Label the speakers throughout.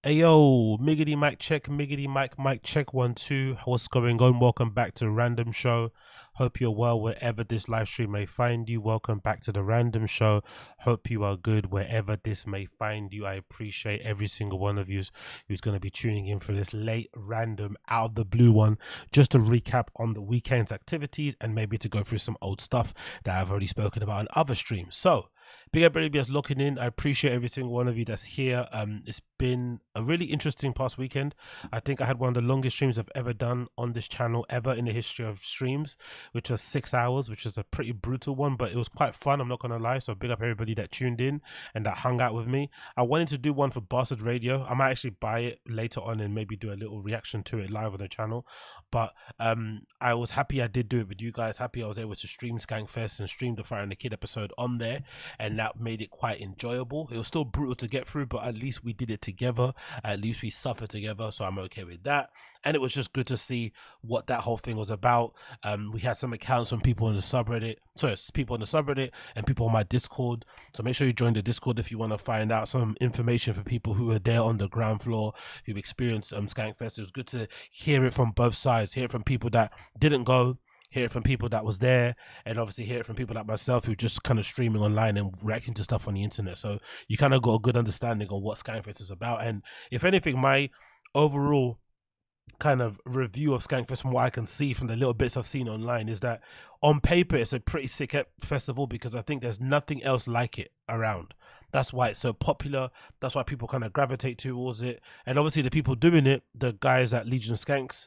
Speaker 1: Ayo, Miggity mic check 1 2. What's going on? Welcome back to Random Show. Hope you're well wherever this live stream may find you. Welcome back to the Random Show. Hope you are good wherever this may find you. I appreciate every single one of you who's going to be tuning in for this late random out of the blue one, just to recap on the weekend's activities and maybe to go through some old stuff that I've already spoken about on other streams. So big up everybody that's looking in. I appreciate every single one of you that's here. It's been a really interesting past weekend. I think I had one of the longest streams I've ever done on this channel ever in the history of streams, which was 6 hours, which is a pretty brutal one, but it was quite fun, I'm not gonna lie. So big up everybody that tuned in and that hung out with me. I wanted to do one for Bastard Radio. I might actually buy it later on and maybe do a little reaction to it live on the channel, but I was happy I did do it with you guys. Happy I was able to stream SKANKFEST and stream the Fire and the Kid episode on there, and that made it quite enjoyable. It was still brutal to get through, but at least we did it together. At least we suffered together, so I'm okay with that. And it was just good to see what that whole thing was about. We had some accounts from people in the subreddit, people in the subreddit and people on my Discord. So make sure you join the Discord if you want to find out some information for people who are there on the ground floor, who experienced SKANKFEST. It was good to hear it from both sides, hear it from people that didn't go, hear it from people that was there, and obviously hear it from people like myself who just kind of streaming online and reacting to stuff on the internet. So you kind of got a good understanding of what SKANKFEST is about. And if anything, my overall kind of review of SKANKFEST from what I can see from the little bits I've seen online is that on paper it's a pretty sick festival, because I think there's nothing else like it around. That's why it's so popular. That's why people kind of gravitate towards it. And obviously the people doing it, the guys at Legion of Skanks,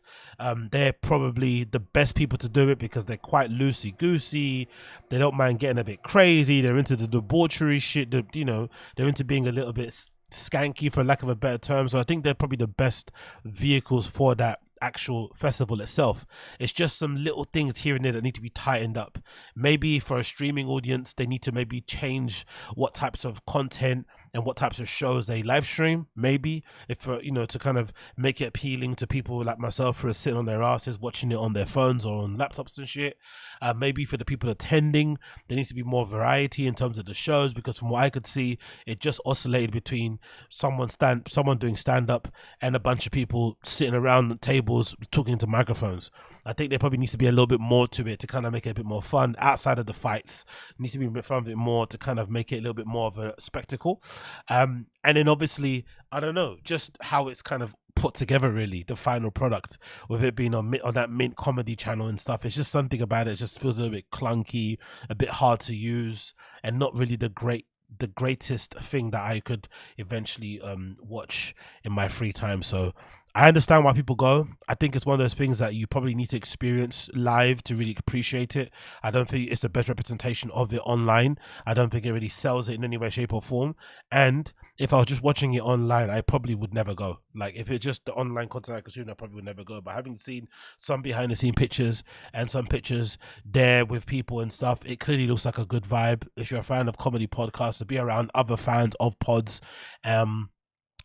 Speaker 1: they're probably the best people to do it, because they're quite loosey-goosey. They don't mind getting a bit crazy. They're into the debauchery shit. You know, they're into being a little bit skanky, for lack of a better term. So I think they're probably the best vehicles for that actual festival itself. It's just some little things here and there that need to be tightened up. Maybe for a streaming audience, they need to maybe change what types of content and what types of shows they live stream, maybe, if you know, to kind of make it appealing to people like myself who are sitting on their asses watching it on their phones or on laptops and shit. Maybe for the people attending, there needs to be more variety in terms of the shows, because from what I could see, it just oscillated between someone doing stand-up and a bunch of people sitting around the tables talking to microphones. I think there probably needs to be a little bit more to it to kind of make it a bit more fun outside of the fights. It needs to be a bit more to kind of make it a little bit more of a spectacle. And then obviously, I don't know, just how it's kind of put together, really, the final product, with it being on that Mint comedy channel and stuff. It's just something about it just feels a little bit clunky, a bit hard to use, and not really the greatest thing that I could eventually watch in my free time. So I understand why people go. I think it's one of those things that you probably need to experience live to really appreciate it. I don't think it's the best representation of it online. I don't think it really sells it in any way, shape or form. And if I was just watching it online, I probably would never go. Like, if it's just the online content I consume, I probably would never go. But having seen some behind the scene pictures and some pictures there with people and stuff, it clearly looks like a good vibe. If you're a fan of comedy podcasts, to be around other fans of pods,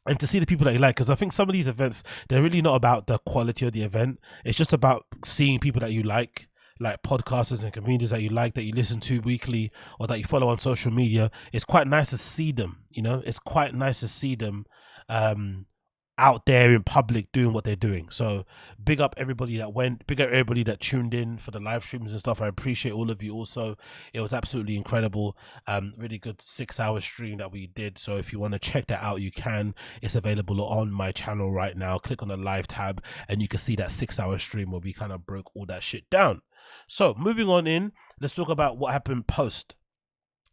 Speaker 1: and to see the people that you like, because I think some of these events, they're really not about the quality of the event. It's just about seeing people that you like podcasters and comedians that you like, that you listen to weekly or that you follow on social media. It's quite nice to see them, you know, it's quite nice to see them out there in public doing what they're doing. So big up everybody that went, big up everybody that tuned in for the live streams and stuff. I appreciate all of you. Also, it was absolutely incredible. Really good 6-hour stream that we did. So if you want to check that out, you can. It's available on my channel right now. Click on the live tab and you can see that 6-hour stream where we kind of broke all that shit down. So moving on in, let's talk about what happened post.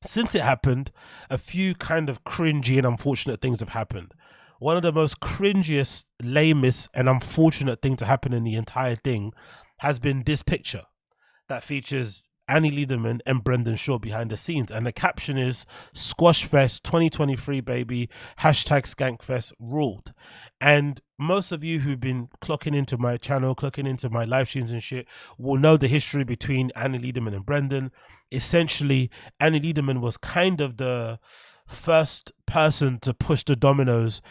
Speaker 1: Since it happened, a few kind of cringy and unfortunate things have happened. One of the most cringiest, lamest, and unfortunate thing to happen in the entire thing has been this picture that features Annie Lederman and Brendan Shaw behind the scenes. And the caption is, "Squash Fest 2023, baby. Hashtag SKANKFEST ruled." And most of you who've been clocking into my channel, clocking into my live streams and shit, will know the history between Annie Lederman and Brendan. Essentially, Annie Lederman was kind of the first person to push the dominoes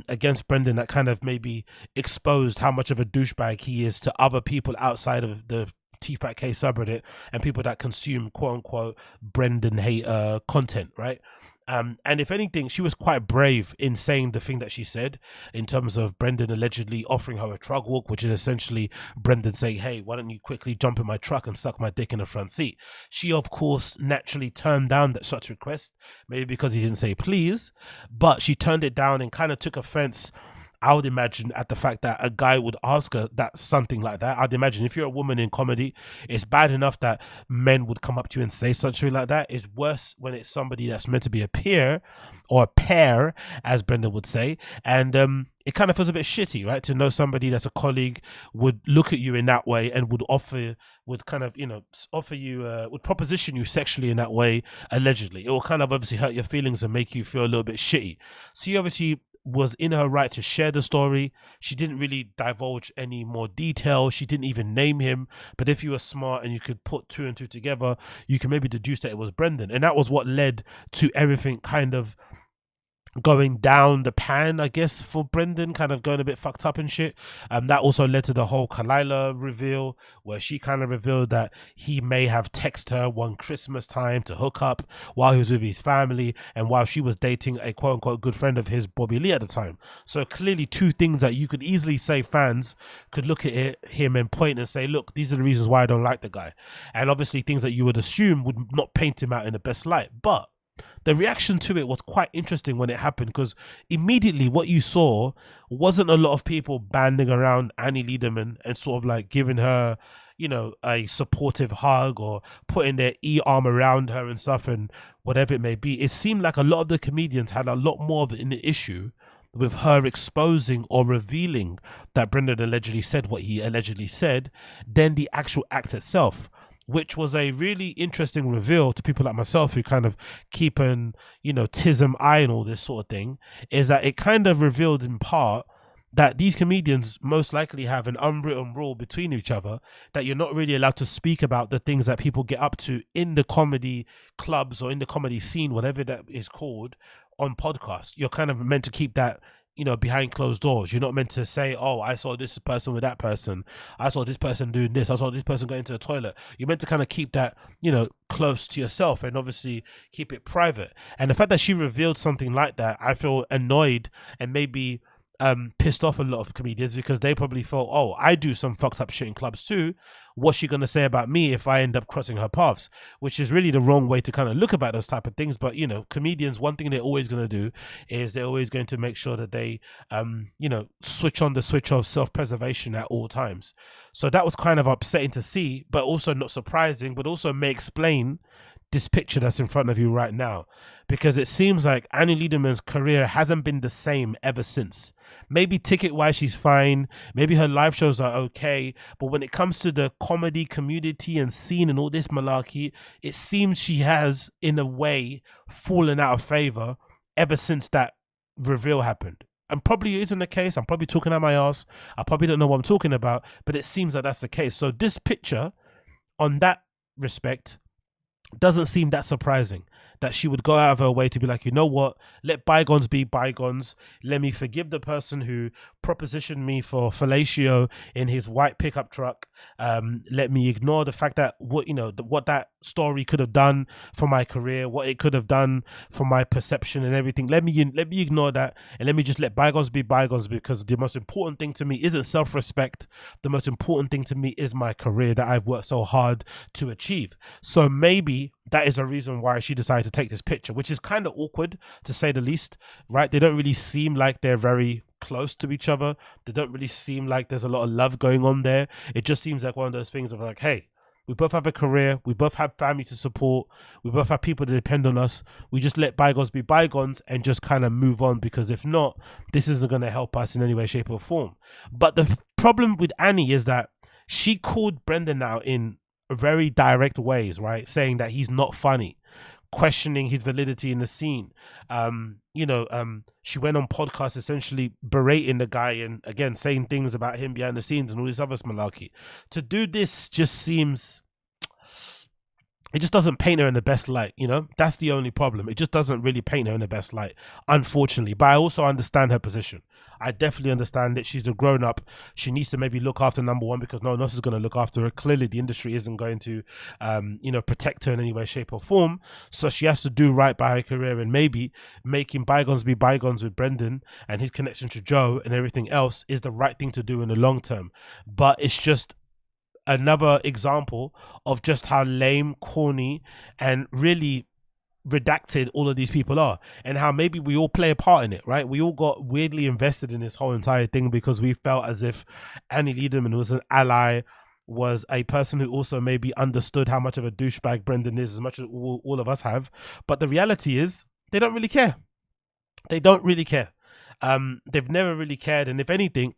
Speaker 1: against Brendan, that kind of maybe exposed how much of a douchebag he is to other people outside of the T-Fat-K subreddit and people that consume quote-unquote Brendan hate content, right? And if anything, she was quite brave in saying the thing that she said in terms of Brendan allegedly offering her a truck walk, which is essentially Brendan saying, hey, why don't you quickly jump in my truck and suck my dick in the front seat? She, of course, naturally turned down that such request, maybe because he didn't say please, but she turned it down and kind of took offense, I would imagine, at the fact that a guy would ask her that something like that. I'd imagine if you're a woman in comedy, it's bad enough that men would come up to you and say something like that. It's worse when it's somebody that's meant to be a peer or a pair, as Brendan would say. And it kind of feels a bit shitty, right? To know somebody that's a colleague would look at you in that way and would would kind of, offer you, would proposition you sexually in that way, allegedly. It will kind of obviously hurt your feelings and make you feel a little bit shitty. So you obviously was in her right to share the story. She didn't really divulge any more detail. She didn't even name him. But if you were smart and you could put two and two together, you can maybe deduce that it was Brendan. And that was what led to everything kind of going down the pan, I guess, for Brendan, kind of going a bit fucked up and shit. That also led to the whole Kalila reveal, where she kind of revealed that he may have texted her one Christmas time to hook up while he was with his family and while she was dating a quote-unquote good friend of his, Bobby Lee, at the time. So clearly two things that you could easily say fans could look at him and point and say, look, these are the reasons why I don't like the guy. And obviously things that you would assume would not paint him out in the best light. But the reaction to it was quite interesting when it happened, because immediately what you saw wasn't a lot of people banding around Annie Lederman and sort of like giving her, a supportive hug or putting their arm around her and stuff and whatever it may be. It seemed like a lot of the comedians had a lot more of an issue with her exposing or revealing that Brendan allegedly said what he allegedly said than the actual act itself, which was a really interesting reveal to people like myself who kind of keep an, tism eye and all this sort of thing, is that it kind of revealed in part that these comedians most likely have an unwritten rule between each other that you're not really allowed to speak about the things that people get up to in the comedy clubs or in the comedy scene, whatever that is called, on podcasts. You're kind of meant to keep that behind closed doors. You're not meant to say, oh, I saw this person with that person. I saw this person doing this. I saw this person going to the toilet. You're meant to kind of keep that, close to yourself and obviously keep it private. And the fact that she revealed something like that, I feel annoyed and maybe pissed off a lot of comedians, because they probably thought, oh, I do some fucked up shit in clubs too. What's she going to say about me if I end up crossing her paths? Which is really the wrong way to kind of look about those type of things. But, comedians, one thing they're always going to do is they're always going to make sure that they, switch on the switch of self-preservation at all times. So that was kind of upsetting to see, but also not surprising, but also may explain this picture that's in front of you right now, because it seems like Annie Lederman's career hasn't been the same ever since. Maybe ticket-wise she's fine, maybe her live shows are okay, but when it comes to the comedy community and scene and all this malarkey, it seems she has, in a way, fallen out of favor ever since that reveal happened. And probably isn't the case. I'm probably talking out my ass. I probably don't know what I'm talking about, but it seems like that's the case. So this picture, on that respect, doesn't seem that surprising, that she would go out of her way to be like, you know what, let bygones be bygones. Let me forgive the person who propositioned me for fellatio in his white pickup truck. Let me ignore the fact that what that story could have done for my career, what it could have done for my perception and everything. Let me ignore that and let me just let bygones be bygones, because the most important thing to me isn't self-respect. The most important thing to me is my career that I've worked so hard to achieve. So maybe that is a reason why she decided to take this picture, which is kind of awkward to say the least, right? They don't really seem like they're very close to each other. They don't really seem like there's a lot of love going on there. It just seems like one of those things of like, hey, we both have a career, we both have family to support, we both have people to depend on us. We just let bygones be bygones and just kind of move on, because if not, this isn't going to help us in any way, shape or form. But the problem with Annie is that she called Brendan out in very direct ways, right? Saying that he's not funny, questioning his validity in the scene. She went on podcasts essentially berating the guy and again saying things about him behind the scenes and all this other malarkey. To do this just seems it just doesn't paint her in the best light, you know? That's the only problem. It just doesn't really paint her in the best light, unfortunately. But I also understand her position. I definitely understand that she's a grown up. She needs to maybe look after number one because no one else is going to look after her. Clearly, the industry isn't going to, protect her in any way, shape, or form. So she has to do right by her career, and maybe making bygones be bygones with Brendan and his connection to Joe and everything else is the right thing to do in the long term. But it's just another example of just how lame, corny, and really redacted all of these people are, and how maybe we all play a part in it, right? We all got weirdly invested in this whole entire thing because we felt as if Annie Lederman was an ally, was a person who also maybe understood how much of a douchebag Brendan is, as much as all of us have. But the reality is they don't really care. They don't really care. They've never really cared, and if anything,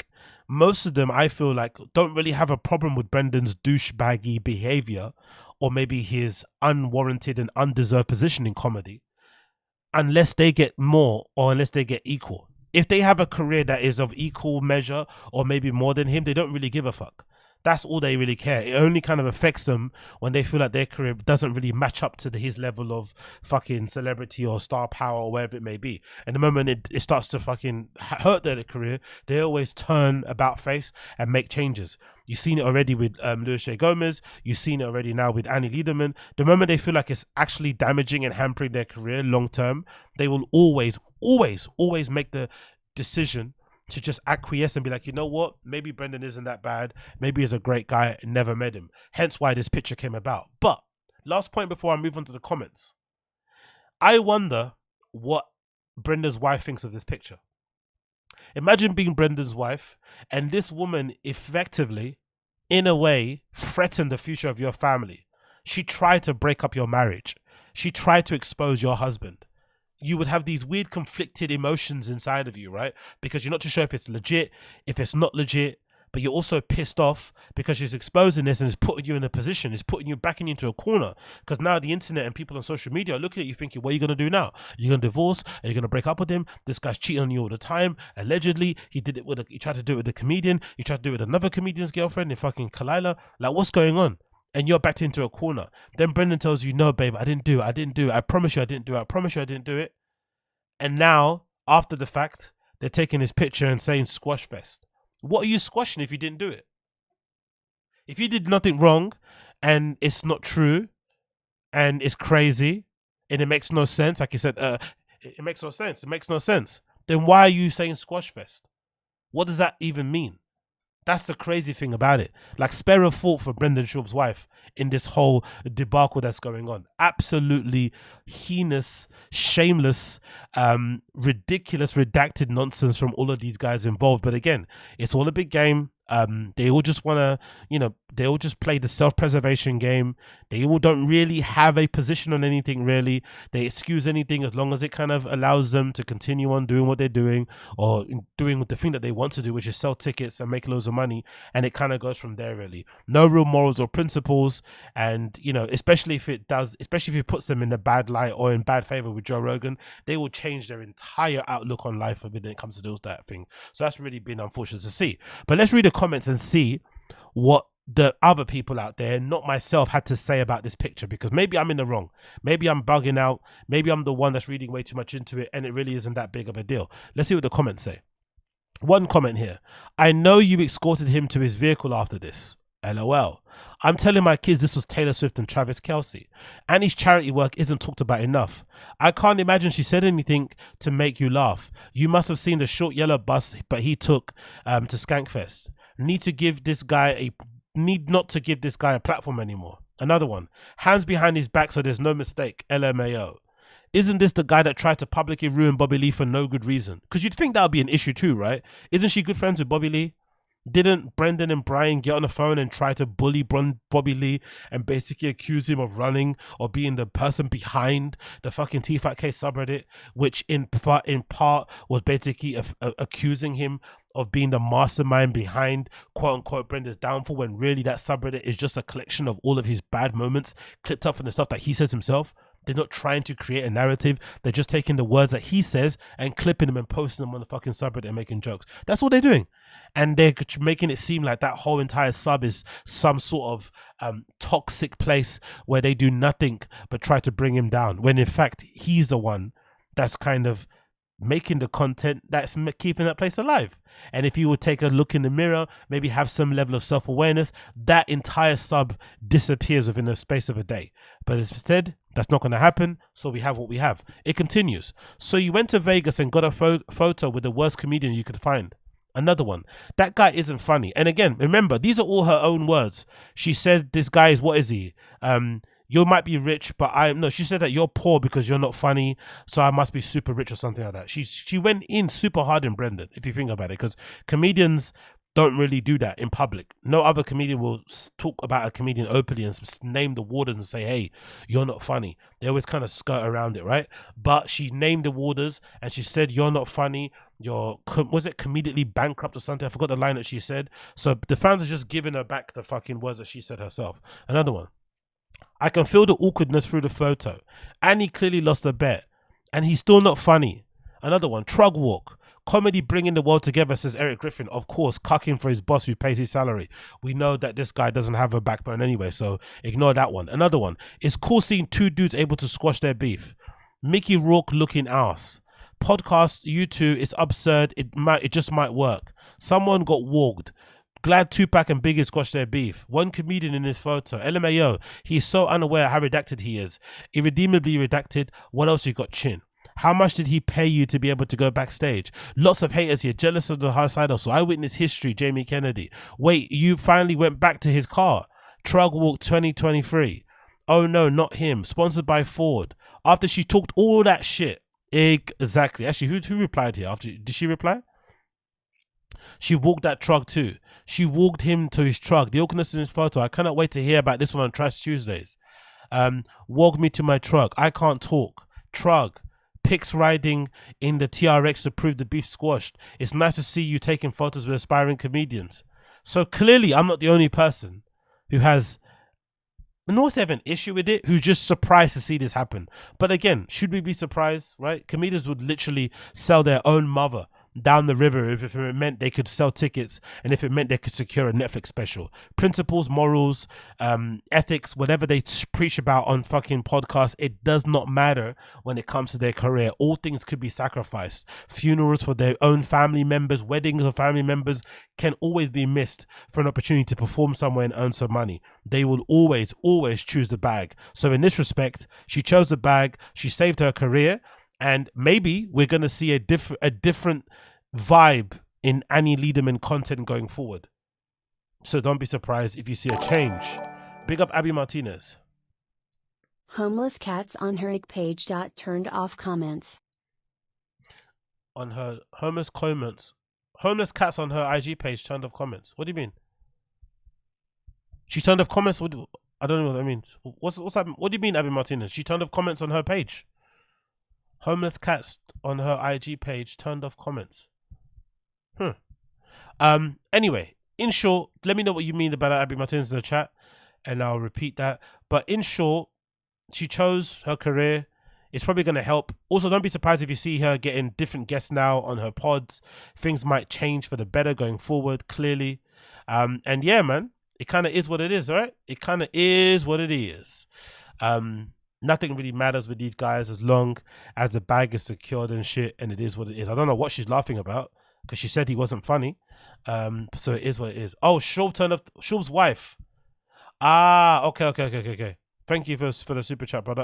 Speaker 1: most of them, I feel like, don't really have a problem with Brendan's douchebaggy behavior or maybe his unwarranted and undeserved position in comedy, unless they get more or unless they get equal. If they have a career that is of equal measure or maybe more than him, they don't really give a fuck. That's all they really care. It only kind of affects them when they feel like their career doesn't really match up to his level of fucking celebrity or star power or wherever it may be. And the moment it starts to fucking hurt their career, they always turn about face and make changes. You've seen it already with Louis J. Gomez. You've seen it already now with Annie Lederman. The moment they feel like it's actually damaging and hampering their career long term, they will always make the decision to just acquiesce and be like, you know what, maybe Brendan isn't that bad, maybe he's a great guy, never met him, hence why this picture came about. But last point before I move on to the comments, I wonder what Brendan's wife thinks of this picture. Imagine being Brendan's wife and this woman effectively, in a way, threatened the future of your family. She tried to break up your marriage. She tried to expose your husband. You would have these weird conflicted emotions inside of you, right? Because you're not too sure if it's legit, if it's not legit, but you're also pissed off because she's exposing this and is putting you in a position, is putting you, backing you into a corner. Because now the internet and people on social media are looking at you thinking, what are you going to do now? You're going to divorce? Are you going to break up with him? This guy's cheating on you all the time. Allegedly, he tried to do it with a comedian. He tried to do it with another comedian's girlfriend in fucking Kalila. Like, what's going on? And you're backed into a corner. Then Brendan tells you, no, babe, I didn't do it. I promise you I didn't do it. I promise you I didn't do it. And now, after the fact, they're taking his picture and saying SCHAUB'S. What are you squashing if you didn't do it? If you did nothing wrong and it's not true and it's crazy and it makes no sense, like you said, it makes no sense. It makes no sense. Then why are you saying SCHAUB'S? What does that even mean? That's the crazy thing about it. Like, spare a thought for Brendan Schaub's wife in this whole debacle that's going on. Absolutely heinous, shameless, ridiculous, redacted nonsense from all of these guys involved. But again, it's all a big game. They all just want to, they all just play the self-preservation game. They all don't really have a position on anything, really. They excuse anything as long as it kind of allows them to continue on doing what they're doing or doing the thing that they want to do, which is sell tickets and make loads of money. And it kind of goes from there, really. No real morals or principles. And, especially if it puts them in a bad light or in bad favor with Joe Rogan, they will change their entire outlook on life when it comes to that thing. So that's really been unfortunate to see. But let's read the comments and see what the other people out there, not myself, had to say about this picture, because maybe I'm in the wrong. Maybe I'm bugging out. Maybe I'm the one that's reading way too much into it and it really isn't that big of a deal. Let's see what the comments say. One comment here. I know you escorted him to his vehicle after this. LOL. I'm telling my kids this was Taylor Swift and Travis Kelce. Annie's charity work isn't talked about enough. I can't imagine she said anything to make you laugh. You must have seen the short yellow bus but he took to SKANKFEST. Need not to give this guy a platform anymore. Another one. Hands behind his back so there's no mistake. LMAO. Isn't this the guy that tried to publicly ruin Bobby Lee for no good reason? Because you'd think that would be an issue too, right? Isn't she good friends with Bobby Lee? Didn't Brendan and Brian get on the phone and try to bully Bobby Lee and basically accuse him of running or being the person behind the fucking T-Fat-K subreddit, which in part was basically accusing him of being the mastermind behind quote-unquote Brendan's downfall, when really that subreddit is just a collection of all of his bad moments clipped up from the stuff that he says himself? They're not trying to create a narrative. They're just taking the words that he says and clipping them and posting them on the fucking subreddit and making jokes. That's what they're doing. And they're making it seem like that whole entire sub is some sort of toxic place where they do nothing but try to bring him down, when in fact he's the one that's kind of making the content that's keeping that place alive. And if you would take a look in the mirror, maybe have some level of self-awareness, that entire sub disappears within the space of a day. But instead, that's not going to happen, so we have what we have. It continues. So you went to Vegas and got a photo with the worst comedian you could find. Another one. That guy isn't funny. And again, remember, these are all her own words. She said this guy is, what is he? You might be rich, but no, she said that you're poor because you're not funny, so I must be super rich or something like that. She went in super hard in Brendan, if you think about it, because comedians don't really do that in public. No other comedian will talk about a comedian openly and name the warders and say, hey, you're not funny. They always kind of skirt around it, right? But she named the warders and she said, you're not funny. You're, was it comedically bankrupt or something? I forgot the line that she said. So the fans are just giving her back the fucking words that she said herself. Another one. I can feel the awkwardness through the photo. Annie clearly lost a bet and he's still not funny. Another one. Trug walk. Comedy bringing the world together, says Eric Griffin. Of course, cucking for his boss who pays his salary. We know that this guy doesn't have a backbone anyway, so ignore that one. Another one. It's cool seeing two dudes able to squash their beef. Mickey Rourke looking ass. Podcast, you two, it's absurd. It just might work. Someone got wogged. Glad Tupac and Biggie squashed their beef. One comedian in this photo. LMAO. He's so unaware how redacted he is. Irredeemably redacted. What else you got, Chin? How much did he pay you to be able to go backstage? Lots of haters here, jealous of the high side hustle. Eyewitness history, Jamie Kennedy. Wait, you finally went back to his car. Trug Walk 2023. Oh no, not him. Sponsored by Ford. After she talked all that shit. Exactly. Actually, who replied here? Did she reply? She walked that truck too. She walked him to his truck. The awkwardness in this photo. I cannot wait to hear about this one on Trash Tuesdays. Walk me to my truck. I can't talk. Trug. Pics riding in the TRX to prove the beef squashed. It's nice to see you taking photos with aspiring comedians. So clearly I'm not the only person who has, nor have an issue with it, who's just surprised to see this happen. But again, should we be surprised, right? Comedians would literally sell their own mother down the river if it meant they could sell tickets and if it meant they could secure a Netflix special. Principles, morals, ethics, whatever they preach about on fucking podcasts, it does not matter when it comes to their career. All things could be sacrificed. Funerals for their own family members, weddings of family members can always be missed for an opportunity to perform somewhere and earn some money. They will always choose the bag. So in this respect, she chose the bag, she saved her career, and maybe we're going to see a different vibe in Annie Lederman content going forward. So don't be surprised if you see a change. Big up Abby Martinez.
Speaker 2: Homeless cats on her IG page. Turned off comments.
Speaker 1: On her homeless cats on her IG page turned off comments. What do you mean? She turned off comments? I don't know what that means. What's that? What do you mean, Abby Martinez? She turned off comments on her page. Homeless cats on her IG page turned off comments. Anyway, in short, let me know what you mean about Abby Martinez in the chat, and I'll repeat that. But in short, she chose her career. It's probably going to help. Also, don't be surprised if you see her getting different guests now on her pods. Things might change for the better going forward, clearly. And yeah, man, it kind of is what it is, all right? It kind of is what it is. Nothing really matters with these guys as long as the bag is secured and shit, and it is what it is. I don't know what she's laughing about because she said he wasn't funny. So it is what it is. Oh, Schaub's wife. Ah, okay. Thank you for the super chat, brother.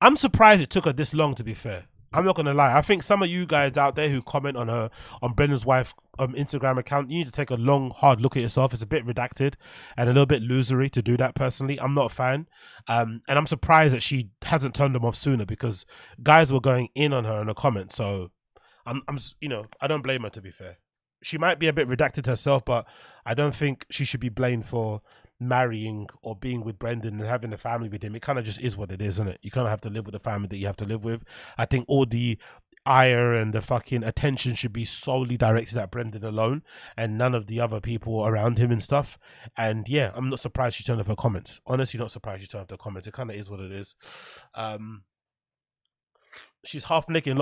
Speaker 1: I'm surprised it took her this long, to be fair. I'm not gonna lie. I think some of you guys out there who comment on Brendan's wife Instagram account, you need to take a long, hard look at yourself. It's a bit redacted and a little bit losery to do that. Personally, I'm not a fan, and I'm surprised that she hasn't turned them off sooner because guys were going in on her in the comments. So I'm I don't blame her, to be fair. She might be a bit redacted herself, but I don't think she should be blamed for marrying or being with Brendan and having a family with him. It kind of just is what it is, isn't it? You kind of have to live with the family that you have to live with. I think all the ire and the fucking attention should be solely directed at Brendan alone and none of the other people around him and stuff. And yeah, I'm not surprised she turned off her comments. Honestly, not surprised she turned off her comments. It kind of is what it is. She's half naked.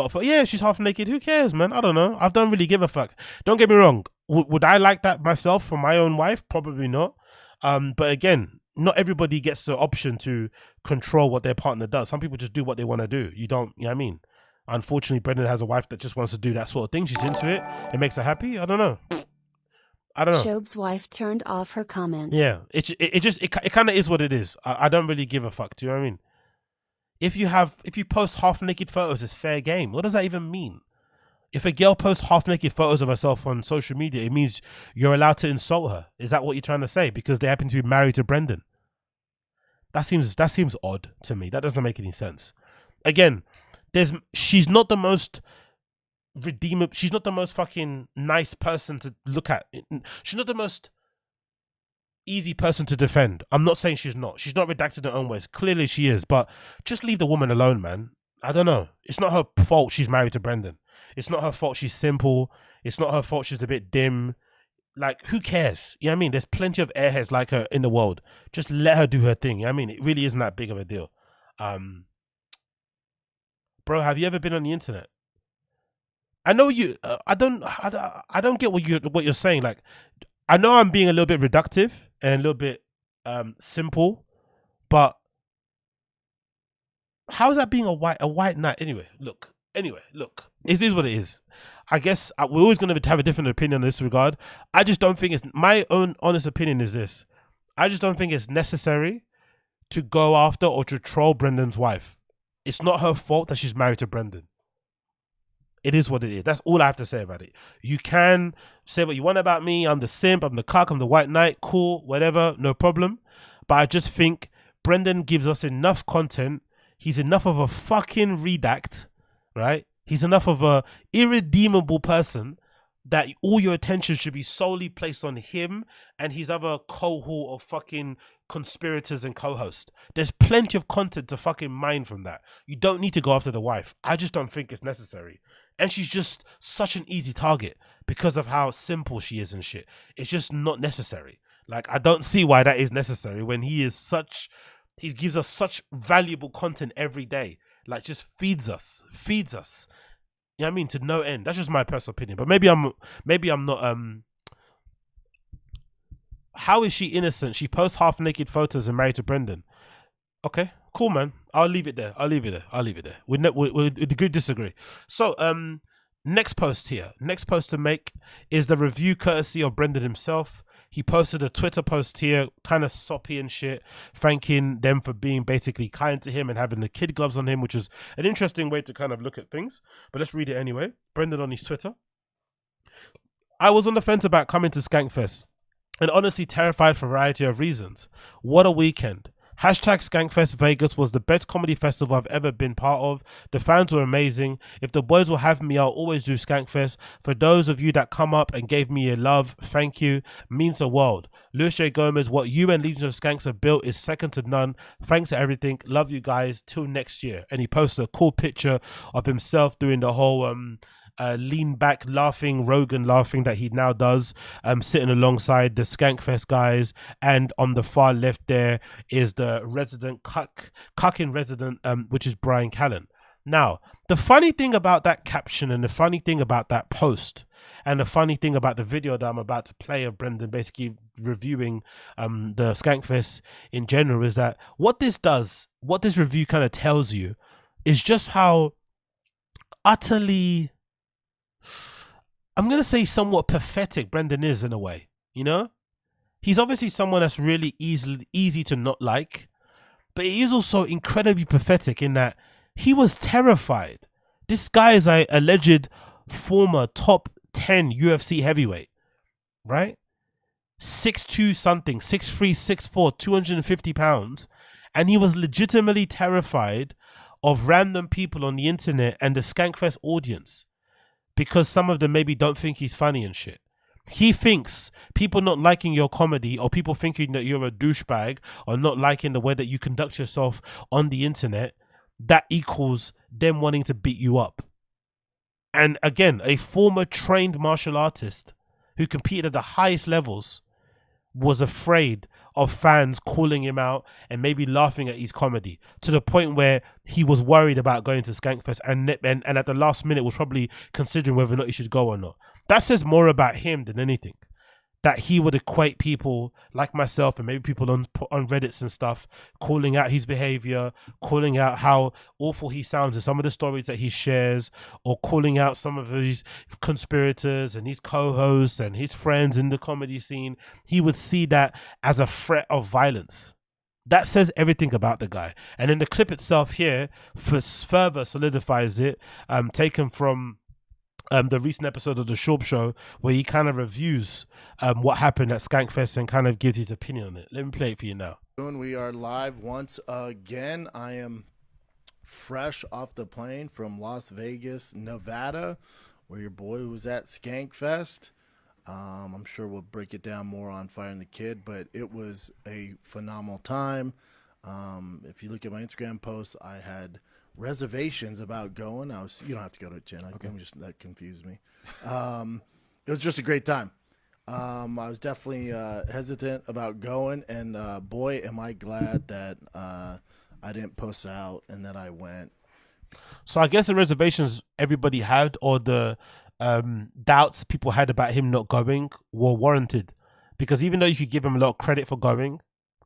Speaker 1: She's half naked. Who cares, man? I don't know. I don't really give a fuck. Don't get me wrong. Would I like that myself for my own wife? Probably not. But again, not everybody gets the option to control what their partner does. Some people just do what they want to do. You know what I mean? Unfortunately, Brendan has a wife that just wants to do that sort of thing. She's into it. It makes her happy. I don't know.
Speaker 2: SCHAUB'S wife turned off her comments.
Speaker 1: Yeah, it kind of is what it is. I don't really give a fuck. Do you know what I mean? If you post half naked photos, it's fair game. What does that even mean? If a girl posts half naked photos of herself on social media, it means you're allowed to insult her. Is that what you're trying to say? Because they happen to be married to Brendan. That seems odd to me. That doesn't make any sense. Again, she's not the most redeemable. She's not the most fucking nice person to look at. She's not the most easy person to defend. I'm not saying she's not. She's not redacted in her own ways. Clearly she is, but just leave the woman alone, man. I don't know. It's not her fault she's married to Brendan. It's not her fault she's simple. It's not her fault she's a bit dim. Like, who cares? You know what I mean? There's plenty of airheads like her in the world. Just let her do her thing. You know what I mean? It really isn't that big of a deal. Bro, have you ever been on the internet? I know you. I don't get what you're saying. Like, I know I'm being a little bit reductive and a little bit simple, but how is that being a white knight? Anyway, look. It is what it is. I guess we're always going to have a different opinion in this regard. I just don't think my own honest opinion is this. I just don't think it's necessary to go after or to troll Brendan's wife. It's not her fault that she's married to Brendan. It is what it is. That's all I have to say about it. You can say what you want about me. I'm the simp. I'm the cuck. I'm the white knight. Cool. Whatever. No problem. But I just think Brendan gives us enough content. He's enough of a fucking redact, right? He's enough of a irredeemable person that all your attention should be solely placed on him and his other cohort of fucking conspirators and co-hosts. There's plenty of content to fucking mine from that. You don't need to go after the wife. I just don't think it's necessary. And she's just such an easy target because of how simple she is and shit. It's just not necessary. Like, I don't see why that is necessary when he gives us such valuable content every day. Like, just feeds us. You know what I mean? To no end. That's just my personal opinion. But maybe I'm not. How is she innocent? She posts half naked photos and married to Brendan. Okay, cool, man. I'll leave it there. We disagree. So, next post here. Next post to make is the review courtesy of Brendan himself. He posted a Twitter post here, kind of soppy and shit, thanking them for being basically kind to him and having the kid gloves on him, which is an interesting way to kind of look at things. But let's read it anyway. Brendan on his Twitter. I was on the fence about coming to SKANKFEST and honestly terrified for a variety of reasons. What a weekend. #SkankFest Vegas was the best comedy festival I've ever been part of. The fans were amazing. If the boys will have me, I'll always do SkankFest. For those of you that come up and gave me your love, thank you. Means the world. Luis J. Gomez, what you and Legion of Skanks have built is second to none. Thanks for everything. Love you guys. Till next year. And he posted a cool picture of himself doing the whole lean back laughing, Rogan laughing that he now does, sitting alongside the SKANKFEST guys, and on the far left there is the resident cuck in resident, which is Brian Callen. Now, the funny thing about that caption and the funny thing about that post and the funny thing about the video that I'm about to play of Brendan basically reviewing the SKANKFEST in general is that what this review kind of tells you is just how utterly, I'm going to say somewhat pathetic Brendan is in a way, you know? He's obviously someone that's really easy to not like, but he is also incredibly pathetic in that he was terrified. This guy is an alleged former top 10 UFC heavyweight, right? 6'2" something, 6'3", 6'4", 250 pounds. And he was legitimately terrified of random people on the internet and the SKANKFEST audience because some of them maybe don't think he's funny and shit. He thinks people not liking your comedy or people thinking that you're a douchebag or not liking the way that you conduct yourself on the internet, that equals them wanting to beat you up. And again, a former trained martial artist who competed at the highest levels was afraid of fans calling him out and maybe laughing at his comedy, to the point where he was worried about going to SKANKFEST and at the last minute was probably considering whether or not he should go or not. That says more about him than anything. That he would equate people like myself and maybe people on Reddits and stuff, calling out his behavior, calling out how awful he sounds in some of the stories that he shares, or calling out some of his conspirators and his co-hosts and his friends in the comedy scene. He would see that as a threat of violence. That says everything about the guy. And then the clip itself here further solidifies it, taken from the recent episode of the SCHAUB'S show, where he kind of reviews what happened at SKANKFEST and kind of gives his opinion on it. Let me play it for you now.
Speaker 3: We are live once again. I am fresh off the plane from Las Vegas, Nevada, where your boy was at SKANKFEST. I'm sure we'll break it down more on Fire and the Kid, but it was a phenomenal time. If you look at my Instagram posts, I had reservations about going. You don't have to go to it, Jen. Okay. That confused me. It was just a great time. I was definitely hesitant about going, and boy, am I glad that I didn't puss out and that I went.
Speaker 1: So I guess the reservations everybody had, or the doubts people had about him not going, were warranted, because even though you could give him a lot of credit for going,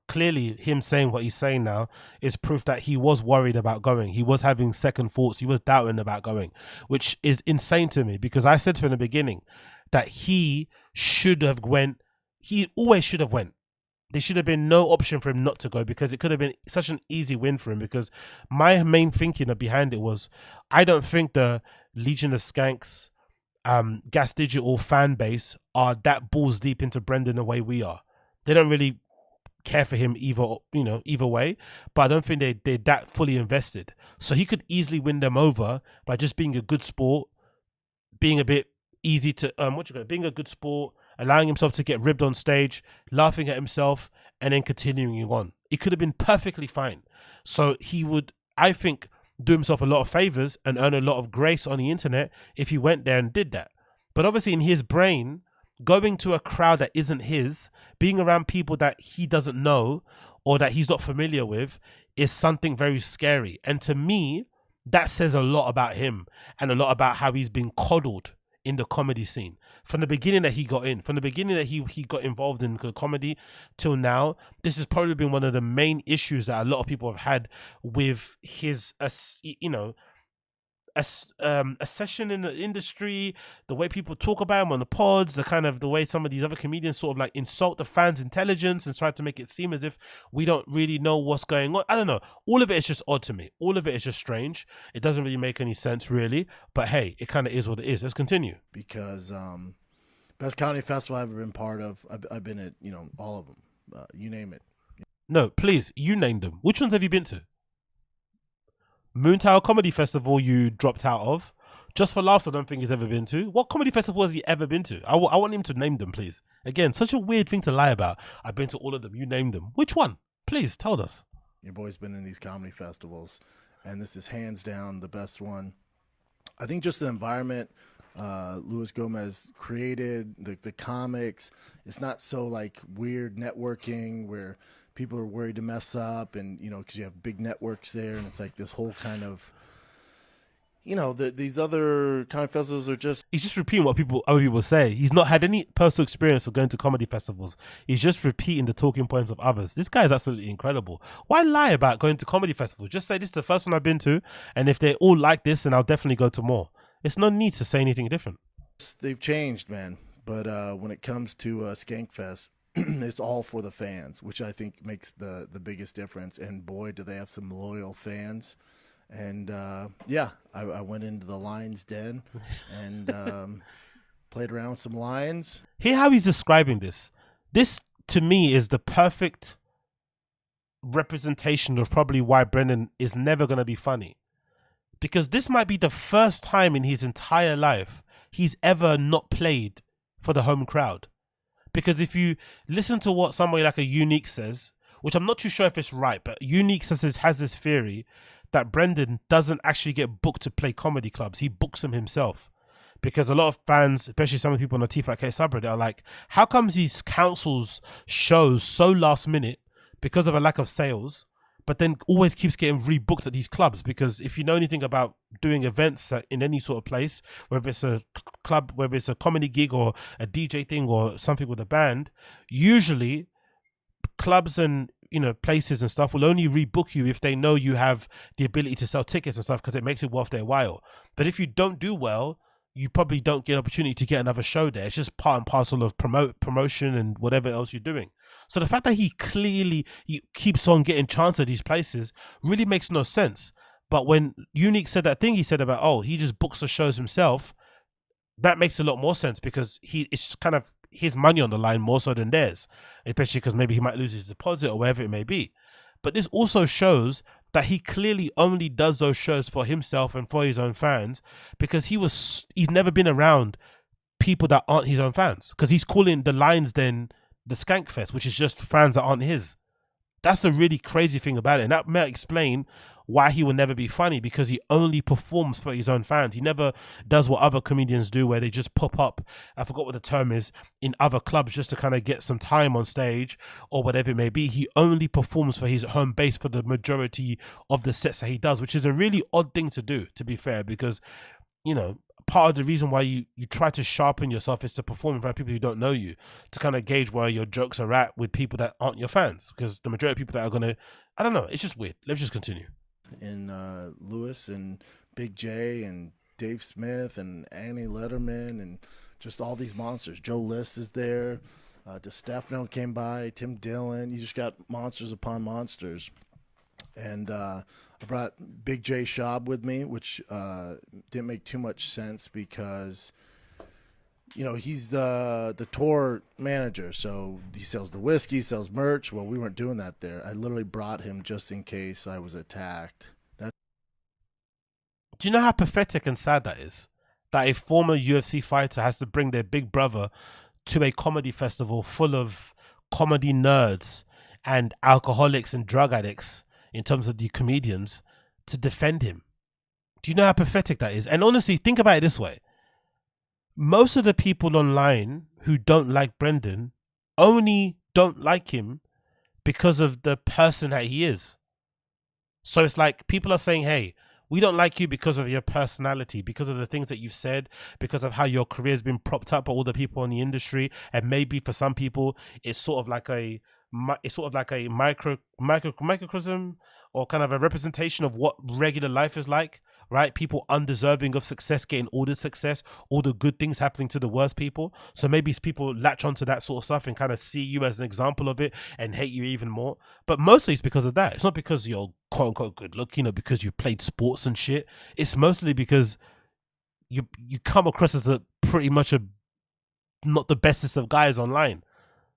Speaker 1: clearly him saying what he's saying now is proof that he was worried about going. He was having second thoughts. He was doubting about going, which is insane to me, because I said from the beginning that he should have went. He always should have went. There should have been no option for him not to go, because it could have been such an easy win for him. Because my main thinking behind it was, I don't think the Legion of Skanks Gas Digital fan base are that balls deep into Brendan the way we are. They don't really care for him either way, but I don't think they're that fully invested. So he could easily win them over by just being a good sport, being a bit easy to being a good sport, allowing himself to get ribbed on stage, laughing at himself, and then continuing on. It could have been perfectly fine. So he would, I think, do himself a lot of favors and earn a lot of grace on the internet if he went there and did that. But obviously in his brain, going to a crowd that isn't his, being around people that he doesn't know or that he's not familiar with, is something very scary. And to me, that says a lot about him and a lot about how he's been coddled in the comedy scene. From the beginning that he got in, from the beginning that he got involved in comedy till now, this has probably been one of the main issues that a lot of people have had with his, a session in the industry, the way people talk about him on the pods, the way some of these other comedians sort of like insult the fans' intelligence and try to make it seem as if we don't really know what's going on. I don't know. All of it is just odd to me. All of it is just strange. It doesn't really make any sense, really. But hey, it kind of is what it is. Let's continue.
Speaker 3: Because best comedy festival I've ever been part of. I've been at all of them. You name it.
Speaker 1: No, please, you name them. Which ones have you been to? Moon Tower Comedy Festival you dropped out of. Just for Laughs I don't think he's ever been to. What comedy festival has he ever been to? I want him to name them, please. Again, such a weird thing to lie about. I've been to all of them. You named them. Which one? Please tell us.
Speaker 3: Your boy's been in these comedy festivals, and this is hands down the best one. I think just the environment Luis Gomez created, the comics, it's not so like weird networking where people are worried to mess up, and because you have big networks there, and it's like this whole kind of these other kind of festivals are just,
Speaker 1: he's just repeating what other people say. He's not had any personal experience of going to comedy festivals. He's just repeating the talking points of others. This guy is absolutely incredible. Why lie about going to comedy festivals? Just say this is the first one I've been to, and if they all like this, then I'll definitely go to more. It's no need to say anything different.
Speaker 3: They've changed, man. But when it comes to SKANKFEST, it's all for the fans, which I think makes the biggest difference. And boy, do they have some loyal fans. And I went into the Lions Den and played around with some lions.
Speaker 1: Hear how he's describing this. This, to me, is the perfect representation of probably why Brendan is never going to be funny. Because this might be the first time in his entire life he's ever not played for the home crowd. Because if you listen to what somebody like a Unique says, which I'm not too sure if it's right, but Unique has this theory that Brendan doesn't actually get booked to play comedy clubs. He books them himself. because a lot of fans, especially some of the people on the T5K subreddit, are like, how comes he cancels shows so last minute because of a lack of sales, but then always keeps getting rebooked at these clubs? Because if you know anything about doing events in any sort of place, whether it's a club, whether it's a comedy gig or a DJ thing or something with a band, usually clubs and places and stuff will only rebook you if they know you have the ability to sell tickets and stuff, because it makes it worth their while. But if you don't do well, you probably don't get an opportunity to get another show there. It's just part and parcel of promotion and whatever else you're doing. So the fact that he keeps on getting chances at these places really makes no sense. But when Unique said that thing he said about, oh, he just books the shows himself, that makes a lot more sense, because it's kind of his money on the line more so than theirs, especially because maybe he might lose his deposit or whatever it may be. But this also shows that he clearly only does those shows for himself and for his own fans, because he's never been around people that aren't his own fans, because he's calling the lines then the SKANKFEST, which is just fans that aren't his. That's the really crazy thing about it, and that may explain why he will never be funny, because he only performs for his own fans. He never does what other comedians do, where they just pop up, I forgot what the term is, in other clubs just to kind of get some time on stage or whatever it may be. He only performs for his home base for the majority of the sets that he does, which is a really odd thing to do, to be fair, because part of the reason why you try to sharpen yourself is to perform in front of people who don't know you, to kind of gauge where your jokes are at with people that aren't your fans, because the majority of people that are going to, I don't know, it's just weird. Let's just continue.
Speaker 3: And Lewis and Big J and Dave Smith and Annie Lederman and just all these monsters. Joe List is there. DeStefano came by. Tim Dillon. You just got monsters upon monsters. And I brought Big J Schaub with me, which didn't make too much sense because, he's the tour manager. So he sells the whiskey, sells merch. Well, we weren't doing that there. I literally brought him just in case I was attacked.
Speaker 1: Do you know how pathetic and sad that is? That a former UFC fighter has to bring their big brother to a comedy festival full of comedy nerds and alcoholics and drug addicts, in terms of the comedians, to defend him. Do you know how pathetic that is? And honestly, think about it this way. Most of the people online who don't like Brendan only don't like him because of the person that he is. So it's like people are saying, hey, we don't like you because of your personality, because of the things that you've said, because of how your career's been propped up by all the people in the industry. And maybe for some people, it's sort of like a microcosm, or kind of a representation of what regular life is like, right? People undeserving of success getting all the success, all the good things happening to the worst people. So maybe people latch onto that sort of stuff and kind of see you as an example of it and hate you even more. But mostly it's because of that. It's not because you're quote unquote good looking or because you played sports and shit. It's mostly because you come across as pretty much not the bestest of guys online.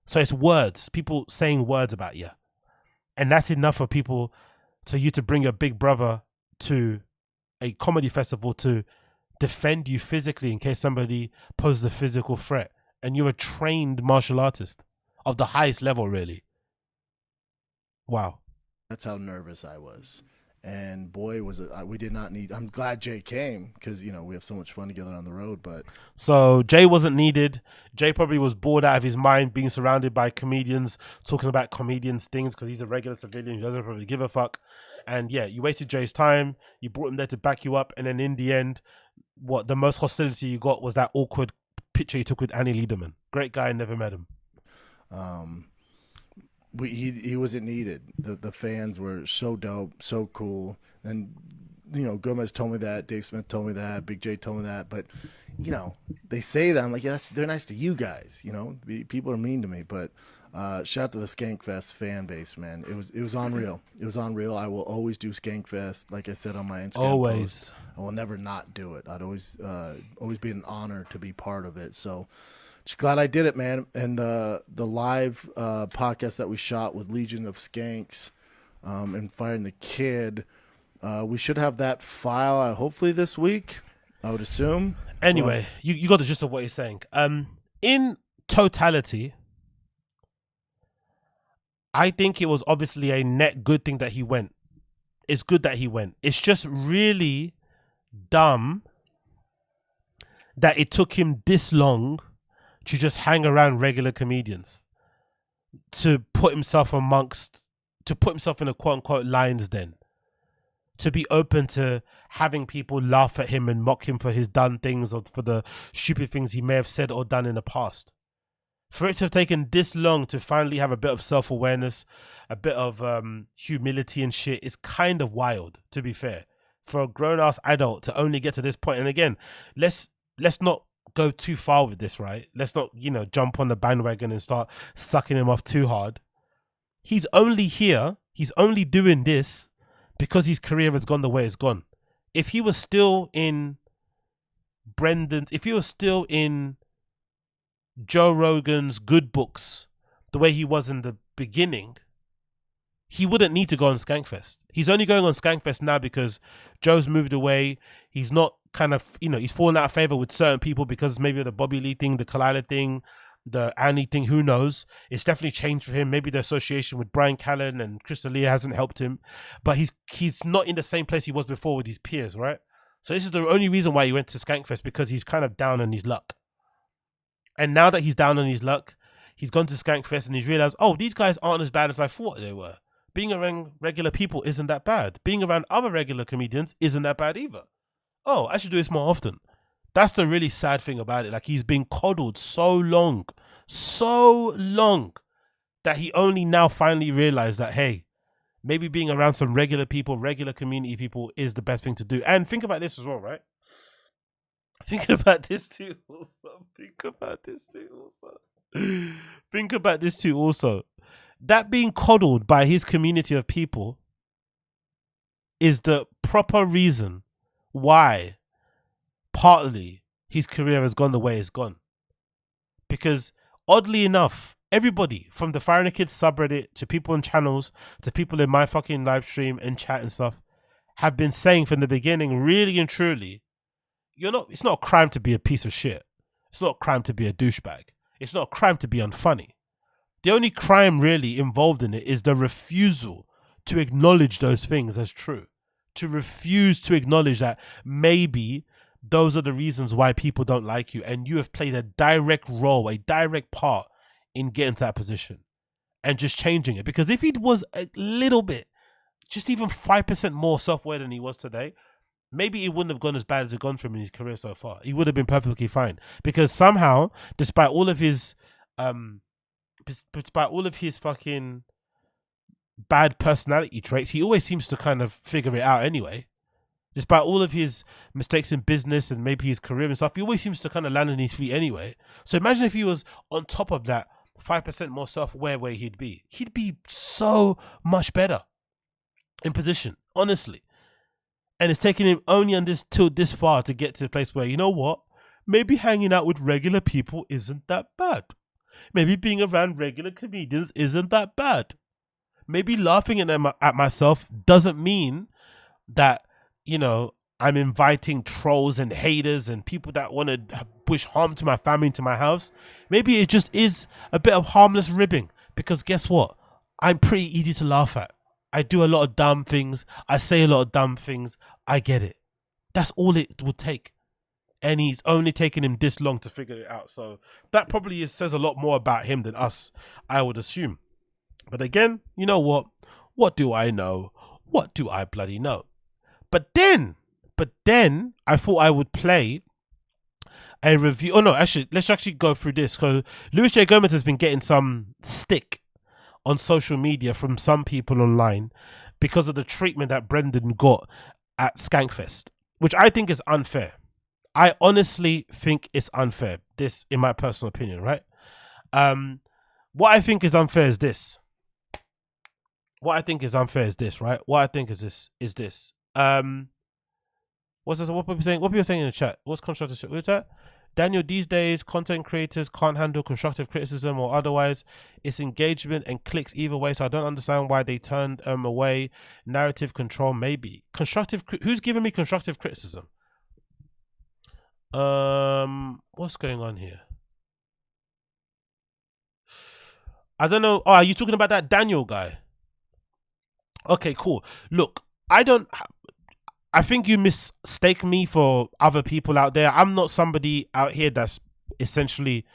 Speaker 1: So it's words, people saying words about you. And that's enough for you to bring your big brother to a comedy festival to defend you physically in case somebody poses a physical threat. And you're a trained martial artist of the highest level, really. Wow.
Speaker 3: That's how nervous I was. And boy, we did not need. I'm glad Jay came because we have so much fun together on the road. But
Speaker 1: so Jay wasn't needed. Jay probably was bored out of his mind being surrounded by comedians talking about comedians' things because he's a regular civilian who doesn't probably give a fuck. And yeah, you wasted Jay's time. You brought him there to back you up, and then in the end, the most hostility you got was that awkward picture you took with Annie Lederman. Great guy, never met him.
Speaker 3: He wasn't needed. The fans were so dope, so cool. And, Gomez told me that. Dave Smith told me that. Big J told me that. But, they say that. I'm like, yeah, they're nice to you guys. People are mean to me. But shout out to the SKANKFEST fan base, man. It was unreal. It was unreal. I will always do SKANKFEST. Like I said on my Instagram
Speaker 1: always.
Speaker 3: post, I will never not do it. I'd always be an honor to be part of it. So, just glad I did it, man. And the live podcast that we shot with Legion of Skanks and Firing the Kid, we should have that file hopefully this week, I would assume.
Speaker 1: Anyway, you got the gist of what he's saying. In totality, I think it was obviously a net good thing that he went. It's good that he went. It's just really dumb that it took him this long to just hang around regular comedians, to put himself in a quote unquote lion's den, to be open to having people laugh at him and mock him for his done things or for the stupid things he may have said or done in the past. For it to have taken this long to finally have a bit of self-awareness, a bit of humility and shit is kind of wild, to be fair. For a grown-ass adult to only get to this point. And again, let's not go too far with this, right? Let's not, jump on the bandwagon and start sucking him off too hard. He's only here, he's only doing this because his career has gone the way it's gone. If he was still in Joe Rogan's good books, the way he was in the beginning, he wouldn't need to go on SKANKFEST. He's only going on SKANKFEST now because Joe's moved away. He's not he's fallen out of favor with certain people because maybe the Bobby Lee thing, the Kalila thing, the Annie thing, who knows? It's definitely changed for him. Maybe the association with Brian Callen and Chris D'Elia hasn't helped him, but he's not in the same place he was before with his peers, right? So this is the only reason why he went to SKANKFEST, because he's kind of down on his luck. And now that he's down on his luck, he's gone to SKANKFEST and he's realized, oh, these guys aren't as bad as I thought they were. Being around regular people isn't that bad. Being around other regular comedians isn't that bad either. Oh, I should do this more often. That's the really sad thing about it. Like, he's been coddled so long, that he only now finally realized that, hey, maybe being around some regular people, regular community people is the best thing to do. And think about this as well, right? Think about this too also. That being coddled by his community of people is the proper reason why partly his career has gone the way it's gone. Because oddly enough, everybody from the Fire and the Kids subreddit to people on channels to people in my fucking live stream and chat and stuff have been saying from the beginning, really and truly, it's not a crime to be a piece of shit. It's not a crime to be a douchebag. It's not a crime to be unfunny. The only crime really involved in it is the refusal to acknowledge those things as true. To refuse to acknowledge that maybe those are the reasons why people don't like you, and you have played a direct role, a direct part in getting to that position and just changing it. Because if he was a little bit, just even 5% more self-aware than he was today, maybe it wouldn't have gone as bad as it's gone for him in his career so far. He would have been perfectly fine. Because somehow, despite all of his fucking bad personality traits, he always seems to kind of figure it out anyway. Despite all of his mistakes in business and maybe his career and stuff, he always seems to kind of land on his feet anyway. So imagine if he was on top of that 5% more self-aware where he'd be. He'd be so much better in position, honestly. And it's taken him only till this far to get to a place where, you know what? Maybe hanging out with regular people isn't that bad. Maybe being around regular comedians isn't that bad. Maybe laughing at myself doesn't mean that, I'm inviting trolls and haters and people that want to wish harm to my family and to my house. Maybe it just is a bit of harmless ribbing, because guess what? I'm pretty easy to laugh at. I do a lot of dumb things. I say a lot of dumb things. I get it. That's all it would take. And he's only taken him this long to figure it out. So that probably says a lot more about him than us, I would assume. But again, you know what? What do I know? What do I bloody know? But then I thought I would play a review. Oh no, actually, let's actually go through this. So Luis J. Gomez has been getting some stick on social media from some people online because of the treatment that Brendan got at SKANKFEST, which I think is unfair. I honestly think it's unfair. This, in my personal opinion, right? What I think is unfair is this. Right? What I think is this. What's this? What people saying? What people saying in the chat? What's constructive? What's that? Daniel, these days, content creators can't handle constructive criticism or otherwise. It's engagement and clicks either way, so I don't understand why they turned away. Narrative control, maybe. Who's giving me constructive criticism? What's going on here? I don't know. Oh, are you talking about that Daniel guy? Okay, cool. Look, I think you mistake me for other people out there. I'm not somebody out here that's essentially,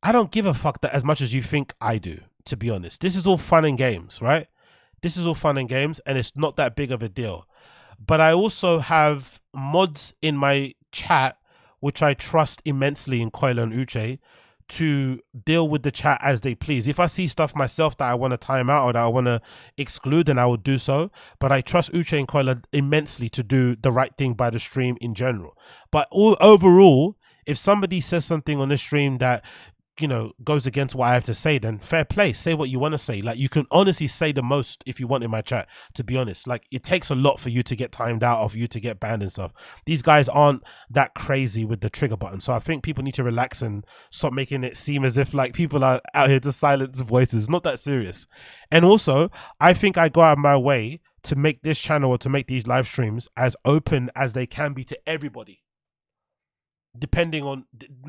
Speaker 1: I don't give a fuck that as much as you think I do, to be honest. This is all fun and games, right? This is all fun and games, and it's not that big of a deal. But I also have mods in my chat, which I trust immensely in Koilo and Uche, to deal with the chat as they please. If I see stuff myself that I want to time out or that I want to exclude, then I will do so. But I trust Uche and Koilo immensely to do the right thing by the stream in general. But overall, if somebody says something on the stream that, you know, goes against what I have to say, then fair play. Say what you want to say. Like, you can honestly say the most if you want in my chat, to be honest. Like, it takes a lot for you to get timed out, or for you to get banned and stuff. These guys aren't that crazy with the trigger button. So I think people need to relax and stop making it seem as if like people are out here to silence voices. Not that serious. And also, I think I go out of my way to make this channel or to make these live streams as open as they can be to everybody. Depending on,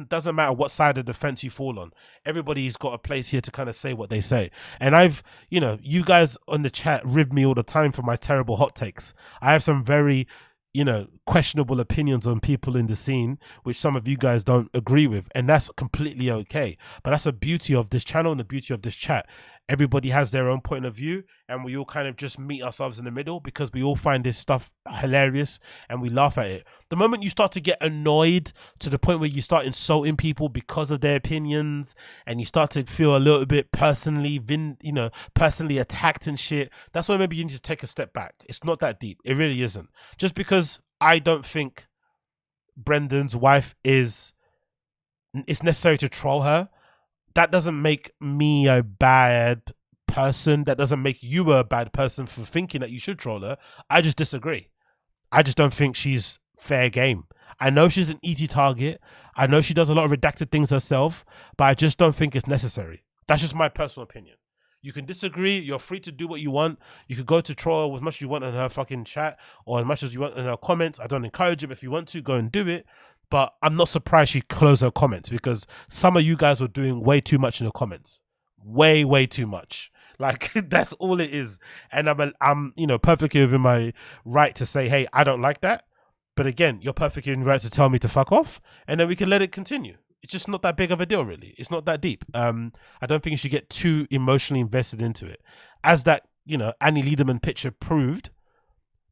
Speaker 1: doesn't matter what side of the fence you fall on, everybody's got a place here to kind of say what they say. And I've, you know, you guys on the chat rib me all the time for my terrible hot takes. I have some very, you know, questionable opinions on people in the scene, which some of you guys don't agree with, and that's completely okay. But that's the beauty of this channel and the beauty of this chat. Everybody has their own point of view, and we all kind of just meet ourselves in the middle because we all find this stuff hilarious and we laugh at it. The moment you start to get annoyed to the point where you start insulting people because of their opinions, and you start to feel a little bit personally attacked and shit, that's when maybe you need to take a step back. It's not that deep. It really isn't. Just because I don't think Brendan's wife it's necessary to troll her, that doesn't make me a bad person. That doesn't make you a bad person for thinking that you should troll her. I just disagree. I just don't think she's fair game. I know she's an easy target. I know she does a lot of redacted things herself, but I just don't think it's necessary. That's just my personal opinion. You can disagree. You're free to do what you want. You could go to troll as much as you want in her fucking chat, or as much as you want in her comments. I don't encourage it. If you want to, go and do it. But I'm not surprised she closed her comments, because some of you guys were doing way too much in the comments. Way too much. Like, that's all it is. And I'm you know, perfectly within my right to say, hey, I don't like that. But again, you're perfectly in right to tell me to fuck off, and then we can let it continue. It's just not that big of a deal, really. It's not that deep. I don't think you should get too emotionally invested into it. As that, you know, Annie Lederman picture proved,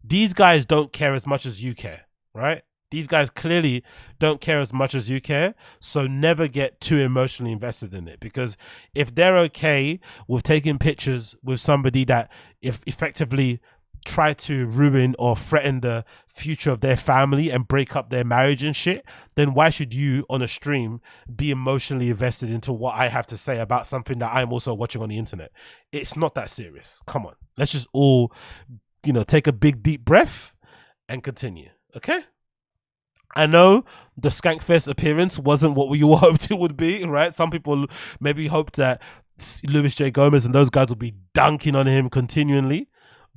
Speaker 1: these guys don't care as much as you care, right? These guys clearly don't care as much as you care, so never get too emotionally invested in it. Because if they're okay with taking pictures with somebody that effectively try to ruin or threaten the future of their family and break up their marriage and shit, then why should you on a stream be emotionally invested into what I have to say about something that I'm also watching on the internet? It's not that serious. Come on, let's just all, you know, take a big deep breath and continue. Okay, I know the SKANKFEST appearance wasn't what we all hoped it would be, right? Some people maybe hoped that Luis J. Gomez and those guys would be dunking on him continually.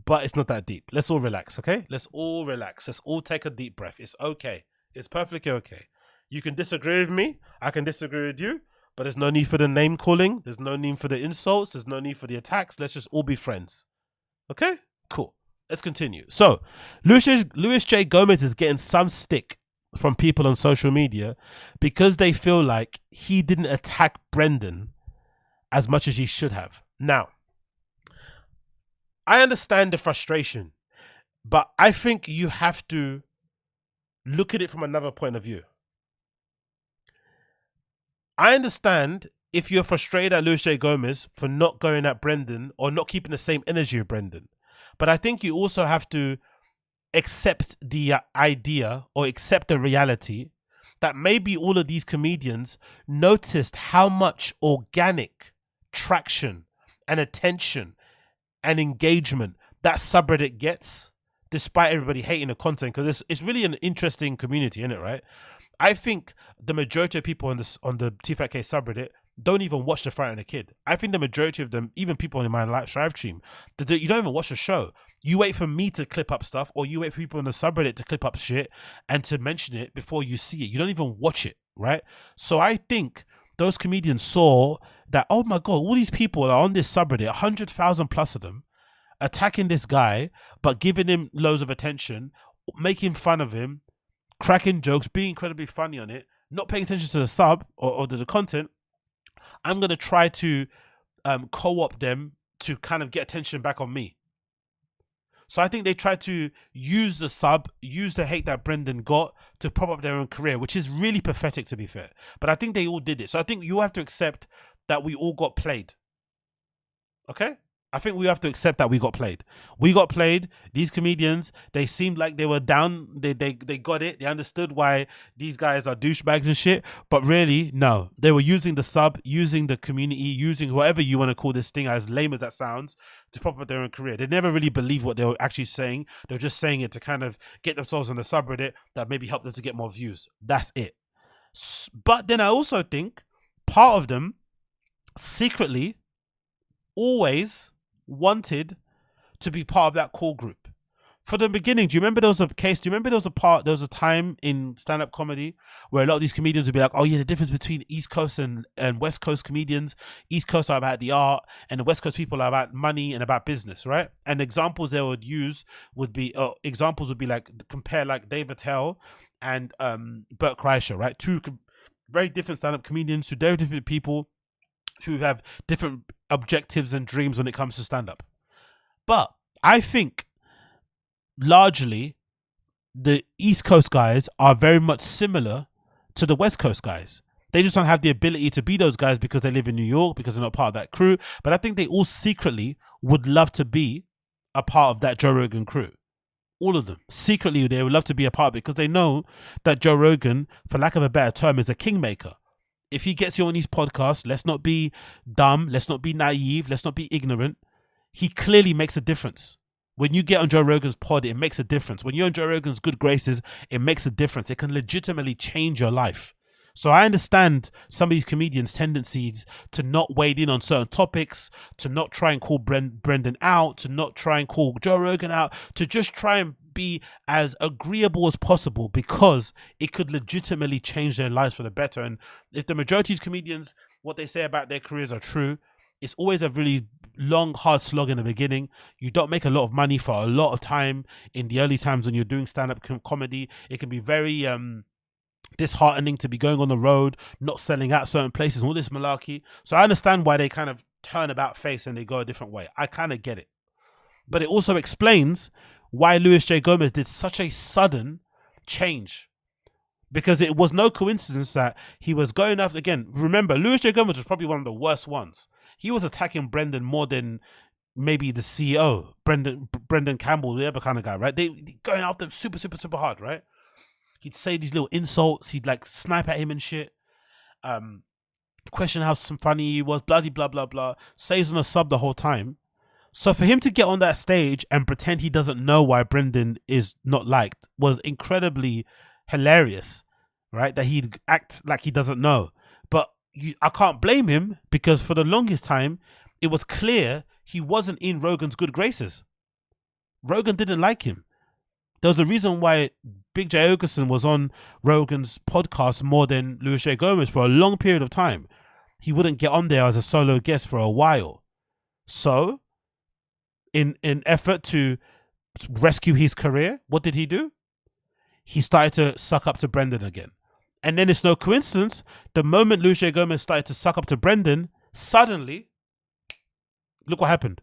Speaker 1: But it's not that deep. Let's all relax, okay? Let's all relax. Let's all take a deep breath. It's okay. It's perfectly okay. You can disagree with me. I can disagree with you. But there's no need for the name calling. There's no need for the insults. There's no need for the attacks. Let's just all be friends. Okay? Cool. Let's continue. So, Luis J. Gomez is getting some stick from people on social media because they feel like he didn't attack Brendan as much as he should have. Now, I understand the frustration, but I think you have to look at it from another point of view. I understand if you're frustrated at Luis J. Gomez for not going at Brendan or not keeping the same energy with Brendan. But I think you also have to accept the idea or accept the reality that maybe all of these comedians noticed how much organic traction and attention and engagement that subreddit gets, despite everybody hating the content, because it's really an interesting community, isn't it, right? I think the majority of people on the TFATK subreddit don't even watch The Fright and the Kid. I think the majority of them, even people in my live stream, you don't even watch the show. You wait for me to clip up stuff, or you wait for people on the subreddit to clip up shit and to mention it before you see it. You don't even watch it, right? So I think those comedians saw that, oh my God, all these people are on this subreddit, 100,000 plus of them, attacking this guy, but giving him loads of attention, making fun of him, cracking jokes, being incredibly funny on it, not paying attention to the sub or to the content, I'm going to try to co-opt them to kind of get attention back on me. So I think they tried to use the sub, use the hate that Brendan got to prop up their own career, which is really pathetic, to be fair. But I think they all did it. So I think you have to accept that we all got played. Okay? I think we have to accept that we got played. We got played. These comedians, they seemed like they were down. They got it. They understood why these guys are douchebags and shit. But really, no. They were using the sub, using the community, using whatever you want to call this thing, as lame as that sounds, to prop up their own career. They never really believed what they were actually saying. They were just saying it to kind of get themselves on the subreddit that maybe help them to get more views. That's it. But then I also think part of them secretly always wanted to be part of that core group for the beginning. Do you remember there was a case? Do you remember there was a time in stand-up comedy where a lot of these comedians would be like, oh yeah, the difference between East Coast and West Coast comedians, East Coast are about the art and the West Coast people are about money and about business, right? And examples they would use would be like, compare like Dave Attell and Bert Kreischer, right? Two very different stand-up comedians, two very different people who have different objectives and dreams when it comes to stand-up. But I think largely the East Coast guys are very much similar to the West Coast guys. They just don't have the ability to be those guys because they live in New York, because they're not part of that crew. But I think they all secretly would love to be a part of that Joe Rogan crew. All of them. Secretly, they would love to be a part of it because they know that Joe Rogan, for lack of a better term, is a kingmaker. If he gets you on these podcasts, let's not be dumb, let's not be naive, let's not be ignorant. He clearly makes a difference. When you get on Joe Rogan's pod, it makes a difference. When you're on Joe Rogan's good graces, it makes a difference. It can legitimately change your life. So I understand some of these comedians' tendencies to not wade in on certain topics, to not try and call Brendan out, to not try and call Joe Rogan out, to just try and be as agreeable as possible because it could legitimately change their lives for the better. And if the majority of comedians, what they say about their careers are true, it's always a really long, hard slog in the beginning. You don't make a lot of money for a lot of time in the early times when you're doing stand-up comedy. It can be very disheartening to be going on the road, not selling out certain places, all this malarkey. So I understand why they kind of turn about face and they go a different way. I kind of get it. But it also explains why Louis J. Gomez did such a sudden change. Because it was no coincidence that he was going after, again, remember, Louis J. Gomez was probably one of the worst ones. He was attacking Brendan more than maybe the CEO, Brendan Campbell, the other kind of guy, right? They going after him super, super, super hard, right? He'd say these little insults. He'd like snipe at him and shit. Question how funny he was, blah, blah, blah, blah. Stays on a sub the whole time. So for him to get on that stage and pretend he doesn't know why Brendan is not liked was incredibly hilarious, right? That he'd act like he doesn't know. But I can't blame him because for the longest time, it was clear he wasn't in Rogan's good graces. Rogan didn't like him. There was a reason why Big J. Okerson was on Rogan's podcast more than Louis J. Gomez for a long period of time. He wouldn't get on there as a solo guest for a while. So, in effort to rescue his career, what did he do? He started to suck up to Brendan again. And then it's no coincidence, the moment Louis J. Gomez started to suck up to Brendan, suddenly, look what happened.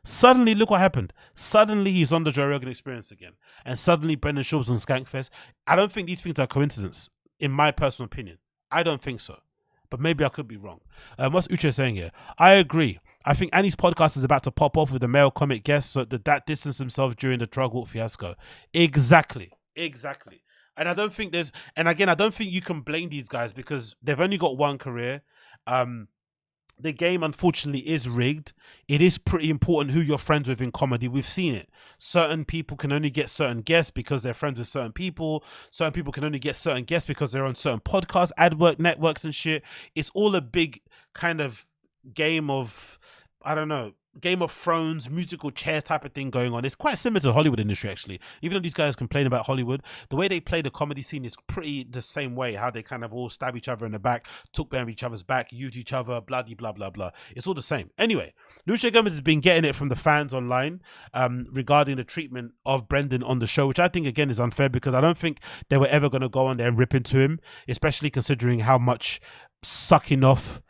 Speaker 1: Suddenly, look what happened. Suddenly, he's on the Joe Rogan Experience again. And suddenly, Brendan Schaub's on SKANKFEST. I don't think these things are coincidence, in my personal opinion. I don't think so. But maybe I could be wrong. What's Uche saying here? I agree. I think Annie's podcast is about to pop off with a male comic guest so that distanced himself during the drug walk fiasco. Exactly. And I don't think and again, I don't think you can blame these guys because they've only got one career. The game, unfortunately, is rigged. It is pretty important who you're friends with in comedy. We've seen it. Certain people can only get certain guests because they're friends with certain people. Certain people can only get certain guests because they're on certain podcasts, networks and shit. It's all a big kind of game of I don't know, Game of Thrones musical chairs type of thing going on. It's quite similar to the Hollywood industry, actually. Even though these guys complain about Hollywood, the way they play the comedy scene is pretty the same way. How they kind of all stab each other in the back, talk behind each other's back, use each other, blah blah blah blah. It's all the same. Anyway, Lucia Gomez has been getting it from the fans online regarding the treatment of Brendan on the show, which I think again is unfair, because I don't think they were ever going to go on there and rip into him, especially considering how much sucking off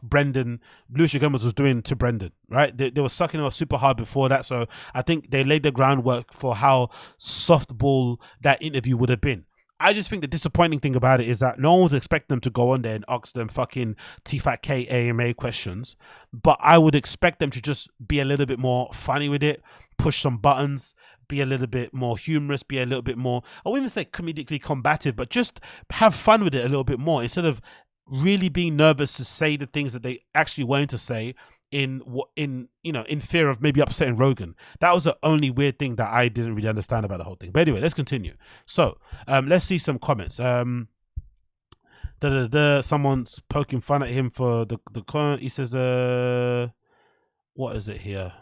Speaker 1: Brendan, Lucia Gomez was doing to Brendan, right? They were sucking him off super hard before that. So I think they laid the groundwork for how softball that interview would have been. I just think the disappointing thing about it is that no one was expecting them to go on there and ask them fucking TFATK AMA questions. But I would expect them to just be a little bit more funny with it, push some buttons, be a little bit more humorous, be a little bit more, I wouldn't even say comedically combative, but just have fun with it a little bit more, instead of really being nervous to say the things that they actually wanted to say in fear of maybe upsetting Rogan. That was the only weird thing that I didn't really understand about the whole thing. But anyway, let's continue. So let's see some comments. Someone's poking fun at him for the comment. He says, what is it here?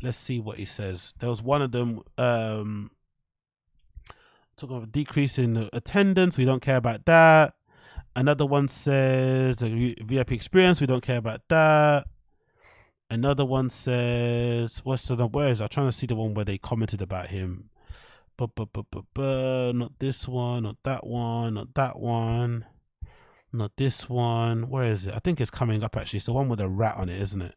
Speaker 1: Let's see what he says. There was one of them talking about a decrease in attendance. We don't care about that. Another one says the VIP experience. We don't care about that. Another one says, where is it? I'm trying to see the one where they commented about him. Not this one, not that one, not that one, not this one. Where is it? I think it's coming up actually. It's the one with a rat on it, isn't it?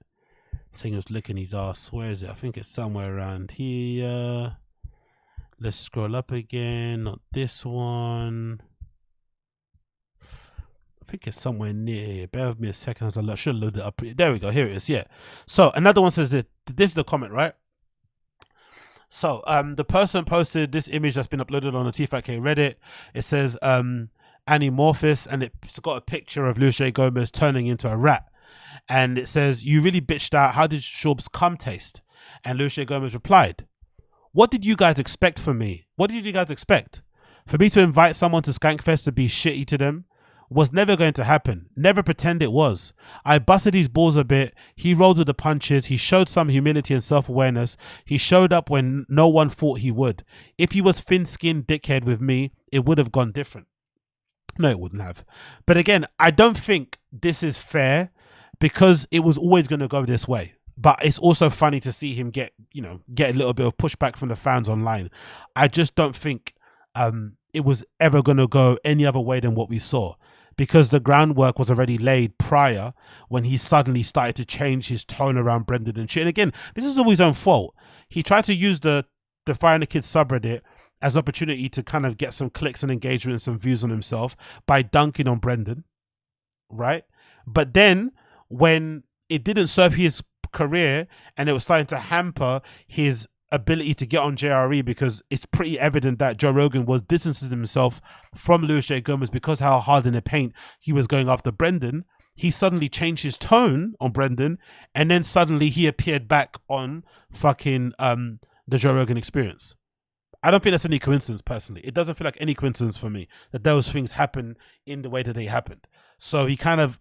Speaker 1: Saying he was licking his ass. Where is it? I think it's somewhere around here. Let's scroll up again. Not this one. I think it's somewhere near here. Bear with me a second as I should load it up. There we go. Here it is. Yeah. So another one says this is the comment, right? So the person posted this image that's been uploaded on the TFATK Reddit. It says Animorphous, and it's got a picture of Lucia Gomez turning into a rat. And it says, you really bitched out. How did SCHAUB'S cum taste? And Lucia Gomez replied, what did you guys expect from me? What did you guys expect? For me to invite someone to SKANKFEST to be shitty to them? Was never going to happen. Never pretend it was. I busted his balls a bit. He rolled with the punches. He showed some humility and self-awareness. He showed up when no one thought he would. If he was thin-skinned dickhead with me, it would have gone different. No, it wouldn't have. But again, I don't think this is fair, because it was always going to go this way. But it's also funny to see him get a little bit of pushback from the fans online. I just don't think it was ever going to go any other way than what we saw, because the groundwork was already laid prior, when he suddenly started to change his tone around Brendan and shit. And again, this is all his own fault. He tried to use the Fire the Kids subreddit as an opportunity to kind of get some clicks and engagement and some views on himself by dunking on Brendan, right? But then when it didn't serve his career and it was starting to hamper his ability to get on JRE, because it's pretty evident that Joe Rogan was distancing himself from Lucia Gomez because how hard in the paint he was going after Brendan, he suddenly changed his tone on Brendan, and then suddenly he appeared back on fucking the Joe Rogan Experience. I don't think that's any coincidence, personally. It doesn't feel like any coincidence for me that those things happen in the way that they happened. So he kind of,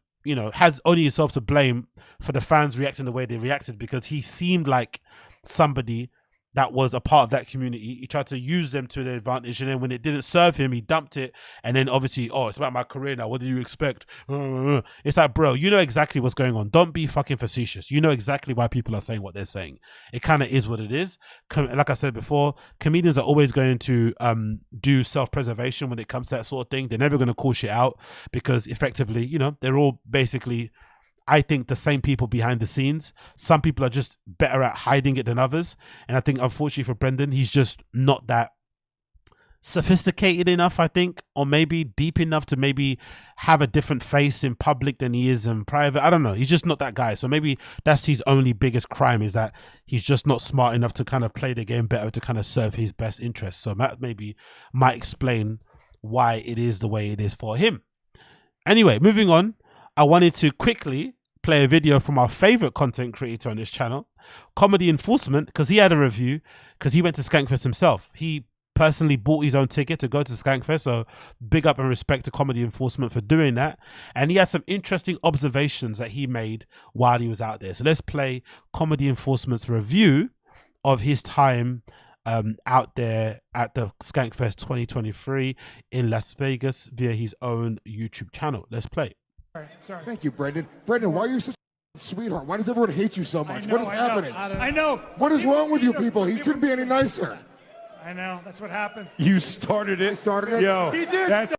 Speaker 1: has only himself to blame for the fans reacting the way they reacted, because he seemed like somebody that was a part of that community. He tried to use them to their advantage, and then when it didn't serve him, he dumped it. And then obviously, it's about my career now. What do you expect? It's like, bro, you know exactly what's going on. Don't be fucking facetious. You know exactly why people are saying what they're saying. It kind of is what it is. Like I said before, comedians are always going to do self-preservation when it comes to that sort of thing. They're never going to call shit out, because effectively, they're all basically, I think, the same people behind the scenes. Some people are just better at hiding it than others. And I think, unfortunately for Brendan, he's just not that sophisticated enough, I think, or maybe deep enough to maybe have a different face in public than he is in private. I don't know. He's just not that guy. So maybe that's his only biggest crime, is that he's just not smart enough to kind of play the game better to kind of serve his best interests. So that maybe might explain why it is the way it is for him. Anyway, moving on. I wanted to quickly play a video from our favorite content creator on this channel, Comedy Enforcement, because he had a review, because he went to SKANKFEST himself. He personally bought his own ticket to go to SKANKFEST, so big up and respect to Comedy Enforcement for doing that. And he had some interesting observations that he made while he was out there. So let's play Comedy Enforcement's review of his time out there at the SKANKFEST 2023 in Las Vegas via his own YouTube channel. Let's play.
Speaker 4: Sorry. Thank you, Brendan. Brendan, why are you such a sweetheart? Why does everyone hate you so much? What is happening?
Speaker 5: I know.
Speaker 4: What is wrong with you people? He couldn't be any nicer.
Speaker 5: I know. That's what happens.
Speaker 6: You started it. Yo,
Speaker 5: He did.
Speaker 6: that's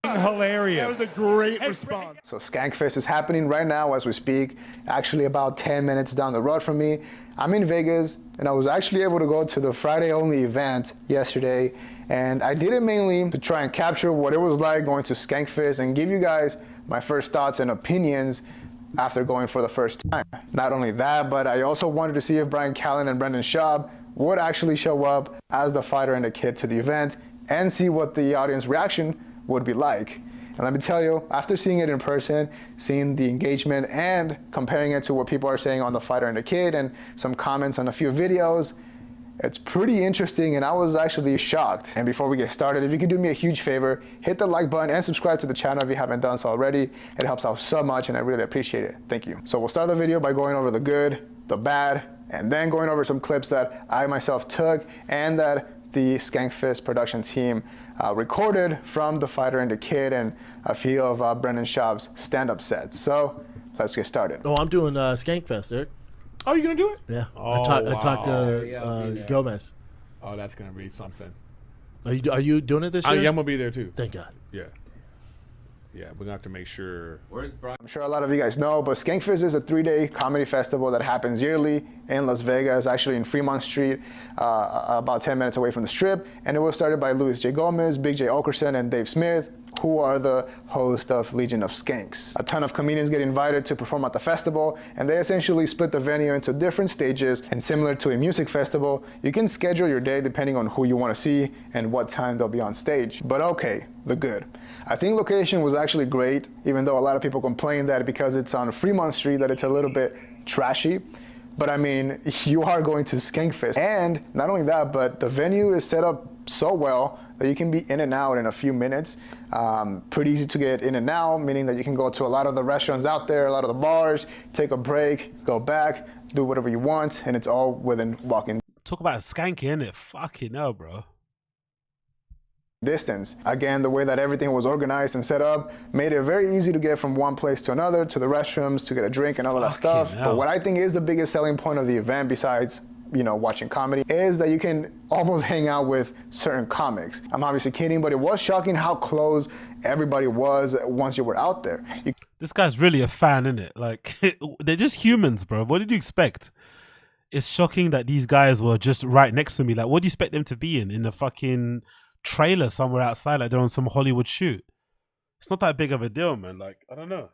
Speaker 6: hilarious.
Speaker 5: That was a great response.
Speaker 7: So SKANKFEST is happening right now as we speak, actually about 10 minutes down the road from me. I'm in Vegas, and I was actually able to go to the Friday only event yesterday, and I did it mainly to try and capture what it was like going to SKANKFEST and give you guys my first thoughts and opinions after going for the first time. Not only that, but I also wanted to see if Bryan Callen and Brendan Schaub would actually show up as the fighter and the kid to the event and see what the audience reaction would be like. And let me tell you, after seeing it in person, seeing the engagement and comparing it to what people are saying on the fighter and the kid and some comments on a few videos, it's pretty interesting, and I was actually shocked. And before we get started, if you could do me a huge favor, hit the like button and subscribe to the channel if you haven't done so already. It helps out so much and I really appreciate it. Thank you. So we'll start the video by going over the good, the bad, and then going over some clips that I myself took and that the SKANKFEST production team recorded from the fighter and the kid and a few of Brendan Schaub's stand-up sets. So let's get started.
Speaker 3: Oh, I'm doing SKANKFEST, Eric.
Speaker 6: Oh, you gonna do it?
Speaker 3: Yeah.
Speaker 6: Oh,
Speaker 3: I talked to
Speaker 6: yeah.
Speaker 3: Gomez.
Speaker 6: Oh, that's gonna be something.
Speaker 3: Are you doing it this year?
Speaker 6: Yeah, I'm gonna be there too.
Speaker 3: Thank God.
Speaker 6: Yeah. Yeah, we're gonna have to make sure.
Speaker 8: Where's Brian?
Speaker 7: I'm sure a lot of you guys know, but SKANKFEST is a 3-day comedy festival that happens yearly in Las Vegas, actually in Fremont Street, about 10 minutes away from the Strip. And it was started by Louis J. Gomez, Big J. Okerson, and Dave Smith, who are the host of Legion of Skanks. A ton of comedians get invited to perform at the festival, and they essentially split the venue into different stages. And similar to a music festival, you can schedule your day depending on who you want to see and what time they'll be on stage. But okay, the good. I think location was actually great, even though a lot of people complain that because it's on Fremont Street that it's a little bit trashy. But I mean, you are going to SKANKFEST. And not only that, but the venue is set up so well that you can be in and out in a few minutes. Pretty easy to get in and out, meaning that you can go to a lot of the restaurants out there, a lot of the bars, take a break, go back, do whatever you want, and it's all within walking
Speaker 1: Talk about skanky, innit? Fucking hell, bro.
Speaker 7: distance. Again, the way that everything was organized and set up made it very easy to get from one place to another, to the restrooms, to get a drink and all of that
Speaker 1: Fucking
Speaker 7: stuff.
Speaker 1: hell.
Speaker 7: But what I think is the biggest selling point of the event, besides watching comedy, is that you can almost hang out with certain comics. I'm obviously kidding, but it was shocking how close everybody was once you were out there.
Speaker 1: This guy's really a fan, innit? Like, they're just humans, bro. What did you expect? It's shocking that these guys were just right next to me. Like, what do you expect them to be in a fucking trailer somewhere outside, like they're on some Hollywood shoot? It's not that big of a deal, man. Like, I don't know.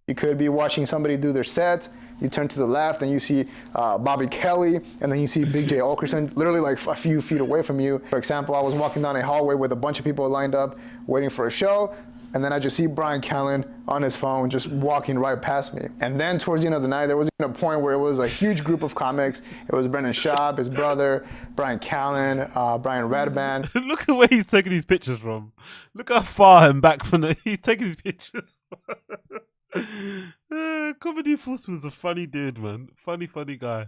Speaker 7: You could be watching somebody do their set, you turn to the left and you see Bobby Kelly, and then you see Big J. Okerson literally like a few feet away from you. For example, I was walking down a hallway with a bunch of people lined up waiting for a show, and then I just see Bryan Callen on his phone just walking right past me. And then towards the end of the night, there was a point where it was a huge group of comics. It was Brendan Schaub, his brother, Bryan Callen, Brian Redban.
Speaker 1: Look at where he's taking these pictures from. Look how far and back from he's taking these pictures. Comedy Enforcement was a funny dude, man. Funny guy.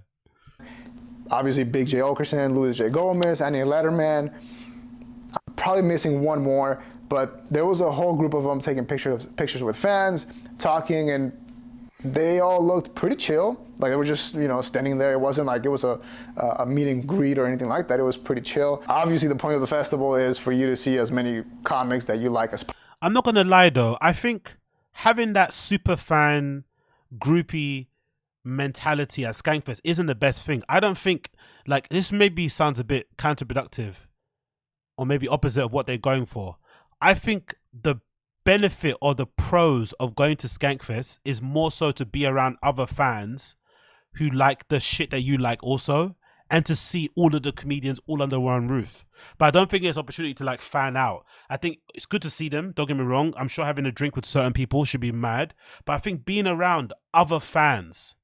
Speaker 7: Obviously, Big J. Okerson, Louis J. Gomez, Annie LEDERMAN. I'm probably missing one more, but there was a whole group of them taking pictures with fans, talking, and they all looked pretty chill. Like they were just, standing there. It wasn't like it was a meet and greet or anything like that. It was pretty chill. Obviously, the point of the festival is for you to see as many comics that you like as.
Speaker 1: I'm not gonna lie though. I think having that super fan groupie mentality at SKANKFEST isn't the best thing. I don't think, like, this maybe sounds a bit counterproductive or maybe opposite of what they're going for. I think the benefit or the pros of going to SKANKFEST is more so to be around other fans who like the shit that you like also, and to see all of the comedians all under one roof. But I don't think there's opportunity to like fan out. I think it's good to see them, don't get me wrong. I'm sure having a drink with certain people should be mad, but I think being around other fans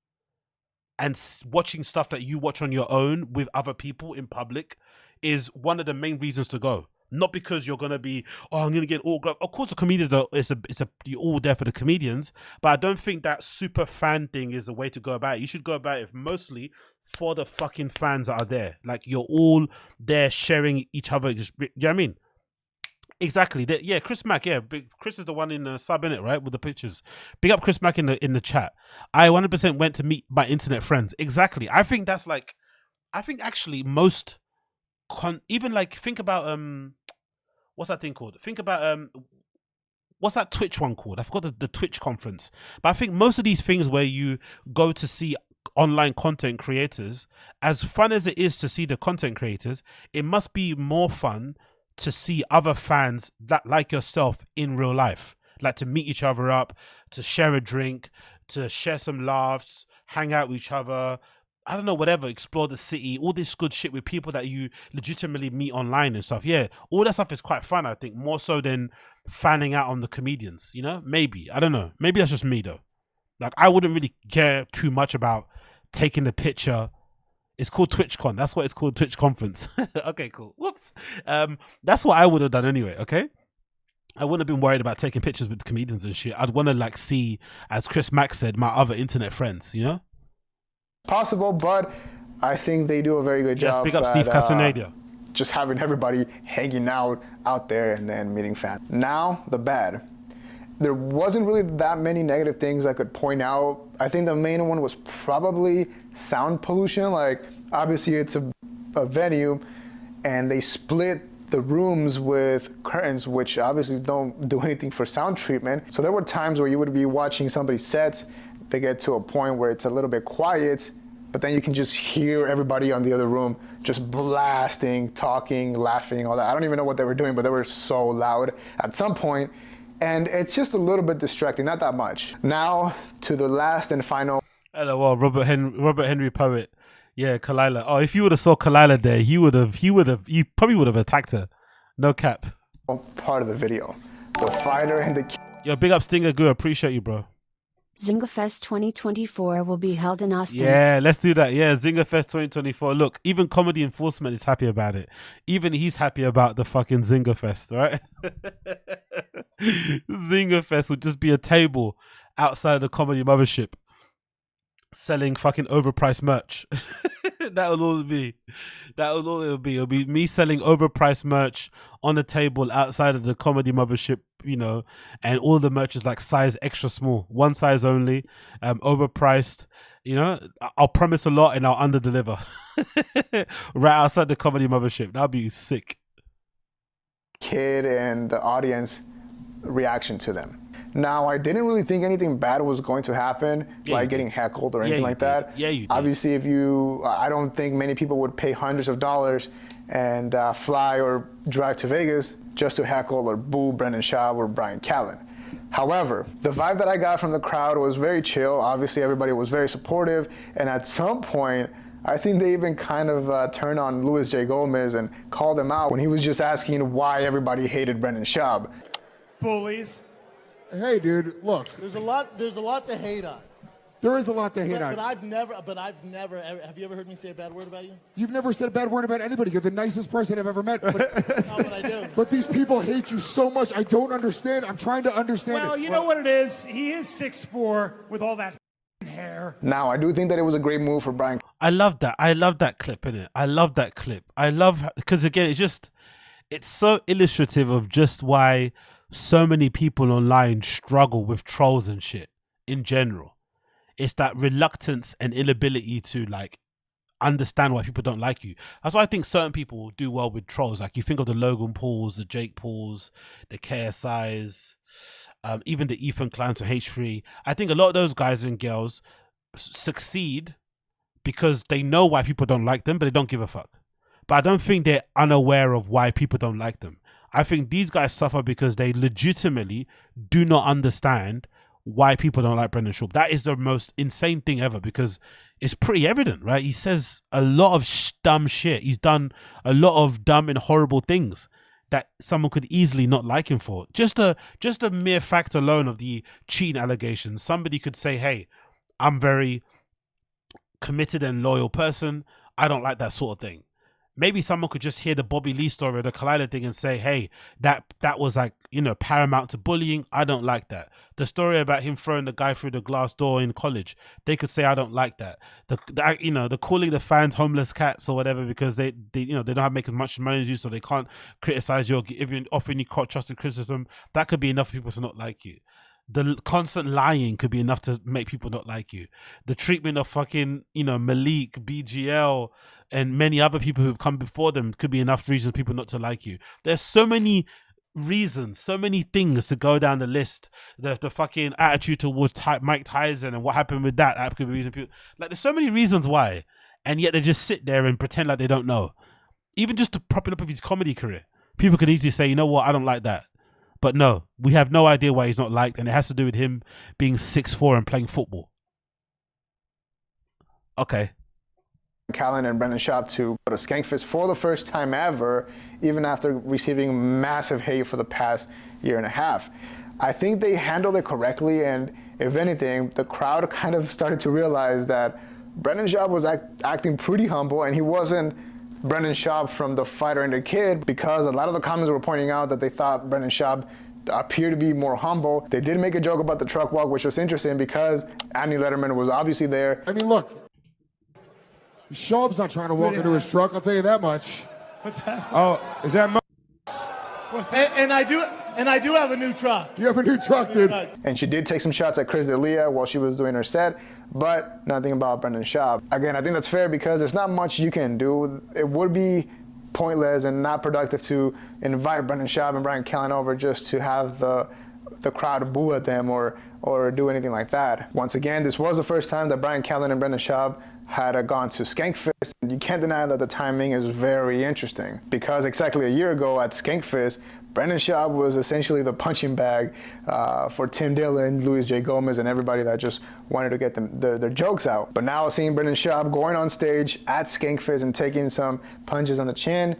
Speaker 1: and watching stuff that you watch on your own with other people in public is one of the main reasons to go. Not because you're gonna be, oh, I'm gonna get autograph. Of course, the comedians are. You're all there for the comedians, but I don't think that super fan thing is the way to go about it. You should go about it mostly for the fucking fans that are there. Like you're all there sharing each other. You know what I mean? Exactly. Yeah, Chris Mack. Yeah, Chris is the one in the sub, in it, right, with the pictures. Big up Chris Mack in the chat. I 100% went to meet my internet friends. Exactly. I think that's like, I think actually most. Even like think about what's that thing called? Think about what's that Twitch one called? I forgot the Twitch conference. But I think most of these things where you go to see online content creators, as fun as it is to see the content creators, it must be more fun to see other fans that like yourself in real life, like to meet each other up, to share a drink, to share some laughs, hang out with each other. I don't know, whatever, explore the city, all this good shit with people that you legitimately meet online and stuff. Yeah, all that stuff is quite fun, I think, more so than fanning out on the comedians, you know? Maybe. I don't know. Maybe that's just me, though. Like, I wouldn't really care too much about taking the picture. It's called TwitchCon. That's what it's called, Twitch conference. Okay, cool. Whoops. That's what I would have done anyway, okay? I wouldn't have been worried about taking pictures with comedians and shit. I'd want to, like, see, as Chris Mack said, my other internet friends, you know?
Speaker 7: Possible, but I think they do a very good job.
Speaker 1: Yes, big up Steve Casaneda.
Speaker 7: Just having everybody hanging out there and then meeting fans. Now, the bad. There wasn't really that many negative things I could point out. I think the main one was probably sound pollution. Like, obviously it's a venue and they split the rooms with curtains, which obviously don't do anything for sound treatment. So there were times where you would be watching somebody's sets, they get to a point where it's a little bit quiet, but then you can just hear everybody on the other room just blasting, talking, laughing, all that. I don't even know what they were doing, but they were so loud at some point, and it's just a little bit distracting, not that much. Now to the last and final.
Speaker 1: Hello, well, Robert Henry Poet. Yeah, Kalila. Oh, if you would have saw Kalila there, you probably would have attacked her. No cap.
Speaker 7: Part of the video. The fighter and the...
Speaker 1: Yo, big up Stinger Goo. Appreciate you, bro.
Speaker 2: ZingaFest 2024 will be held in Austin.
Speaker 1: Yeah, let's do that. Yeah, ZingaFest 2024. Look, even Comedy Enforcement is happy about it. Even he's happy about the fucking ZingaFest, right? ZingaFest would just be a table outside the Comedy Mothership selling fucking overpriced merch. That will all be. That will all it'll be. It'll be me selling overpriced merch on a table outside of the Comedy Mothership, you know, and all the merch is like size extra small, one size only, overpriced. You know, I'll promise a lot and I'll underdeliver. Right outside the Comedy Mothership. That'll be sick.
Speaker 7: Kid and the audience reaction to them. Now, I didn't really think anything bad was going to happen, like getting heckled or anything like that.
Speaker 1: Yeah, you did.
Speaker 7: Obviously, I don't think many people would pay hundreds of dollars and fly or drive to Vegas just to heckle or boo Brendan Schaub or Brian Callen. However, the vibe that I got from the crowd was very chill. Obviously, everybody was very supportive, and at some point, I think they even kind of turned on Louis J. Gomez and called him out when he was just asking why everybody hated Brendan Schaub.
Speaker 5: Bullies.
Speaker 4: Hey, dude, look.
Speaker 3: There's a lot to hate on.
Speaker 4: There is a lot to hate on.
Speaker 3: But I've never, have you ever heard me say a bad word about you?
Speaker 4: You've never said a bad word about anybody. You're the nicest person I've ever met. But,
Speaker 3: No, but I do.
Speaker 4: but these people hate you so much. I don't understand. I'm trying to understand
Speaker 5: Well,
Speaker 4: it.
Speaker 5: you know what it is? He is 6'4" with all that hair.
Speaker 7: Now, I do think that it was a great move for Brian.
Speaker 1: I love that. I love that clip, innit? I love that clip. I love, because again, it's so illustrative of just why so many people online struggle with trolls and shit in general. It's that reluctance and inability to like understand why people don't like you. That's why I think certain people do well with trolls. Like you think of the Logan Pauls, the Jake Pauls, the KSIs, even the Ethan Kleins or H3. I think a lot of those guys and girls succeed because they know why people don't like them, but they don't give a fuck. But I don't think they're unaware of why people don't like them. I think these guys suffer because they legitimately do not understand why people don't like Brendan Schaub. That is the most insane thing ever because it's pretty evident, right? He says a lot of dumb shit. He's done a lot of dumb and horrible things that someone could easily not like him for. Just a mere fact alone of the cheating allegations. Somebody could say, hey, I'm very committed and loyal person. I don't like that sort of thing. maybe someone could just hear the Bobby Lee story or the Kalila thing and say, hey, that was like, you know, paramount to bullying. I don't like that. The story about him throwing the guy through the glass door in college, they could say, I don't like that. The calling the fans homeless cats or whatever because they you know, they don't have to make as much money as you, so they can't criticize you or if you're offering you trusted criticism. That could be enough for people to not like you. The constant lying could be enough to make people not like you. The treatment of fucking, you know, Malik, BGL, and many other people who've come before them could be enough reasons people not to like you. There's so many reasons, so many things to go down the list. The fucking attitude towards Mike Tyson and what happened with that could be reason people like. There's so many reasons why, and yet they just sit there and pretend like they don't know. Even just to propping up of his comedy career, people could easily say, you know what, I don't like that. But no, we have no idea why he's not liked, and it has to do with him being 6'4" and playing football. Okay.
Speaker 7: Callan and Brendan Schaub to go to SKANKFEST for the first time ever, even after receiving massive hate for the past year and a half. I think they handled it correctly, and if anything, the crowd kind of started to realize that Brendan Schaub was acting pretty humble, and he wasn't Brendan Schaub from The Fighter and the Kid, because a lot of the comments were pointing out that they thought Brendan Schaub appeared to be more humble. They did make a joke about the truck walk, which was interesting because Andy Lederman was obviously there.
Speaker 4: I mean, look, Schaub's not trying to walk into his truck, I'll tell you that much.
Speaker 5: What's that?
Speaker 6: Oh, is that
Speaker 5: And I do have a new truck.
Speaker 4: You have a new truck, dude.
Speaker 7: And she did take some shots at Chris D'Elia while she was doing her set, but nothing about Brendan Schaub. Again, I think that's fair because there's not much you can do. It would be pointless and not productive to invite Brendan Schaub and Brian Callen over just to have the crowd boo at them or do anything like that. Once again, this was the first time that Brian Callen and Brendan Schaub had gone to SKANKFEST, and you can't deny that the timing is very interesting because exactly a year ago at SKANKFEST, Brendan Schaub was essentially the punching bag for Tim Dillon, Luis J. Gomez, and everybody that just wanted to get their jokes out. But now seeing Brendan Schaub going on stage at SKANKFEST and taking some punches on the chin,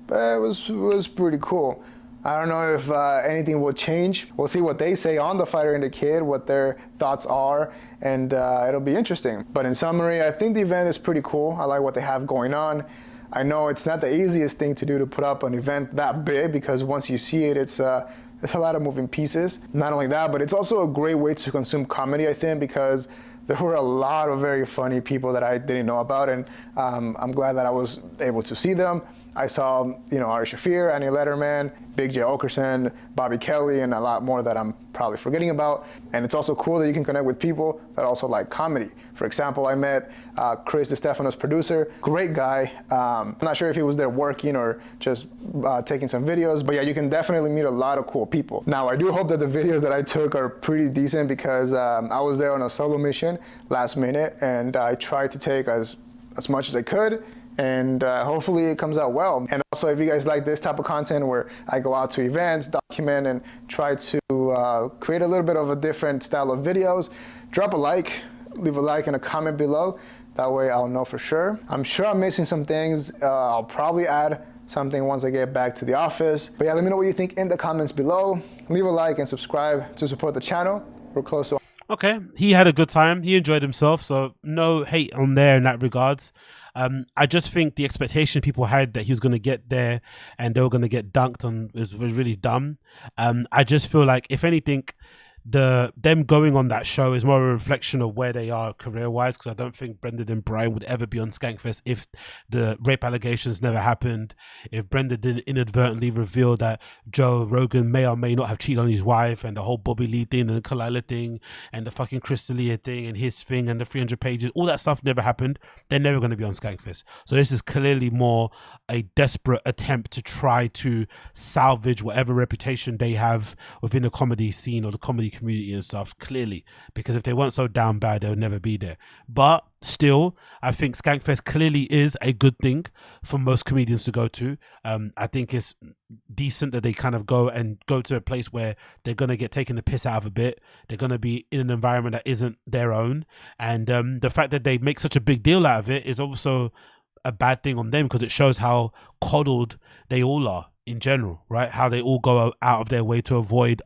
Speaker 7: it was pretty cool. I don't know if anything will change. We'll see what they say on The Fighter and the Kid, what their thoughts are, and it'll be interesting. But in summary, I think the event is pretty cool. I like what they have going on. I know it's not the easiest thing to do to put up an event that big because once you see it, it's a lot of moving pieces. Not only that, but it's also a great way to consume comedy, I think, because there were a lot of very funny people that I didn't know about, and I'm glad that I was able to see them. I saw, Ari Shaffir, Annie Lederman, Big J. Okerson, Bobby Kelly, and a lot more that I'm probably forgetting about. And it's also cool that you can connect with people that also like comedy. For example, I met Chris DeStefano's producer, great guy. I'm not sure if he was there working or just taking some videos, but yeah, you can definitely meet a lot of cool people. Now, I do hope that the videos that I took are pretty decent because I was there on a solo mission last minute, and I tried to take as much as I could. And hopefully it comes out well. And also, if you guys like this type of content where I go out to events, document, and try to create a little bit of a different style of videos, drop a like, leave a like and a comment below. That way I'll know for sure. I'm sure I'm missing some things. I'll probably add something once I get back to the office. But yeah, let me know what you think in the comments below. Leave a like and subscribe to support the channel. We're close to...
Speaker 1: Okay, he had a good time. He enjoyed himself, so no hate on there in that regards. I just think the expectation people had that he was going to get there and they were going to get dunked on was really dumb. I just feel like, if anything, them going on that show is more a reflection of where they are career-wise, because I don't think Brendan and Brian would ever be on SKANKFEST if the rape allegations never happened, if Brendan didn't inadvertently reveal that Joe Rogan may or may not have cheated on his wife, and the whole Bobby Lee thing and the Kalila thing and the fucking Chris D'Elia thing and his thing and the 300 pages, all that stuff never happened. They're never going to be on SKANKFEST. So this is clearly more a desperate attempt to try to salvage whatever reputation they have within the comedy scene or the comedy community and stuff, clearly, because if they weren't so down bad, they would never be there. But still, I think SKANKFEST clearly is a good thing for most comedians to go to. I think it's decent that they kind of go to a place where they're going to get taken the piss out of a bit. They're going to be in an environment that isn't their own. And the fact that they make such a big deal out of it is also a bad thing on them, because it shows how coddled they all are in general, right? How they all go out of their way to avoid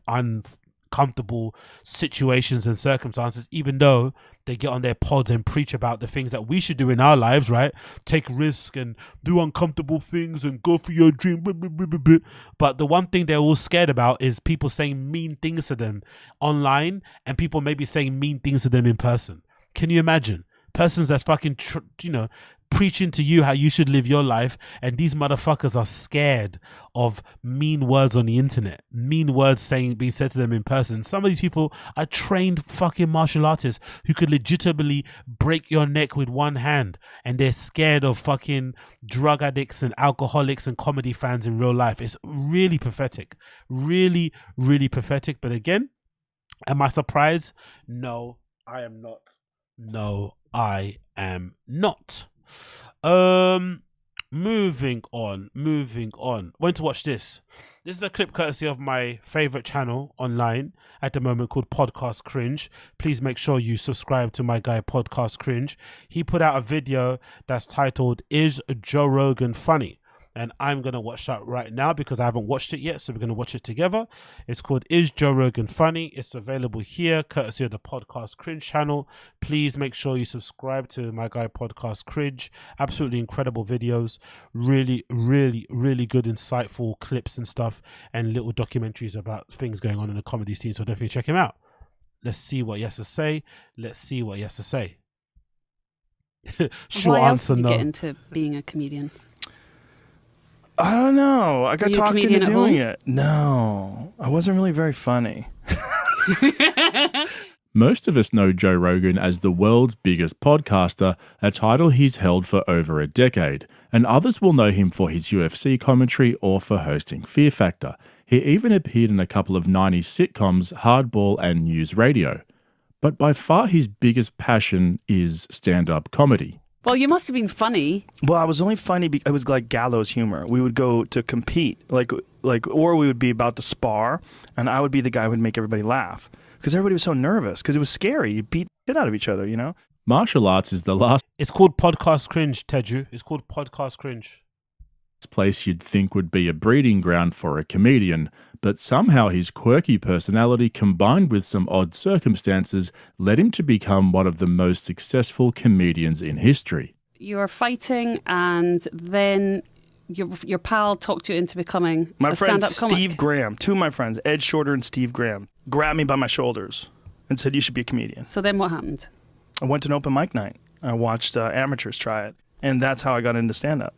Speaker 1: uncomfortable situations and circumstances, even though they get on their pods and preach about the things that we should do in our lives, right? Take risk and do uncomfortable things and go for your dream. But the one thing they're all scared about is people saying mean things to them online and people maybe saying mean things to them in person. Can you imagine? Persons that's fucking, preaching to you how you should live your life, and these motherfuckers are scared of mean words on the internet, mean words being said to them in person. Some of these people are trained fucking martial artists who could legitimately break your neck with one hand, and they're scared of fucking drug addicts and alcoholics and comedy fans in real life. It's really pathetic, really, really pathetic. But again, am I surprised? No, I am not. No, I am not. Moving on. When to watch this? This is a clip courtesy of my favorite channel online at the moment called Podcast Cringe. Please make sure you subscribe to my guy Podcast Cringe. He put out a video that's titled "Is Joe Rogan Funny?" And I'm going to watch that right now because I haven't watched it yet. So we're going to watch it together. It's called "Is Joe Rogan Funny?" It's available here, courtesy of the Podcast Cringe channel. Please make sure you subscribe to my guy Podcast Cringe. Absolutely incredible videos. Really, really, really good, insightful clips and stuff. And little documentaries about things going on in the comedy scene. So definitely check him out. Let's see what he has to say. Short
Speaker 8: Why else
Speaker 1: answer,
Speaker 8: did you
Speaker 1: no.
Speaker 8: get into being a comedian?
Speaker 9: I don't know. I got
Speaker 8: you a
Speaker 9: talked
Speaker 8: comedian
Speaker 9: into
Speaker 8: at
Speaker 9: doing
Speaker 8: home?
Speaker 9: it. No, I wasn't really very funny.
Speaker 10: Most of us know Joe Rogan as the world's biggest podcaster, a title he's held for over a decade, and others will know him for his UFC commentary or for hosting Fear Factor. He even appeared in a couple of 90s sitcoms, Hardball and News Radio. But by far his biggest passion is stand-up comedy.
Speaker 8: Well, you must have been funny.
Speaker 9: Well, I was only funny because it was like gallows humor. We would go to compete, or we would be about to spar, and I would be the guy who would make everybody laugh because everybody was so nervous because it was scary. You beat the shit out of each other, you know.
Speaker 10: Martial arts is the last
Speaker 1: It's called Podcast Cringe, Teju. It's called Podcast Cringe.
Speaker 10: place you'd think would be a breeding ground for a comedian, but somehow his quirky personality combined with some odd circumstances led him to become one of the most successful comedians in history.
Speaker 8: You were fighting, and then your pal talked you into becoming
Speaker 9: My
Speaker 8: a
Speaker 9: friend
Speaker 8: stand-up comic.
Speaker 9: Steve Graham, two of my friends, Ed Shorter and Steve Graham, grabbed me by my shoulders and said, "You should be a comedian."
Speaker 8: So then what happened?
Speaker 9: I went to an open mic night. I watched amateurs try it, and that's how I got into stand-up.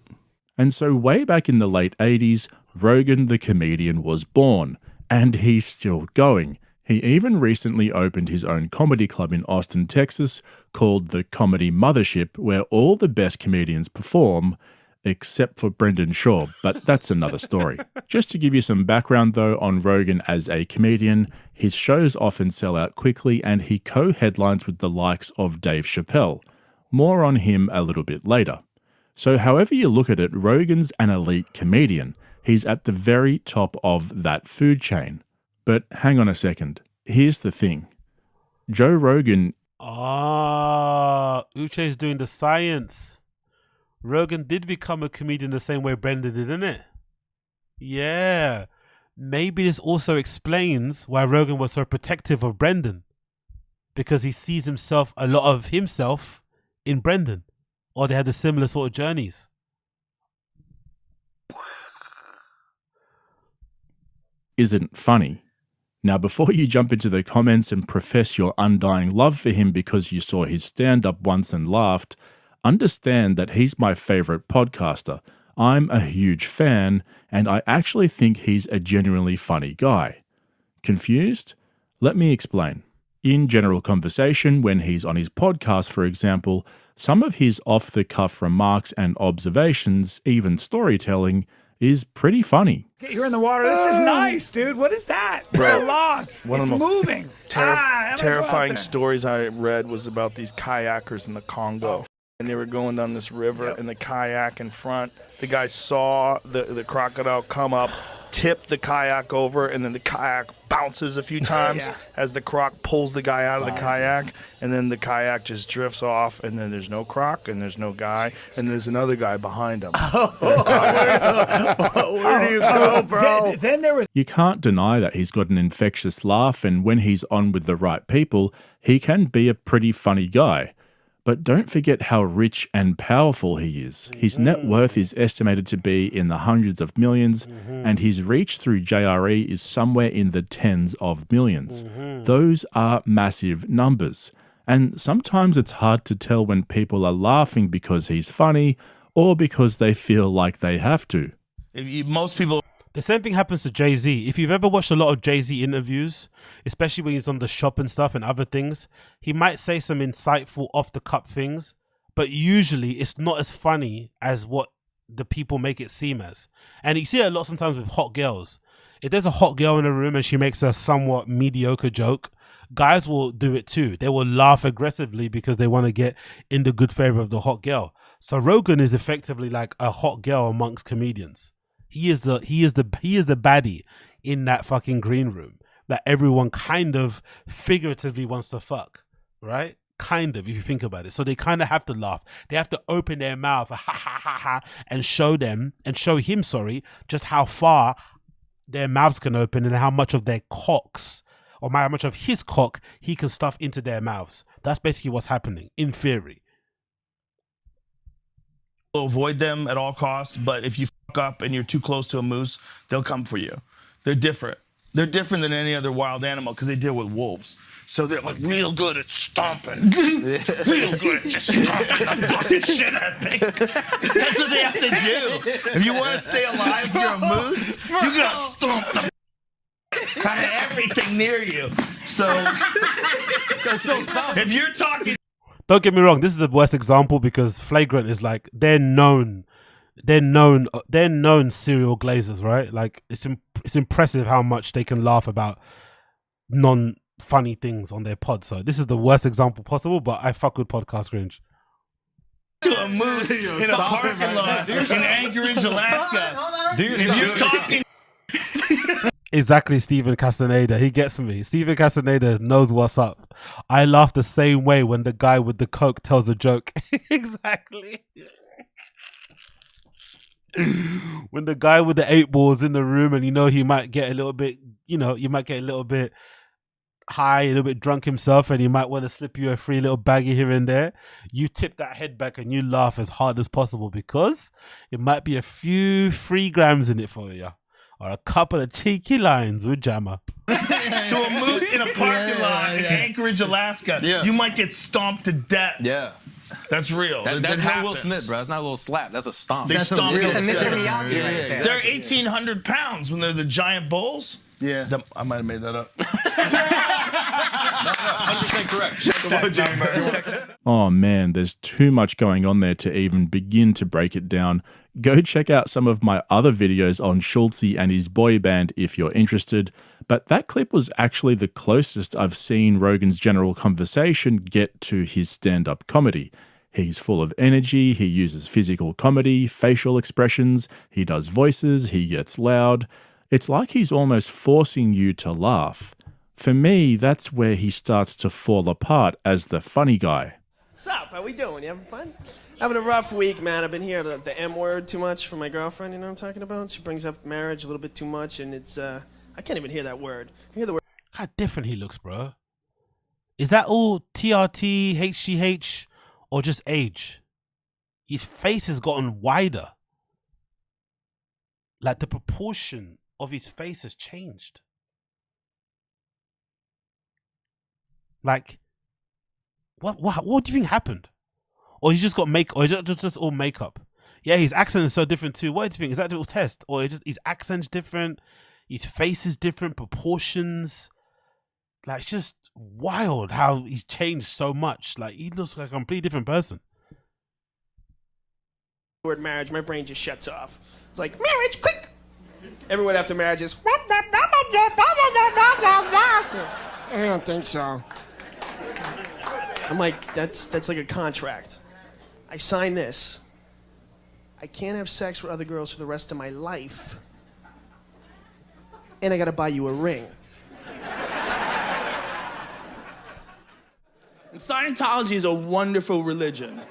Speaker 10: And so way back in the late 80s, Rogan the comedian was born, and he's still going. He even recently opened his own comedy club in Austin, Texas, called the Comedy Mothership, where all the best comedians perform, except for Brendan Schaub, but that's another story. Just to give you some background, though, on Rogan as a comedian, his shows often sell out quickly, and he co-headlines with the likes of Dave Chappelle. More on him a little bit later. So however you look at it, Rogan's an elite comedian. He's at the very top of that food chain. But hang on a second. Here's the thing. Joe Rogan...
Speaker 1: Uche's doing the science. Rogan did become a comedian the same way Brendan did, didn't it? Yeah. Maybe this also explains why Rogan was so protective of Brendan. Because he sees a lot of himself in Brendan. Or they had a similar sort of journeys.
Speaker 10: Isn't funny. Now, before you jump into the comments and profess your undying love for him because you saw his stand-up once and laughed, understand that he's my favorite podcaster. I'm a huge fan, and I actually think he's a genuinely funny guy. Confused? Let me explain. In general conversation, when he's on his podcast, for example, some of his off-the-cuff remarks and observations, even storytelling, is pretty funny.
Speaker 5: You're in the water. This is nice, dude. What is that?
Speaker 9: Bro,
Speaker 5: It's a log.
Speaker 9: one
Speaker 5: It's
Speaker 9: of the most
Speaker 5: moving. I'm gonna go out
Speaker 9: terrifying
Speaker 5: there.
Speaker 9: stories I read was about these kayakers in the Congo. And they were going down this river in the kayak in front. The guy saw the crocodile come up, tip the kayak over, and then the kayak bounces a few times as the croc pulls the guy out of the kayak, and then the kayak just drifts off, and then there's no croc, and there's no guy, and there's another guy behind him.
Speaker 11: Where do you go, bro? Then there was.
Speaker 10: You can't deny that he's got an infectious laugh, and when he's on with the right people, he can be a pretty funny guy. But don't forget how rich and powerful he is. His net worth is estimated to be in the hundreds of millions, and his reach through JRE is somewhere in the tens of millions. Those are massive numbers. And sometimes it's hard to tell when people are laughing because he's funny or because they feel like they have to.
Speaker 9: Most people...
Speaker 1: The same thing happens to Jay-Z. If you've ever watched a lot of Jay-Z interviews, especially when he's on the shop and stuff and other things, he might say some insightful off-the-cup things, but usually it's not as funny as what the people make it seem as. And you see it a lot sometimes with hot girls. If there's a hot girl in a room and she makes a somewhat mediocre joke, guys will do it too. They will laugh aggressively because they want to get in the good favor of the hot girl. So Rogan is effectively like a hot girl amongst comedians. He is the baddie in that fucking green room that everyone kind of figuratively wants to fuck, right? Kind of, if you think about it. So they kind of have to laugh. They have to open their mouth, ha ha ha ha, and show him, just how far their mouths can open and how much of their cocks, or how much of his cock he can stuff into their mouths. That's basically what's happening, in theory.
Speaker 9: Avoid them at all costs, but if you fuck up and you're too close to a moose, they'll come for you. They're different. They're different than any other wild animal because they deal with wolves. So they're like real good at stomping. Real good at just stomping the fucking shit out of things. That's what they have to do. If you want to stay alive, if you're a moose, you gotta stomp the kind of everything near you. So if you're talking...
Speaker 1: Don't get me wrong, this is the worst example because Flagrant is like, they're known serial glazers, right? Like it's impressive how much they can laugh about non-funny things on their pod. So this is the worst example possible, but I fuck with podcast cringe.
Speaker 9: To a moose in a parking lot in Anchorage, Alaska. If you're talking...
Speaker 1: Exactly, Stephen Castaneda. He gets me. Stephen Castaneda knows what's up. I laugh the same way when the guy with the coke tells a joke. Exactly. When the guy with the 8 balls in the room and he might get a little bit, high, a little bit drunk himself, and he might want to slip you a free little baggie here and there. You tip that head back and you laugh as hard as possible because it might be a few 3 grams in it for you. Or a couple of cheeky lines with Jammer.
Speaker 9: To a moose in a parking lot in Anchorage, Alaska, you might get stomped to death.
Speaker 12: Yeah.
Speaker 9: That's real.
Speaker 12: That's not Will Smith, bro. That's not a little slap. That's a stomp.
Speaker 9: They stomp. They're
Speaker 12: They're
Speaker 9: 1,800 pounds when they're the giant bulls.
Speaker 3: Yeah.
Speaker 9: I might have made that up.
Speaker 12: 100% correct.
Speaker 10: Oh man, there's too much going on there to even begin to break it down. Go check out some of my other videos on Schultzy and his boy band if you're interested. But that clip was actually the closest I've seen Rogan's general conversation get to his stand-up comedy. He's full of energy, he uses physical comedy, facial expressions, he does voices, he gets loud. It's like he's almost forcing you to laugh. For me, that's where he starts to fall apart as the funny guy.
Speaker 13: What's up? How we doing? You having fun? Having a rough week, man. I've been hearing the M word too much from my girlfriend, you know what I'm talking about? She brings up marriage a little bit too much, and it's, I can't even hear that word. I hear the word.
Speaker 1: How different he looks, bro. Is that all TRT, HGH, or just age? His face has gotten wider. Like the proportion of his face has changed. Like, what do you think happened? Or he's just got or just all makeup? Yeah, his accent is so different too. What do you think? Is that a little test? Or his accent's different? His face is different, proportions. Like, it's just wild how he's changed so much. Like, he looks like a completely different person.
Speaker 13: Word marriage, my brain just shuts off. It's like, marriage, click! Every word after marriage is...
Speaker 4: I don't think so.
Speaker 13: I'm like, that's like a contract. I signed this. I can't have sex with other girls for the rest of my life. and I gotta buy you a ring.
Speaker 14: And Scientology is a wonderful religion.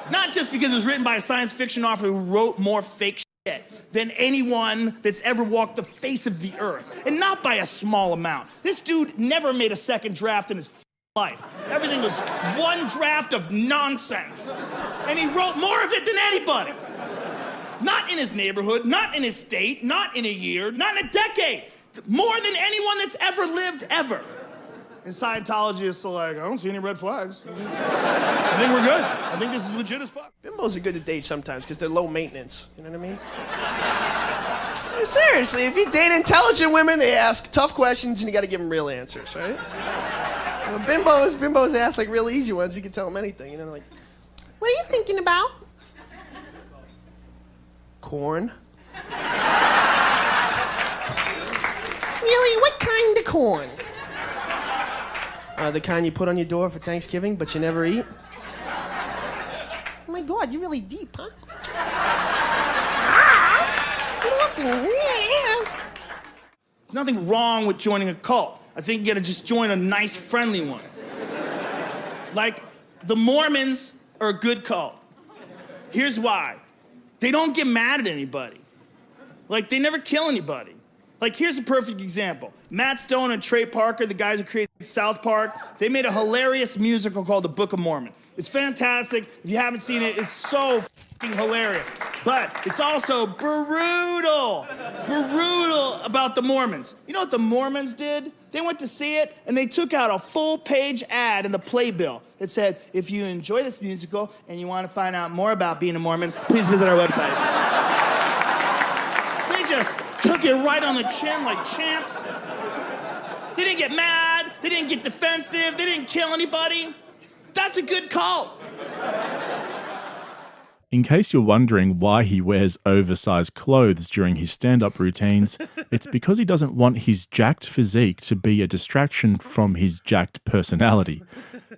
Speaker 14: Not just because it was written by a science fiction author who wrote more fake shit than anyone that's ever walked the face of the earth. And not by a small amount. This dude never made a second draft in his life. Everything was one draft of nonsense. And he wrote more of it than anybody. Not in his neighborhood, not in his state, not in a year, not in a decade. More than anyone that's ever lived, ever. And Scientology is still like, I don't see any red flags. I think we're good. I think this is legit as fuck.
Speaker 13: Bimbos are good to date sometimes because they're low maintenance. You know what I mean? I mean, seriously, if you date intelligent women, they ask tough questions and you got to give them real answers, right? You know, bimbos ask like real easy ones. You can tell them anything. You know, like, what are you thinking about? Corn. Really? What kind of corn? The kind you put on your door for Thanksgiving, but you never eat? Oh my God, you're really deep, huh?
Speaker 14: There's nothing wrong with joining a cult. I think you gotta just join a nice, friendly one. Like, the Mormons are a good cult. Here's why. They don't get mad at anybody. Like, they never kill anybody. Like, here's a perfect example. Matt Stone and Trey Parker, the guys who created South Park, they made a hilarious musical called The Book of Mormon. It's fantastic. If you haven't seen it, it's so fucking hilarious. But it's also brutal about the Mormons. You know what the Mormons did? They went to see it, and they took out a full-page ad in the playbill that said, if you enjoy this musical and you want to find out more about being a Mormon, please visit our website. They just took it right on the chin like champs. They didn't get mad. They didn't get defensive. They didn't kill anybody. That's a good cult.
Speaker 10: In case you're wondering why he wears oversized clothes during his stand-up routines, it's because he doesn't want his jacked physique to be a distraction from his jacked personality.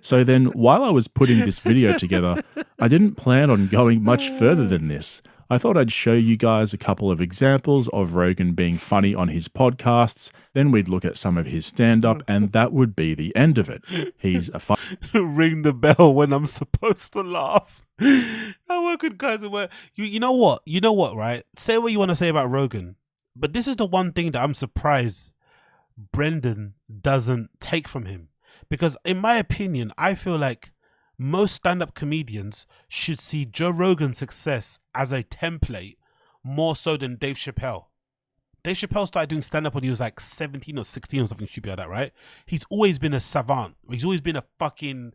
Speaker 10: So then, while I was putting this video together, I didn't plan on going much further than this. I thought I'd show you guys a couple of examples of Rogan being funny on his podcasts, then we'd look at some of his stand-up, and that would be the end of it. He's a fun...
Speaker 1: Ring the bell when I'm supposed to laugh. I work with guys who you know what? You know what, right? Say what you want to say about Rogan, but this is the one thing that I'm surprised Brendan doesn't take from him. Because in my opinion, I feel like most stand-up comedians should see Joe Rogan's success as a template more so than Dave Chappelle. Dave Chappelle started doing stand-up when he was like 17 or 16 or something stupid like that, right? He's always been a savant. He's always been a fucking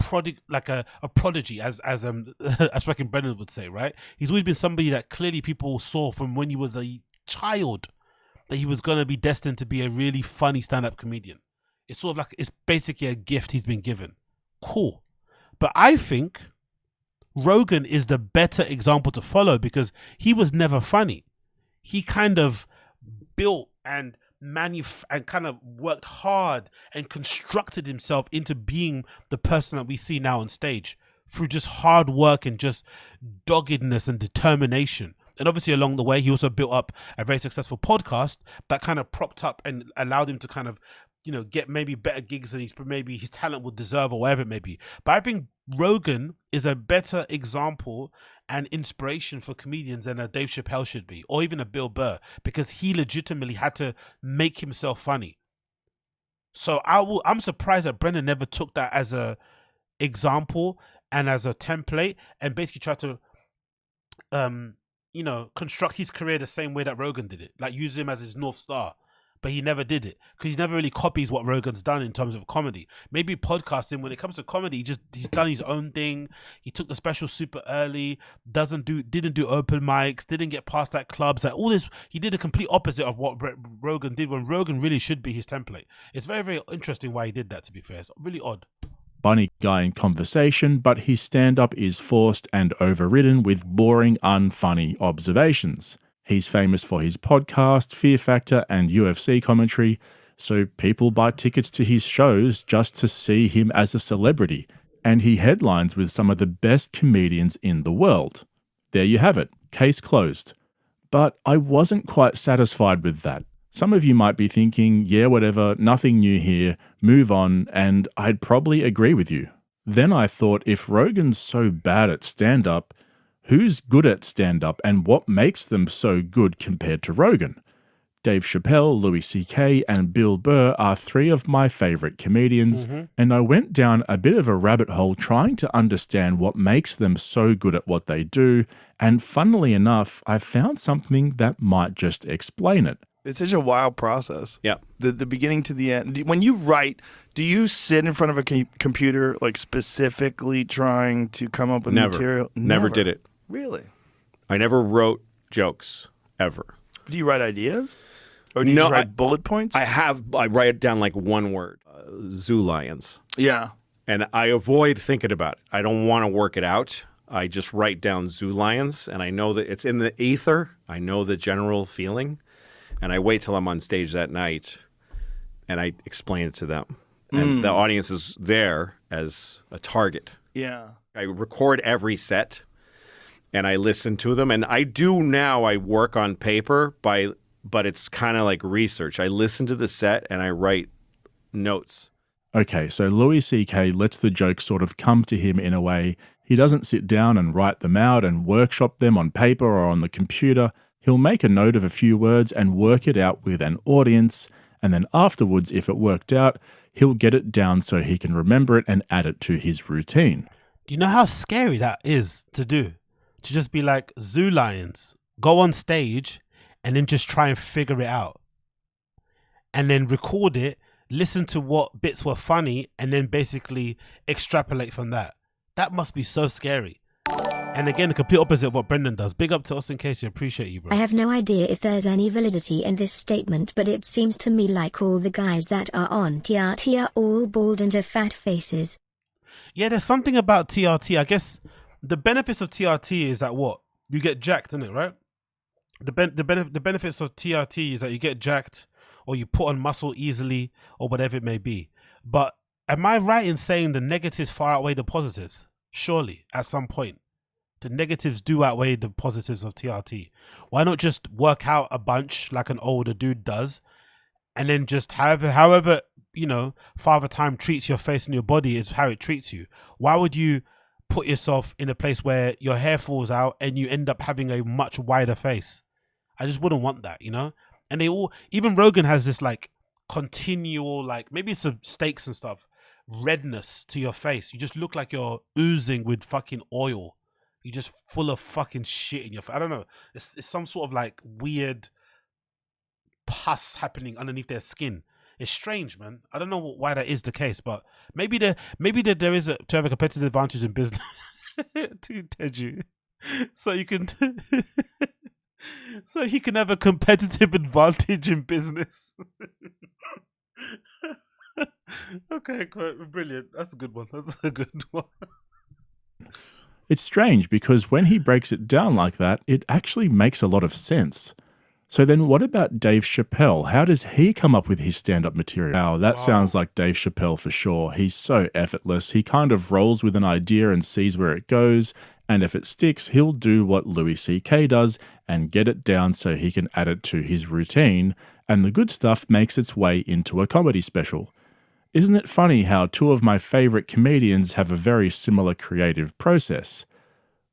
Speaker 1: a prodigy, as fucking Brendan would say, right? He's always been somebody that clearly people saw from when he was a child that he was going to be destined to be a really funny stand-up comedian. It's sort of like, it's basically a gift he's been given. Cool. But I think Rogan is the better example to follow because he was never funny. He kind of built and kind of worked hard and constructed himself into being the person that we see now on stage through just hard work and just doggedness and determination. And obviously along the way, he also built up a very successful podcast that kind of propped up and allowed him to kind of, you know, get maybe better gigs than maybe his talent would deserve or whatever it may be. But I think Rogan is a better example and inspiration for comedians than a Dave Chappelle should be, or even a Bill Burr, because he legitimately had to make himself funny. So I'm surprised that Brendan never took that as a example and as a template and basically tried to construct his career the same way that Rogan did it, like use him as his North Star. But he never did it because he never really copies what Rogan's done in terms of comedy. Maybe podcasting, when it comes to comedy, he's done his own thing. He took the special super early, didn't do open mics, didn't get past that clubs, like all this. He did the complete opposite of what Rogan did when Rogan really should be his template. It's very, very interesting why he did that, to be fair. It's really odd.
Speaker 10: Funny guy in conversation, but his stand-up is forced and overridden with boring, unfunny observations. He's famous for his podcast, Fear Factor, and UFC commentary, so people buy tickets to his shows just to see him as a celebrity, and he headlines with some of the best comedians in the world. There you have it, case closed. But I wasn't quite satisfied with that. Some of you might be thinking, yeah, whatever, nothing new here, move on, and I'd probably agree with you. Then I thought, if Rogan's so bad at stand-up, who's good at stand-up and what makes them so good compared to Rogan? Dave Chappelle, Louis C.K. and Bill Burr are three of my favorite comedians, and I went down a bit of a rabbit hole trying to understand what makes them so good at what they do, and funnily enough, I found something that might just explain it.
Speaker 9: It's such a wild process.
Speaker 6: Yeah.
Speaker 9: The beginning to the end. When you write, do you sit in front of a computer, like specifically trying to come up with material?
Speaker 6: Never did it.
Speaker 9: Really?
Speaker 6: I never wrote jokes, ever.
Speaker 9: Do you write ideas? Or do you just write bullet points?
Speaker 6: I write it down like one word. Zoo lions.
Speaker 9: Yeah.
Speaker 6: And I avoid thinking about it. I don't want to work it out. I just write down zoo lions, and I know that it's in the ether. I know the general feeling. And I wait till I'm on stage that night, and I explain it to them. And the audience is there as a target.
Speaker 9: Yeah.
Speaker 6: I record every set, and I listen to them. And I do now, I work on paper, but it's kind of like research. I listen to the set, and I write notes.
Speaker 10: Okay, so Louis C.K. lets the jokes sort of come to him in a way. He doesn't sit down and write them out and workshop them on paper or on the computer. He'll make a note of a few words and work it out with an audience, and then afterwards, if it worked out, he'll get it down so he can remember it and add it to his routine.
Speaker 1: Do you know how scary that is to do? To just be like, zoo lions, go on stage and then just try and figure it out. And then record it, listen to what bits were funny, and then basically extrapolate from that. That must be so scary. And again, the complete opposite of what Brendan does. Big up to Austin Casey. Appreciate you, bro.
Speaker 15: I have no idea if there's any validity in this statement, but it seems to me like all the guys that are on TRT are all bald and have fat faces.
Speaker 1: Yeah, there's something about TRT. I guess the benefits of TRT is that what? You get jacked, isn't it, right? The benefits of TRT is that you get jacked or you put on muscle easily or whatever it may be. But am I right in saying the negatives far outweigh the positives? Surely, at some point. The negatives do outweigh the positives of TRT. Why not just work out a bunch like an older dude does, and then just however you know, Father Time treats your face and your body is how it treats you. Why would you put yourself in a place where your hair falls out and you end up having a much wider face? I just wouldn't want that, you know? And even Rogan has this like continual, like maybe it's some steaks and stuff, redness to your face. You just look like you're oozing with fucking oil. You're just full of fucking shit in your face. I don't know. It's some sort of like weird pus happening underneath their skin. It's strange, man. I don't know why that is the case, but maybe there is to have a competitive advantage in business. To Teju, so you can so he can have a competitive advantage in business. Okay, brilliant. That's a good one. That's a good one.
Speaker 10: It's strange because when he breaks it down like that, it actually makes a lot of sense. So then what about Dave Chappelle? How does he come up with his stand-up material? Wow, that sounds like Dave Chappelle for sure. He's so effortless. He kind of rolls with an idea and sees where it goes, and if it sticks, he'll do what Louis C.K. does and get it down so he can add it to his routine, and the good stuff makes its way into a comedy special. Isn't it funny how two of my favorite comedians have a very similar creative process?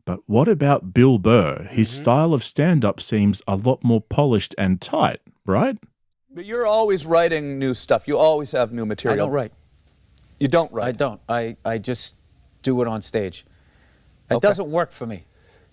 Speaker 10: But what about Bill Burr? His style of stand-up seems a lot more polished and tight, right?
Speaker 16: But you're always writing new stuff. You always have new material.
Speaker 17: I don't write.
Speaker 16: You don't write?
Speaker 17: I don't. I just do it on stage. It doesn't work for me.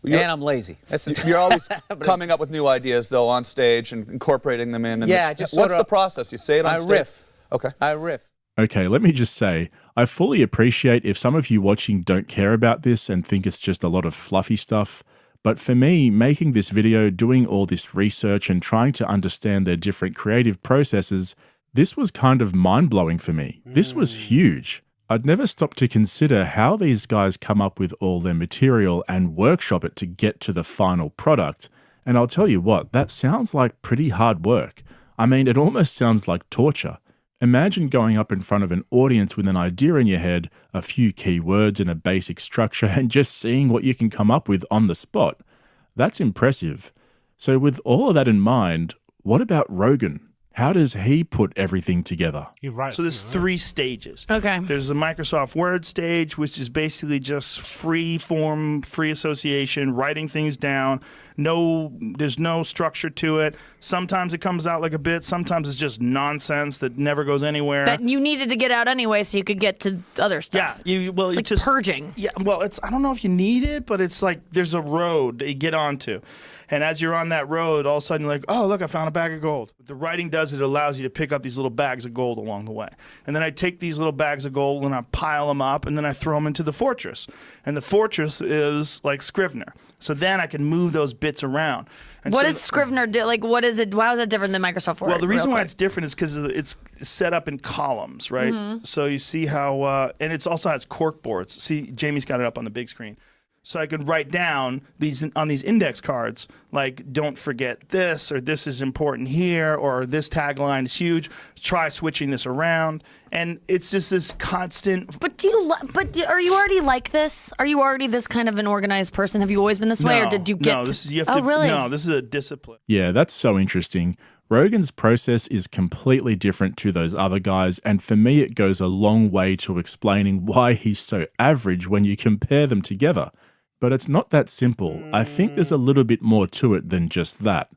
Speaker 17: And I'm lazy.
Speaker 16: You're always coming up with new ideas, though, on stage and incorporating them in. And
Speaker 17: yeah,
Speaker 16: what's the process? You say it on
Speaker 17: I
Speaker 16: stage?
Speaker 17: riff.
Speaker 16: Okay.
Speaker 17: I riff.
Speaker 10: Okay, let me just say, I fully appreciate if some of you watching don't care about this and think it's just a lot of fluffy stuff, but for me, making this video, doing all this research and trying to understand their different creative processes, this was kind of mind-blowing for me. This was huge. I'd never stopped to consider how these guys come up with all their material and workshop it to get to the final product. And I'll tell you what, that sounds like pretty hard work. I mean, it almost sounds like torture. Imagine going up in front of an audience with an idea in your head, a few key words and a basic structure, and just seeing what you can come up with on the spot. That's impressive. So with all of that in mind, what about Rogan? How does he put everything together?
Speaker 1: He writes.
Speaker 14: So there's 3 stages.
Speaker 8: Okay.
Speaker 14: There's the Microsoft Word stage, which is basically just free form, free association, writing things down. There's no structure to it. Sometimes it comes out like a bit. Sometimes it's just nonsense that never goes anywhere.
Speaker 18: That you needed to get out anyway, so you could get to other stuff.
Speaker 14: Yeah, it's
Speaker 18: like
Speaker 14: just
Speaker 18: purging.
Speaker 14: Yeah, well, I don't know if you need it, but it's like there's a road that you get onto. And as you're on that road, all of a sudden you're like, oh, look, I found a bag of gold. What the writing does, it allows you to pick up these little bags of gold along the way. And then I take these little bags of gold and I pile them up, and then I throw them into the fortress. And the fortress is like Scrivener. So then I can move those bits around. And
Speaker 18: What
Speaker 14: so
Speaker 18: does Scrivener do? Like, what is it? How is it different than Microsoft Word?
Speaker 14: Well, the reason why it's different is because it's set up in columns, right?
Speaker 18: Mhm.
Speaker 14: So you see how, and it also has cork boards. See, Jamie's got it up on the big screen. So I could write down on these index cards, like, don't forget this, or this is important here, or this tagline is huge. Try switching this around. And it's just this constant.
Speaker 18: But are you already like this? Are you already this kind of an organized person? Have you always been this way, or did you get?
Speaker 14: No, this is,
Speaker 18: really?
Speaker 14: No, this is a discipline.
Speaker 10: Yeah, that's so interesting. Rogan's process is completely different to those other guys, and for me it goes a long way to explaining why he's so average when you compare them together. But it's not that simple. I think there's a little bit more to it than just that.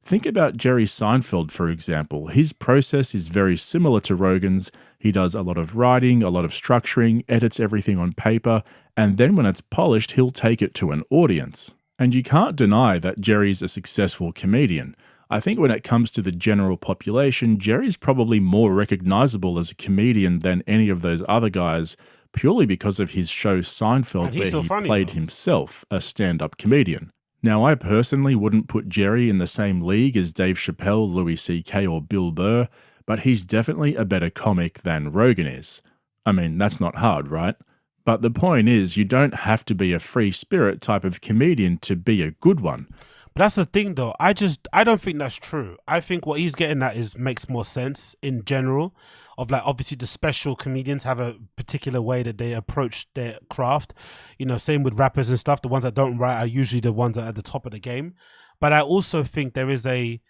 Speaker 10: Think about Jerry Seinfeld, for example. His process is very similar to Rogan's. He does a lot of writing, a lot of structuring, edits everything on paper, and then when it's polished, he'll take it to an audience. And you can't deny that Jerry's a successful comedian. I think when it comes to the general population, Jerry's probably more recognizable as a comedian than any of those other guys, purely because of his show Seinfeld, where he played himself a stand-up comedian. Now, I personally wouldn't put Jerry in the same league as Dave Chappelle, Louis C.K. or Bill Burr, but he's definitely a better comic than Rogan is. I mean, that's not hard, right? But the point is, you don't have to be a free spirit type of comedian to be a good one.
Speaker 1: But that's the thing, though. I don't think that's true. I think what he's getting at makes more sense in general. Of like, obviously the special comedians have a particular way that they approach their craft. You know, same with rappers and stuff. The ones that don't write are usually the ones that are at the top of the game. But I also think there is a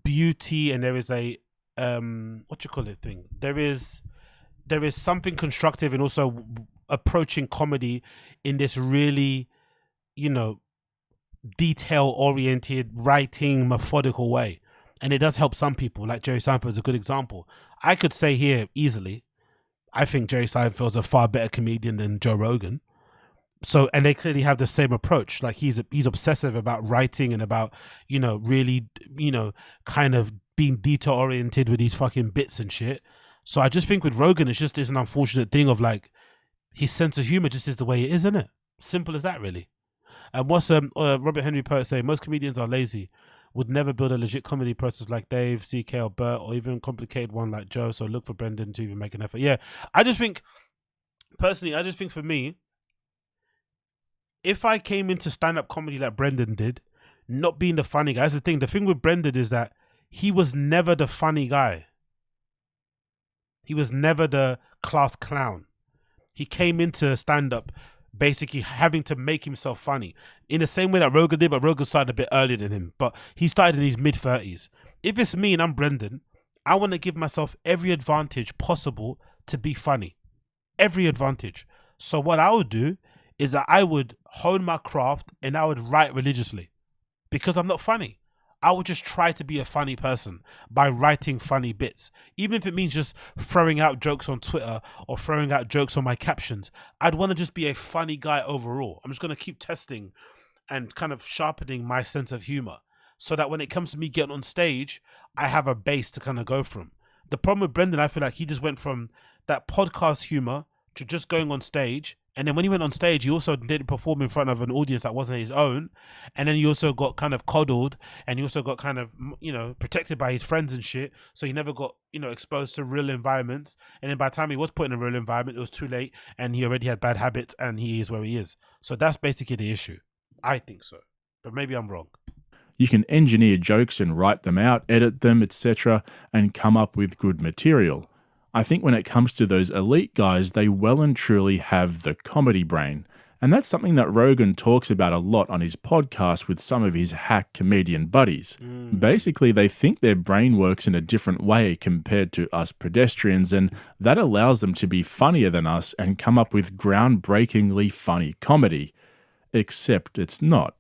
Speaker 1: beauty and there is a thing. There is something constructive in also approaching comedy in this really, detail-oriented, writing, methodical way. And it does help some people, like Jerry Seinfeld is a good example. I could say here easily, I think Jerry Seinfeld's a far better comedian than Joe Rogan. So, and they clearly have the same approach. Like he's obsessive about writing and about, really, kind of being detail-oriented with these fucking bits and shit. So I just think with Rogan, it's just an unfortunate thing of like, his sense of humor just is the way it is, isn't it? Simple as that, really. And what's Robert Henry Poet saying? Most comedians are lazy. Would never build a legit comedy process like Dave, CK, or Bert, or even complicated one like Joe. So look for Brendan to even make an effort. Yeah, I just think for me, if I came into stand-up comedy like Brendan did, not being the funny guy, that's the thing. The thing with Brendan is that he was never the funny guy. He was never the class clown. He came into stand-up basically having to make himself funny in the same way that Rogan did, but Rogan started a bit earlier than him. But he started in his mid-30s. If it's me and I'm Brendan, I want to give myself every advantage possible to be funny. Every advantage. So what I would do is that I would hone my craft and I would write religiously because I'm not funny. I would just try to be a funny person by writing funny bits. Even if it means just throwing out jokes on Twitter or throwing out jokes on my captions, I'd want to just be a funny guy overall. I'm just going to keep testing and kind of sharpening my sense of humor so that when it comes to me getting on stage, I have a base to kind of go from. The problem with Brendan, I feel like he just went from that podcast humor to just going on stage. And then when he went on stage, he also didn't perform in front of an audience that wasn't his own. And then he also got kind of coddled and he also got kind of, protected by his friends and shit. So he never got, exposed to real environments. And then by the time he was put in a real environment, it was too late and he already had bad habits and he is where he is. So that's basically the issue. I think so. But maybe I'm wrong.
Speaker 10: You can engineer jokes and write them out, edit them, etc., and come up with good material. I think when it comes to those elite guys, they well and truly have the comedy brain, And that's something that Rogan talks about a lot on his podcast with some of his hack comedian buddies. Basically, they think their brain works in a different way compared to us pedestrians, and that allows them to be funnier than us and come up with groundbreakingly funny comedy. Except it's not.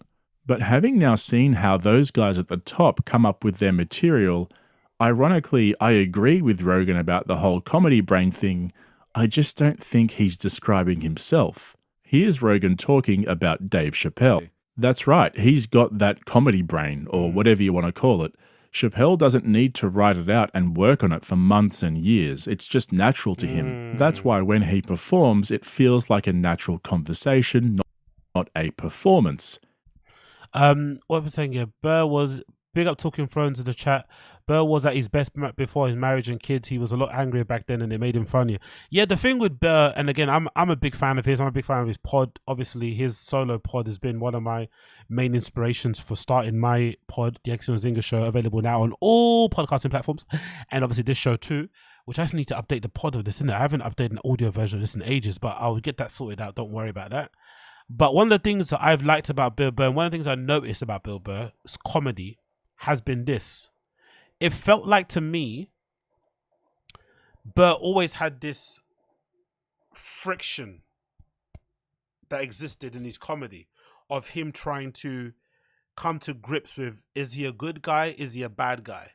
Speaker 10: But having now seen how those guys at the top come up with their material, ironically, I agree with Rogan about the whole comedy brain thing. I just don't think he's describing himself. Here's Rogan talking about Dave Chappelle. That's right, he's got that comedy brain, or whatever you want to call it. Chappelle doesn't need to write it out and work on it for months and years. It's just natural to him. That's why when he performs, it feels like a natural conversation, not a performance.
Speaker 1: What was I saying here? Burr was, big up Talking Thrones in the chat. Burr was at his best before his marriage and kids. He was a lot angrier back then, and it made him funnier. Yeah, the thing with Burr, and again, I'm a big fan of his. I'm a big fan of his pod. Obviously, his solo pod has been one of my main inspirations for starting my pod, the XNOZinga Show, available now on all podcasting platforms, and obviously this show too. Which I just need to update the pod of this, isn't it? I haven't updated an audio version of this in ages, but I'll get that sorted out. Don't worry about that. But one of the things that I've liked about Bill Burr, and one of the things I noticed about Bill Burr's comedy has been this. It felt like to me, Burr always had this friction that existed in his comedy of him trying to come to grips with, is he a good guy? Is he a bad guy?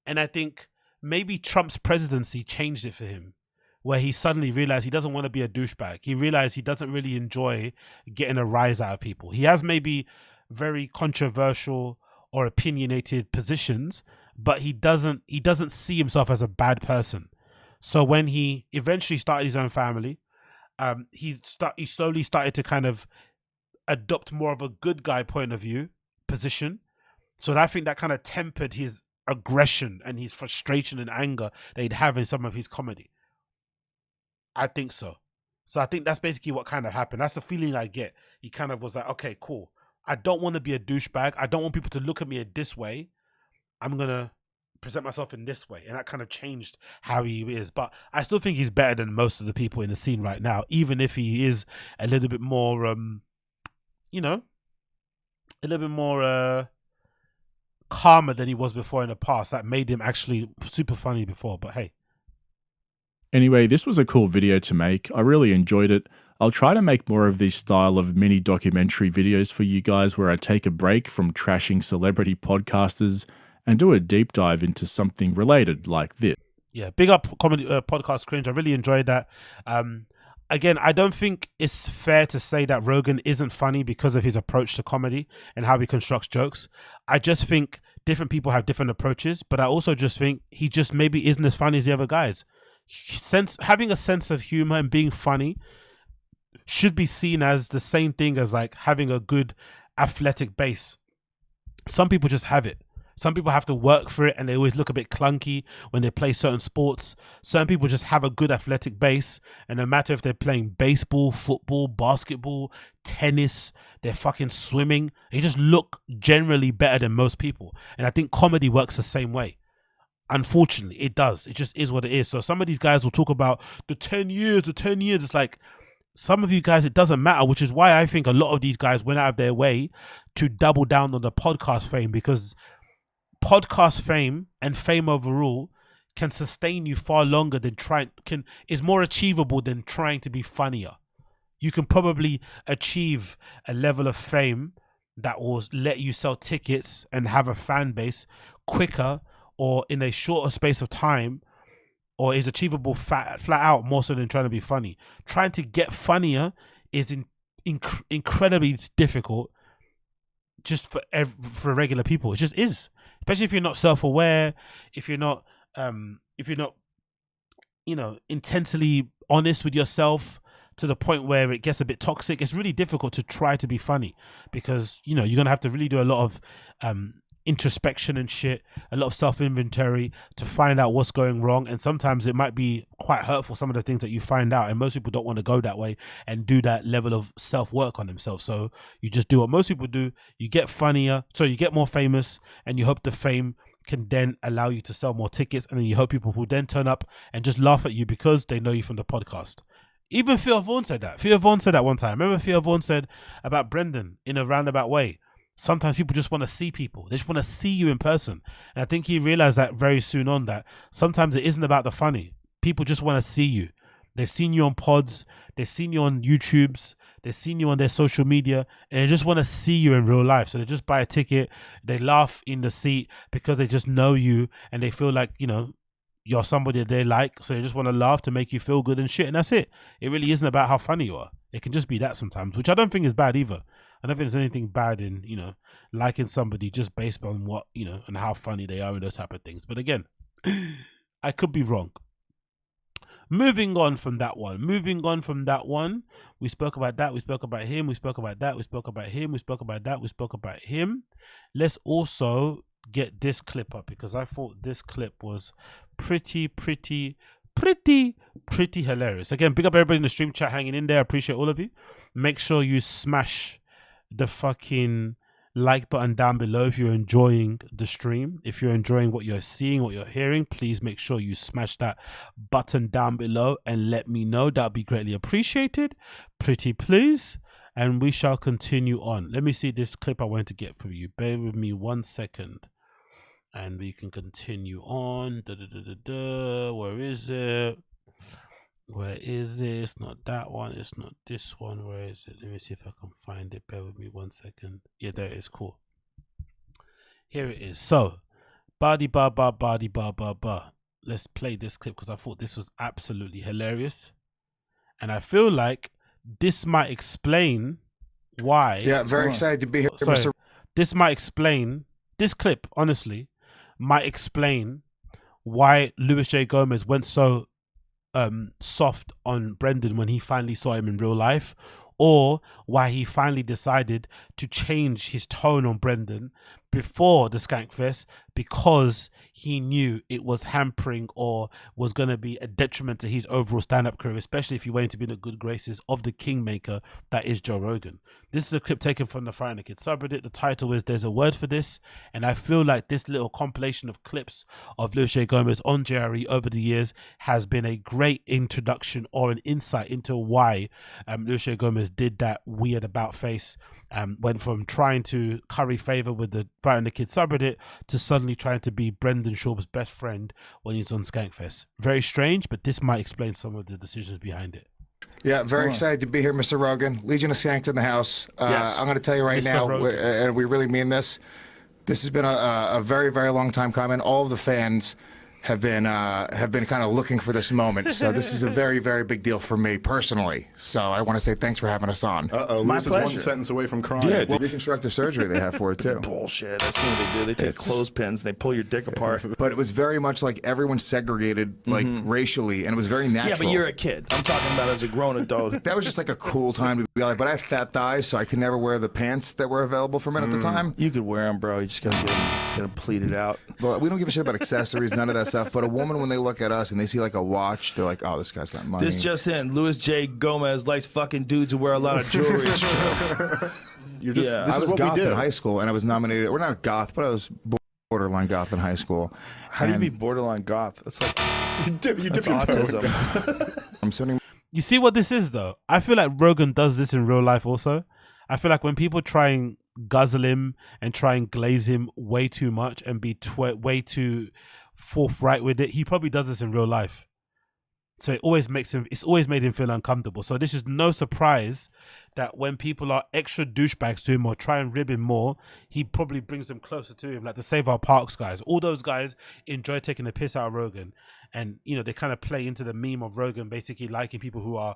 Speaker 1: And I think maybe Trump's presidency changed it for him, where he suddenly realized he doesn't want to be a douchebag. He realized he doesn't really enjoy getting a rise out of people. He has maybe very controversial or opinionated positions, but he doesn't see himself as a bad person. So when he eventually started his own family, he slowly started to kind of adopt more of a good guy point of view position. So I think that kind of tempered his aggression and his frustration and anger that he'd have in some of his comedy. I think so. So I think that's basically what kind of happened. That's the feeling I get. He kind of was like, okay, cool. I don't want to be a douchebag. I don't want people to look at me this way. I'm going to present myself in this way. And that kind of changed how he is. But I still think he's better than most of the people in the scene right now, even if he is a little bit more, a little bit more calmer than he was before in the past. That made him actually super funny before. But hey.
Speaker 10: Anyway, this was a cool video to make. I really enjoyed it. I'll try to make more of these style of mini documentary videos for you guys where I take a break from trashing celebrity podcasters and do a deep dive into something related like this.
Speaker 1: Yeah, big up comedy podcast cringe. I really enjoyed that. Again, I don't think it's fair to say that Rogan isn't funny because of his approach to comedy and how he constructs jokes. I just think different people have different approaches, but I also just think he just maybe isn't as funny as the other guys. Having a sense of humor and being funny should be seen as the same thing as like having a good athletic base. Some people just have it. Some people have to work for it and they always look a bit clunky when they play certain sports. Some people just have a good athletic base, and no matter if they're playing baseball, football, basketball, tennis, they're fucking swimming, they just look generally better than most people. And I think comedy works the same way. Unfortunately, it does. It just is what it is. So some of these guys will talk about the 10 years. It's like, some of you guys, it doesn't matter, which is why I think a lot of these guys went out of their way to double down on the podcast fame, because podcast fame and fame overall can sustain you far longer than is more achievable than trying to be funnier. You can probably achieve a level of fame that will let you sell tickets and have a fan base quicker or in a shorter space of time, or is achievable flat out more so than trying to be funny. Trying to get funnier is incredibly difficult just for regular people. It just is, especially if you're not self-aware, if you're not intensely honest with yourself to the point where it gets a bit toxic. It's really difficult to try to be funny because you're gonna have to really do a lot of introspection and shit, a lot of self-inventory to find out what's going wrong, and sometimes it might be quite hurtful, some of the things that you find out, and most people don't want to go that way and do that level of self-work on themselves. So you just do what most people do, you get funnier, so you get more famous, and you hope the fame can then allow you to sell more tickets, and then you hope people will then turn up and just laugh at you because they know you from the podcast. Even Theo Vaughn said that. Theo Vaughn said that one time. Remember Theo Vaughn said about Brendan in a roundabout way. Sometimes people just want to see people. They just want to see you in person. And I think he realized that very soon on, that sometimes it isn't about the funny. People just want to see you. They've seen you on pods. They've seen you on YouTubes. They've seen you on their social media, and they just want to see you in real life. So they just buy a ticket. They laugh in the seat because they just know you, and they feel like, you know, you're somebody that they like. So they just want to laugh to make you feel good and shit. And that's it. It really isn't about how funny you are. It can just be that sometimes, which I don't think is bad either. I don't think there's anything bad in, you know, liking somebody just based on what, you know, and how funny they are and those type of things. But again, I could be wrong. Moving on from that one. We spoke about that. We spoke about him. We spoke about that. We spoke about him. We spoke about that. We spoke about him. Let's also get this clip up, because I thought this clip was pretty hilarious. Again, big up everybody in the stream chat hanging in there. I appreciate all of you. Make sure you smash the fucking like button down below if you're enjoying the stream. If you're enjoying what you're seeing, what you're hearing, please make sure you smash that button down below and let me know. That'll be greatly appreciated. Pretty please. And we shall continue on. Let me see this clip I want to get for you. Bear with me 1 second. And we can continue on. Where is it? Where is it? It's not that one. It's not this one. Where is it? Let me see if I can find it. Bear with me 1 second. Yeah, there it is. Cool. Here it is. So, body ba ba body ba ba ba. Let's play this clip because I thought this was absolutely hilarious, and I feel like this might explain why.
Speaker 4: Yeah, very excited to be here,
Speaker 1: Sorry,
Speaker 4: Mr.
Speaker 1: This might explain. This clip, honestly, might explain why Luis J. Gomez went so soft on Brendan when he finally saw him in real life, or why he finally decided to change his tone on Brendan before the Skankfest, because he knew it was hampering or was going to be a detriment to his overall stand-up career, especially if he went to be in the good graces of the kingmaker that is Joe Rogan. This is a clip taken from the Friday Kid subreddit. The title is There's a Word for This, and I feel like this little compilation of clips of Luis J. Gomez on JRE over the years has been a great introduction or an insight into why Luis J. Gomez did that weird about face, went from trying to curry favor with the Friday Kid subreddit to suddenly trying to be Brendan Schaub's best friend when he's on Skankfest. Very strange, but this might explain some of the decisions behind it.
Speaker 4: Yeah, very excited to be here, Mr. Rogan. Legion of Skanks in the house.
Speaker 1: Yes.
Speaker 4: I'm going to tell you right
Speaker 1: Mr.
Speaker 4: now,
Speaker 1: Rogan.
Speaker 4: and we really mean this, this has been a very, very long time coming. All of the fans have been kind of looking for this moment. So this is a very, very big deal for me personally. So I want to say thanks for having us on.
Speaker 19: Lewis is one sentence away from crying.
Speaker 4: Yeah, well, reconstructive surgery they have for it too.
Speaker 9: Bullshit. That's what they do. They take clothespins and they pull your dick apart.
Speaker 4: But it was very much like everyone segregated, like racially, and it was very natural.
Speaker 9: Yeah, but you're a kid. I'm talking about as a grown adult.
Speaker 4: That was just like a cool time to be like, but I have fat thighs, so I could never wear the pants that were available for men at the time.
Speaker 9: You could wear them, bro. You just gotta get them pleated out.
Speaker 4: Well, we don't give a shit about accessories, none of that stuff. But a woman, when they look at us and they see like a watch, they're like, oh, this guy's got money.
Speaker 9: This just in: Luis J. Gomez likes fucking dudes who wear a lot of jewelry. It's true.
Speaker 19: You're just,
Speaker 4: yeah,
Speaker 19: this
Speaker 4: I
Speaker 19: is
Speaker 4: was
Speaker 19: what
Speaker 4: goth
Speaker 19: we do.
Speaker 4: in high school, and I was nominated. We're not goth, but I was borderline goth in high school.
Speaker 9: How do you be borderline goth? That's like
Speaker 19: you dip your
Speaker 9: autism.
Speaker 4: I'm sending.
Speaker 1: You see what this is, though? I feel like Rogan does this in real life also. I feel like when people try and guzzle him and try and glaze him way too much and be way too forthright with it, he probably does this in real life. So it's always made him feel uncomfortable. So this is no surprise that when people are extra douchebags to him or try and rib him more, he probably brings them closer to him. Like the Save Our Parks guys. All those guys enjoy taking the piss out of Rogan. And, you know, they kind of play into the meme of Rogan basically liking people who are,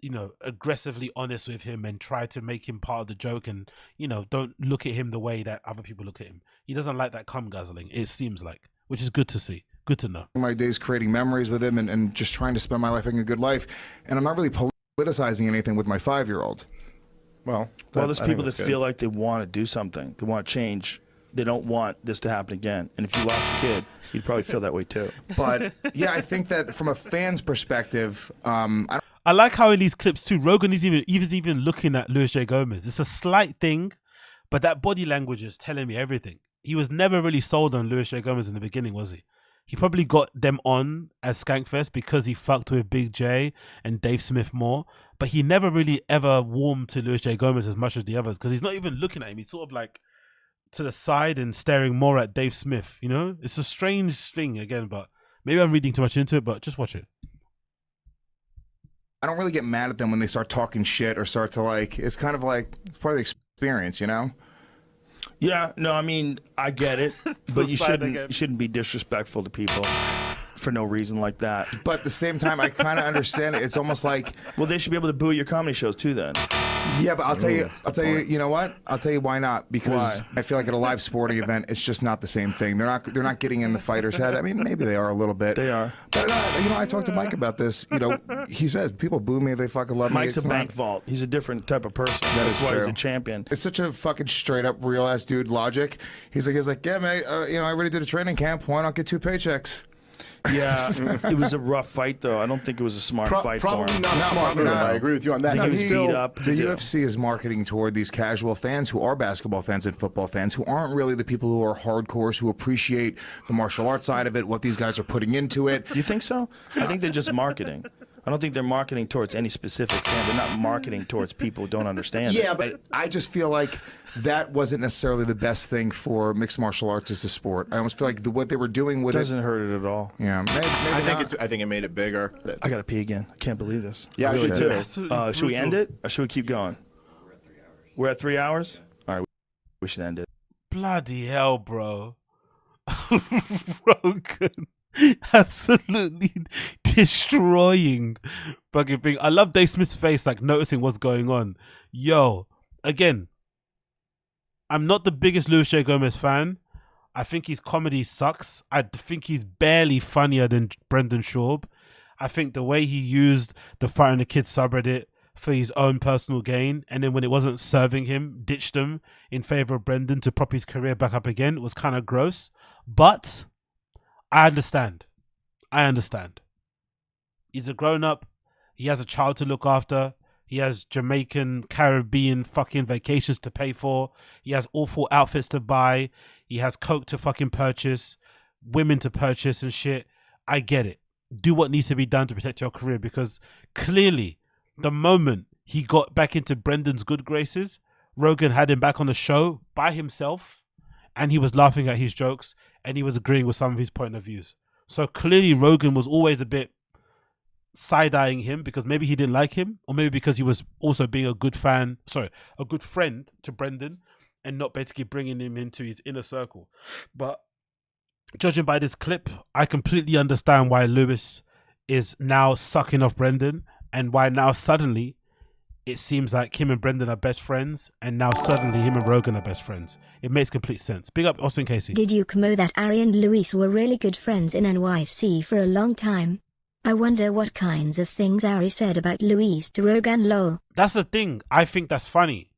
Speaker 1: you know, aggressively honest with him and try to make him part of the joke and, you know, don't look at him the way that other people look at him. He doesn't like that cum guzzling, it seems like, which is good to see. Good to know.
Speaker 4: My days creating memories with him and just trying to spend my life having a good life. And I'm not really politicizing anything with my 5-year-old.
Speaker 19: Well,
Speaker 9: there's people that feel like they want to do something. They want to change. They don't want this to happen again. And if you watch a kid, you'd probably feel that way too.
Speaker 4: But yeah, I think that from a fan's perspective, I
Speaker 1: like how in these clips too, Rogan is even looking at Luis J. Gomez. It's a slight thing, but that body language is telling me everything. He was never really sold on Luis J. Gomez in the beginning, was he? he probably got them on as Skankfest because he fucked with Big J and Dave Smith more. But he never really ever warmed to Luis J. Gomez as much as the others because he's not even looking at him. He's sort of like to the side and staring more at Dave Smith, you know? It's a strange thing again, but maybe I'm reading too much into it, but just watch it.
Speaker 4: I don't really get mad at them when they start talking shit or start to like, it's kind of like, it's part of the experience, you know?
Speaker 9: Yeah, no, I mean, I get it, but you shouldn't be disrespectful to people for no reason like that.
Speaker 4: But at the same time, I kind of understand it. It's almost like,
Speaker 9: well, they should be able to boo your comedy shows too then.
Speaker 4: Yeah, but I'll tell you, you know what? I'll tell you why not. Because I feel like at a live sporting event, it's just not the same thing. They're not getting in the fighter's head. I mean, maybe they are a little bit.
Speaker 9: They are.
Speaker 4: But you know, I talked to Mike about this. You know, he says people boo me, they fucking love me.
Speaker 9: Mike's a bank vault. He's a different type of person. That's why he's a champion.
Speaker 4: It's such a fucking straight up real ass dude logic. He's like, yeah, mate. You know, I already did a training camp. Why not get 2 paychecks?
Speaker 9: Yeah, it was a rough fight, though. I don't think it was a smart fight for him.
Speaker 19: Probably not smart. I agree with you on that.
Speaker 9: He was beat up.
Speaker 4: The UFC is marketing toward these casual fans who are basketball fans and football fans who aren't really the people who are hardcores, who appreciate the martial arts side of it, what these guys are putting into it.
Speaker 9: You think so? I think they're just marketing. I don't think they're marketing towards any specific fan. They're not marketing towards people who don't understand it.
Speaker 4: Yeah, but I just feel like that wasn't necessarily the best thing for mixed martial arts as a sport. I almost feel like what they were doing with
Speaker 9: doesn't hurt it at all.
Speaker 4: Yeah, maybe
Speaker 19: I think it made it bigger.
Speaker 9: I gotta pee again. I can't believe this.
Speaker 19: Yeah, I
Speaker 9: really
Speaker 19: should
Speaker 9: too. Should we end it or should we keep going? We're at 3 hours. All right, we should end it.
Speaker 1: Bloody hell, bro! Rogan absolutely destroying fucking thing. I love Dave Smith's face, like noticing what's going on. Yo, again, I'm not the biggest Luis J. Gomez fan. I think his comedy sucks. I think he's barely funnier than Brendan Schaub. I think the way he used the Fighting the Kids subreddit for his own personal gain, and then when it wasn't serving him, ditched him in favor of Brendan to prop his career back up again, was kind of gross. But I understand. He's a grown-up. He has a child to look after. He has Jamaican, Caribbean fucking vacations to pay for. He has awful outfits to buy. He has coke to fucking purchase, women to purchase and shit. I get it. Do what needs to be done to protect your career, because clearly the moment he got back into Brendan's good graces, Rogan had him back on the show by himself, and he was laughing at his jokes, and he was agreeing with some of his point of views. So clearly Rogan was always a bit side-eyeing him because maybe he didn't like him, or maybe because he was also being a good friend to Brendan and not basically bringing him into his inner circle. But judging by this clip, I completely understand why Lewis is now sucking off Brendan, and why now suddenly it seems like him and Brendan are best friends, and now suddenly him and Rogan are best friends. It makes complete sense. Big up Austin Casey.
Speaker 15: Did you know that Ari and Luis were really good friends in NYC for a long time? I wonder what kinds of things Ari said about Luis to Rogan, lol.
Speaker 1: That's the thing. I think that's funny.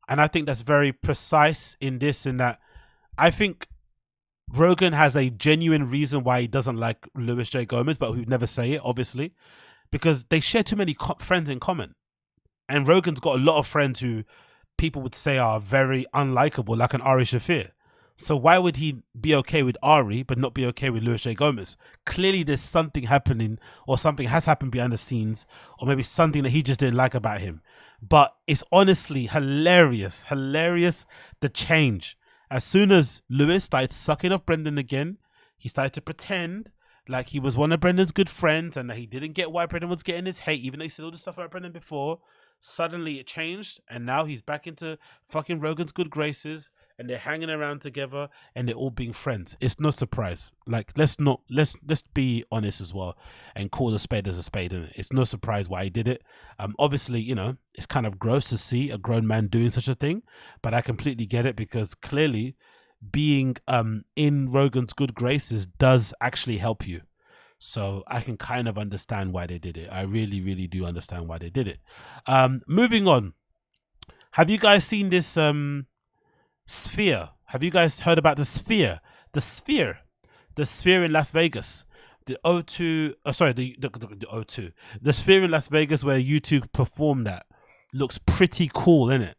Speaker 1: And I think that's very precise in this, in that I think Rogan has a genuine reason why he doesn't like Luis J. Gomez, but he would never say it, obviously, because they share too many friends in common. And Rogan's got a lot of friends who people would say are very unlikable, like an Ari Shaffir. So why would he be okay with Ari but not be okay with Luis J. Gomez? Clearly there's something happening, or something has happened behind the scenes, or maybe something that he just didn't like about him. But it's honestly hilarious the change. As soon as Luis started sucking off Brendan again, he started to pretend like he was one of Brendan's good friends and that he didn't get why Brendan was getting his hate, even though he said all this stuff about Brendan before. Suddenly it changed, and now he's back into fucking Rogan's good graces, and they're hanging around together, and they're all being friends. It's no surprise. Like, let's be honest as well, and call a spade as a spade. And it's no surprise why he did it. Obviously, you know, it's kind of gross to see a grown man doing such a thing, but I completely get it, because clearly being in Rogan's good graces does actually help you. So I can kind of understand why they did it. I really, really do understand why they did it. Moving on. Have you guys seen this Sphere? Have you guys heard about the Sphere? The Sphere in Las Vegas. The O2, the O2. The Sphere in Las Vegas where U2 performed at looks pretty cool, innit?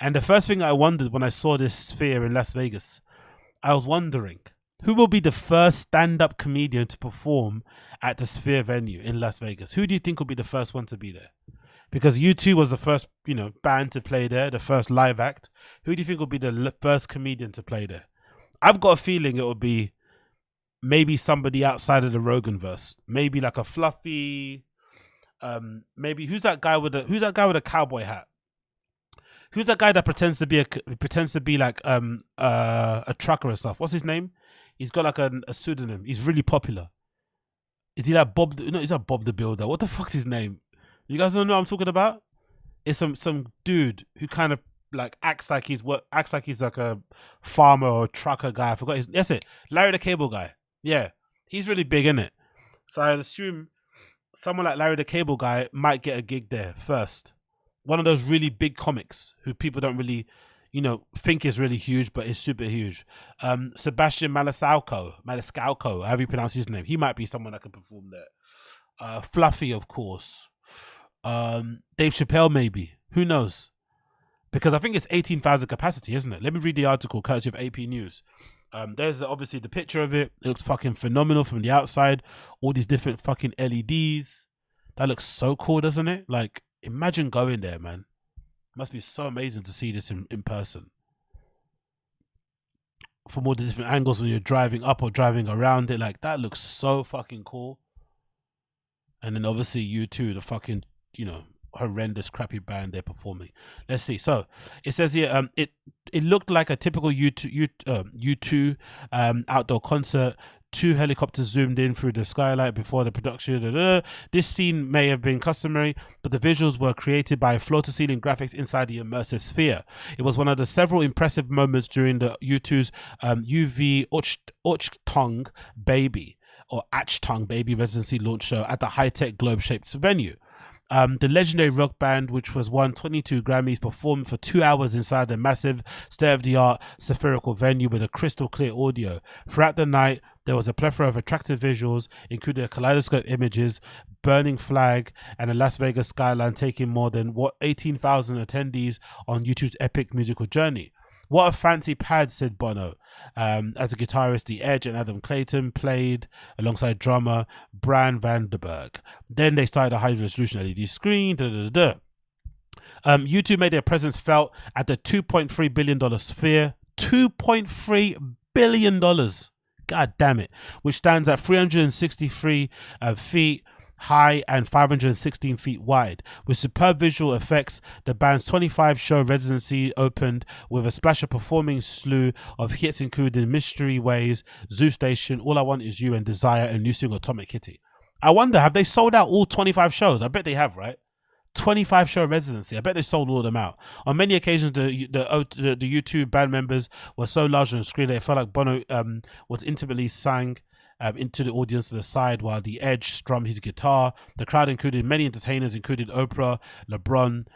Speaker 1: And the first thing I wondered when I saw this Sphere in Las Vegas, I was wondering, Who will be the first stand-up comedian to perform at the Sphere venue in Las Vegas? Who do you think will be the first one to be there? Because U2 was the first, band to play there, the first live act. Who do you think will be the first comedian to play there? I've got a feeling it will be maybe somebody outside of the Rogan verse. Maybe like a Fluffy. Maybe who's that guy with a cowboy hat? Who's that guy that pretends to be like a trucker and stuff? What's his name? He's got like a pseudonym. He's really popular. Is he like Bob? No, he's not Bob the Builder. What the fuck's his name? You guys don't know what I'm talking about? It's some dude who kind of like acts like he's like a farmer or a trucker guy. I forgot his. That's it. Larry the Cable Guy. Yeah, he's really big, isn't it? So I assume someone like Larry the Cable Guy might get a gig there first. One of those really big comics who people don't really, think is really huge, but is super huge. Sebastian Maniscalco, however you pronounce his name. He might be someone that can perform there. Fluffy, of course. Dave Chappelle, maybe. Who knows? Because I think it's 18,000 capacity, isn't it? Let me read the article courtesy of AP News. There's obviously the picture of it. It looks fucking phenomenal from the outside. All these different fucking LEDs. That looks so cool, doesn't it? Like, imagine going there, man. It must be so amazing to see this in person. From all the different angles when you're driving up or driving around it. Like, that looks so fucking cool. And then obviously U2, the fucking, horrendous crappy band they're performing. Let's see. So it says here, it looked like a typical U2 outdoor concert. 2 helicopters zoomed in through the skylight before the production. This scene may have been customary, but the visuals were created by floor-to-ceiling graphics inside the immersive sphere. It was one of the several impressive moments during the U2's UV Achtung Baby or Achtung Baby residency launch show at the high-tech globe-shaped venue. The legendary rock band, which was won 22 Grammys, performed for 2 hours inside the massive, state-of-the-art spherical venue with a crystal-clear audio. Throughout the night, there was a plethora of attractive visuals, including a kaleidoscope images, burning flag, and a Las Vegas skyline taking more than 18,000 attendees on YouTube's epic musical journey. What a fancy pad, said Bono. As a guitarist, The Edge and Adam Clayton played alongside drummer Bran Vanderberg. Then they started a high-resolution LED screen. U2 made their presence felt at the $2.3 billion Sphere. $2.3 billion. God damn it. Which stands at 363 feet high and 516 feet wide. With superb visual effects, the band's 25-show residency opened with a splash of performing slew of hits including Mystery Ways, Zoo Station, All I Want Is You, and Desire, and new single Atomic Kitty. I wonder, have they sold out all 25 shows? I bet they have, right? 25-show residency. I bet they sold all of them out. On many occasions, the U2 band members were so large on the screen that it felt like Bono was intimately sang into the audience to the side while The Edge strummed his guitar. The crowd included many entertainers, including Oprah, LeBron,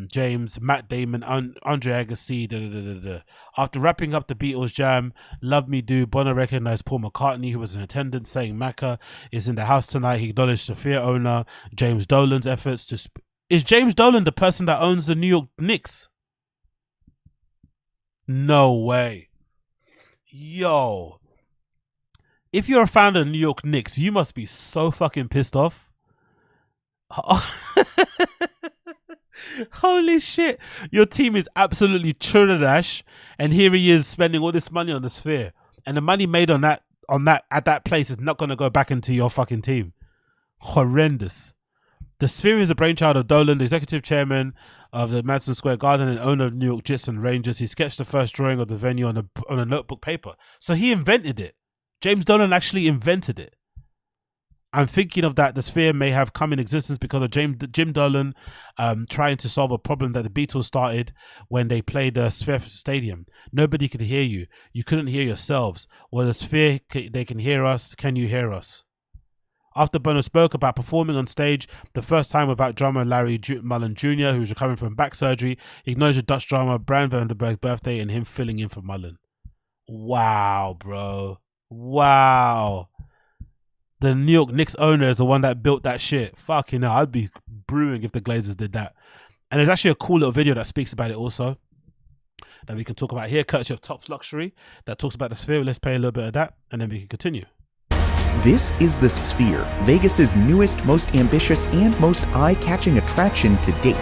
Speaker 1: James, Matt Damon, Andre Agassi. After wrapping up the Beatles jam, Love Me Do, Bono recognized Paul McCartney, who was in attendance, saying Macca is in the house tonight. He acknowledged Sphere owner James Dolan's efforts to... Is James Dolan the person that owns the New York Knicks? No way. Yo. If you're a fan of the New York Knicks, you must be so fucking pissed off. Holy shit. Your team is absolutely trash, and here he is spending all this money on the Sphere. And the money made on that at that place is not going to go back into your fucking team. Horrendous. The Sphere is a brainchild of Dolan, the executive chairman of the Madison Square Garden and owner of New York Jets and Rangers. He sketched the first drawing of the venue on a notebook paper. So he invented it. James Dolan actually invented it. I'm thinking of that the Sphere may have come in existence because of Jim Dolan trying to solve a problem that the Beatles started when they played the Sphere Stadium. Nobody could hear you. You couldn't hear yourselves. Well, the Sphere, they can hear us. Can you hear us? After Bono spoke about performing on stage the first time without drummer Larry Mullen Jr., who was recovering from back surgery, he acknowledged the Dutch drummer Bran Vanderberg's birthday and him filling in for Mullen. Wow, bro. Wow. The New York Knicks owner is the one that built that shit. Fucking hell, I'd be brewing if the Glazers did that. And there's actually a cool little video that speaks about it also. that we can talk about here, courtesy of Topps Luxury, that talks about the Sphere. Let's play a little bit of that, and then we can continue.
Speaker 20: This is the Sphere, Vegas's newest, most ambitious, and most eye-catching attraction to date.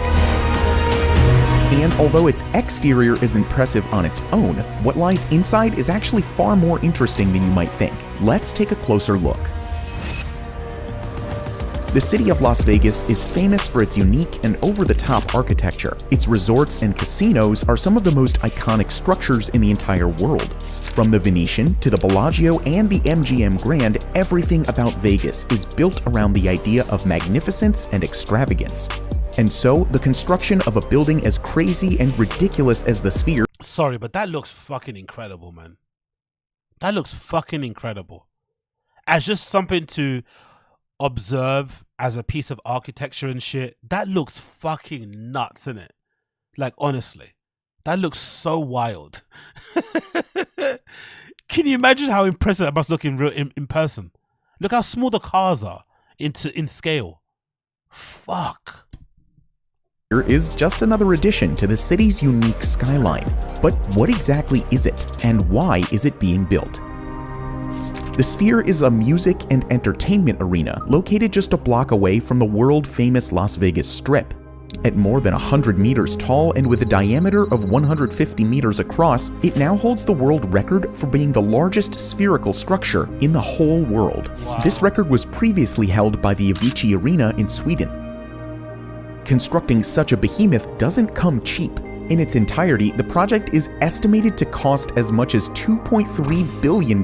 Speaker 20: And although its exterior is impressive on its own, what lies inside is actually far more interesting than you might think. Let's take a closer look. The city of Las Vegas is famous for its unique and over-the-top architecture. Its resorts and casinos are some of the most iconic structures in the entire world. From the Venetian to the Bellagio and the MGM Grand, everything about Vegas is built around the idea of magnificence and extravagance. And so, the construction of a building as crazy and ridiculous as the Sphere...
Speaker 1: Sorry, but that looks fucking incredible, man. That looks fucking incredible. As just something to observe as a piece of architecture and shit, that looks fucking nuts, innit? Like, honestly, that looks so wild. Can you imagine how impressive that must look in person? Look how small the cars are in scale. Fuck.
Speaker 20: Is just another addition to the city's unique skyline. But what exactly is it, and why is it being built? The Sphere is a music and entertainment arena located just a block away from the world-famous Las Vegas Strip. At more than 100 meters tall and with a diameter of 150 meters across, it now holds the world record for being the largest spherical structure in the whole world. Wow. This record was previously held by the Avicii Arena in Sweden. Constructing such a behemoth doesn't come cheap. In its entirety, the project is estimated to cost as much as $2.3 billion.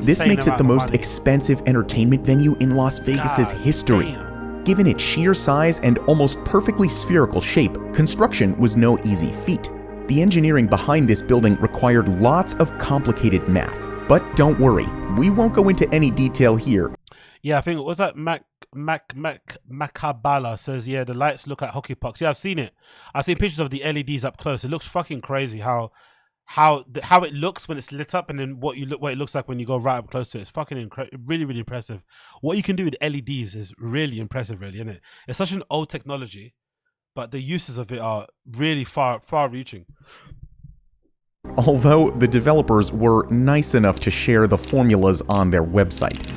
Speaker 20: This makes it the most expensive entertainment venue in Las Vegas's history.
Speaker 1: Damn.
Speaker 20: Given its sheer size and almost perfectly spherical shape, construction was no easy feat. The engineering behind this building required lots of complicated math. But don't worry, we won't go into any detail here.
Speaker 1: Yeah, I think, was that Macabala says, yeah, the lights look like hockey pucks. Yeah, I've seen it. I've seen pictures of the LEDs up close. It looks fucking crazy how it looks when it's lit up, and then what it looks like when you go right up close to it. It's fucking really, really impressive. What you can do with LEDs is really impressive, really, isn't it? It's such an old technology, but the uses of it are really far-reaching.
Speaker 20: Although the developers were nice enough to share the formulas on their website.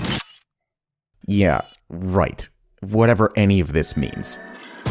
Speaker 20: Yeah, right. Whatever any of this means.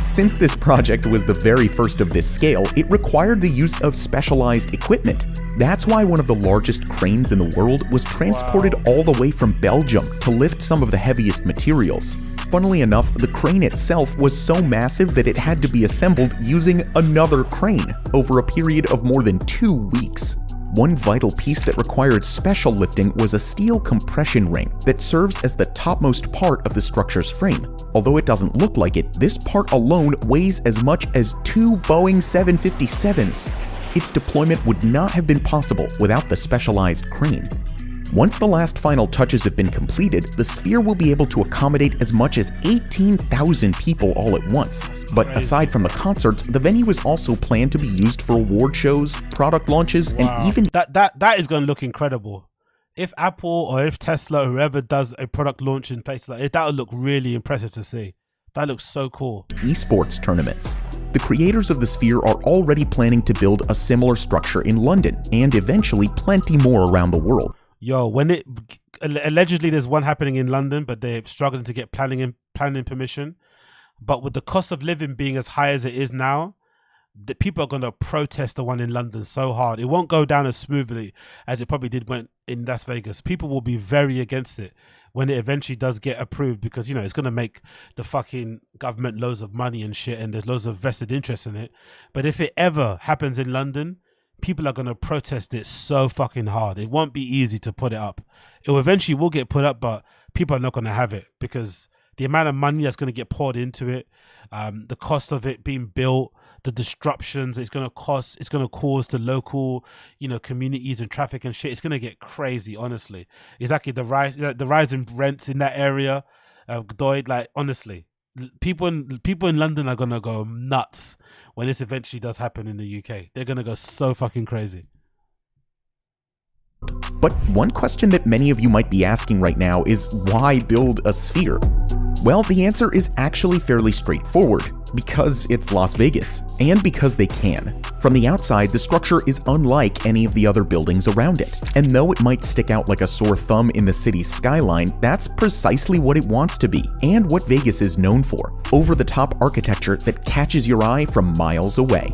Speaker 20: Since this project was the very first of this scale, it required the use of specialized equipment. That's why one of the largest cranes in the world was transported all the way from Belgium to lift some of the heaviest materials. Funnily enough, the crane itself was so massive that it had to be assembled using another crane over a period of more than 2 weeks. One vital piece that required special lifting was a steel compression ring that serves as the topmost part of the structure's frame. Although it doesn't look like it, this part alone weighs as much as 2 Boeing 757s. Its deployment would not have been possible without the specialized crane. Once the last final touches have been completed, the Sphere will be able to accommodate as much as 18,000 people all at once. But aside from the concerts, the venue is also planned to be used for award shows, product launches, and even...
Speaker 1: That is going to look incredible. If Apple or if Tesla, whoever does a product launch in places like it, that would look really impressive to see. That looks so cool.
Speaker 20: Esports tournaments. The creators of the Sphere are already planning to build a similar structure in London, and eventually plenty more around the world.
Speaker 1: Yo, when it allegedly there's one happening in London, but they're struggling to get planning permission. But with the cost of living being as high as it is now, the people are going to protest the one in London so hard. It won't go down as smoothly as it probably did when in Las Vegas. People will be very against it when it eventually does get approved, because, you know, it's going to make the fucking government loads of money and shit, and there's loads of vested interest in it. But if it ever happens in London, people are going to protest it so fucking hard. It won't be easy to put it up. It will eventually will get put up, but people are not going to have it because the amount of money that's going to get poured into it, the cost of it being built, the disruptions it's going to cause to local, you know, communities and traffic and shit. It's going to get crazy, honestly. Exactly, the rise in rents in that area, like, honestly, people in London are going to go nuts when this eventually does happen in the UK. They're going to go so fucking crazy.
Speaker 20: But one question that many of you might be asking right now is, why build a Sphere? Well, the answer is actually fairly straightforward. Because it's Las Vegas, and because they can. From the outside, the structure is unlike any of the other buildings around it. And though it might stick out like a sore thumb in the city's skyline, that's precisely what it wants to be, and what Vegas is known for. Over-the-top architecture that catches your eye from miles away.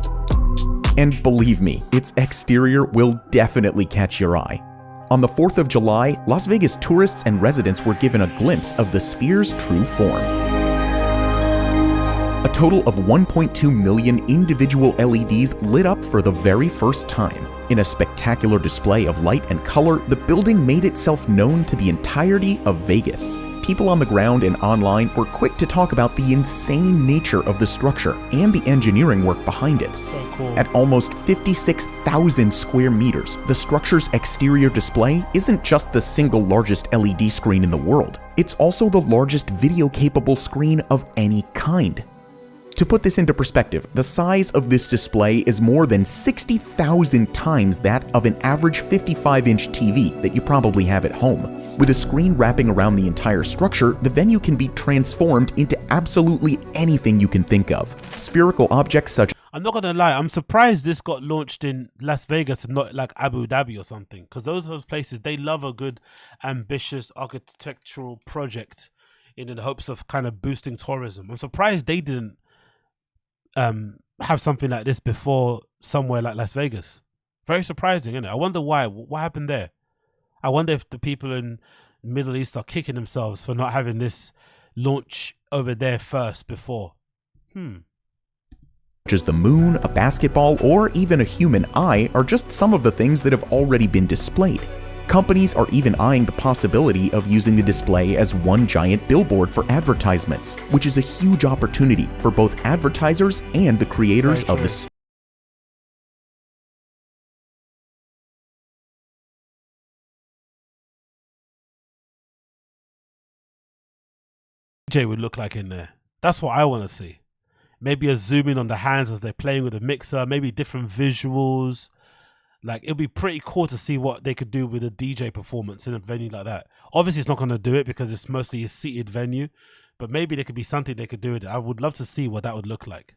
Speaker 20: And believe me, its exterior will definitely catch your eye. On the 4th of July, Las Vegas tourists and residents were given a glimpse of the Sphere's true form. A total of 1.2 million individual LEDs lit up for the very first time. In a spectacular display of light and color, the building made itself known to the entirety of Vegas. People on the ground and online were quick to talk about the insane nature of the structure and the engineering work behind it.
Speaker 1: So cool.
Speaker 20: At almost 56,000 square meters, the structure's exterior display isn't just the single largest LED screen in the world. It's also the largest video-capable screen of any kind. To put this into perspective, the size of this display is more than 60,000 times that of an average 55-inch TV that you probably have at home. With a screen wrapping around the entire structure, the venue can be transformed into absolutely anything you can think of. Spherical objects such
Speaker 1: I'm not gonna lie, I'm surprised this got launched in Las Vegas and not like Abu Dhabi or something, because those places, they love a good ambitious architectural project in the hopes of kind of boosting tourism. I'm surprised they didn't have something like this before somewhere like Las Vegas. Very surprising, isn't it? I wonder why. What happened there? I wonder if the people in the Middle East are kicking themselves for not having this launch over there first before.
Speaker 20: such as the moon, a basketball, or even a human eye are just some of the things that have already been displayed. Companies are even eyeing the possibility of using the display as one giant billboard for advertisements, which is a huge opportunity for both advertisers and the creators of the
Speaker 1: DJ would look like in there. That's what I want to see. Maybe a zoom in on the hands as they're playing with the mixer, maybe different visuals. Like, it'd be pretty cool to see what they could do with a DJ performance in a venue like that. Obviously, it's not going to do it because it's mostly a seated venue, but maybe there could be something they could do with it. I would love to see what that would look like.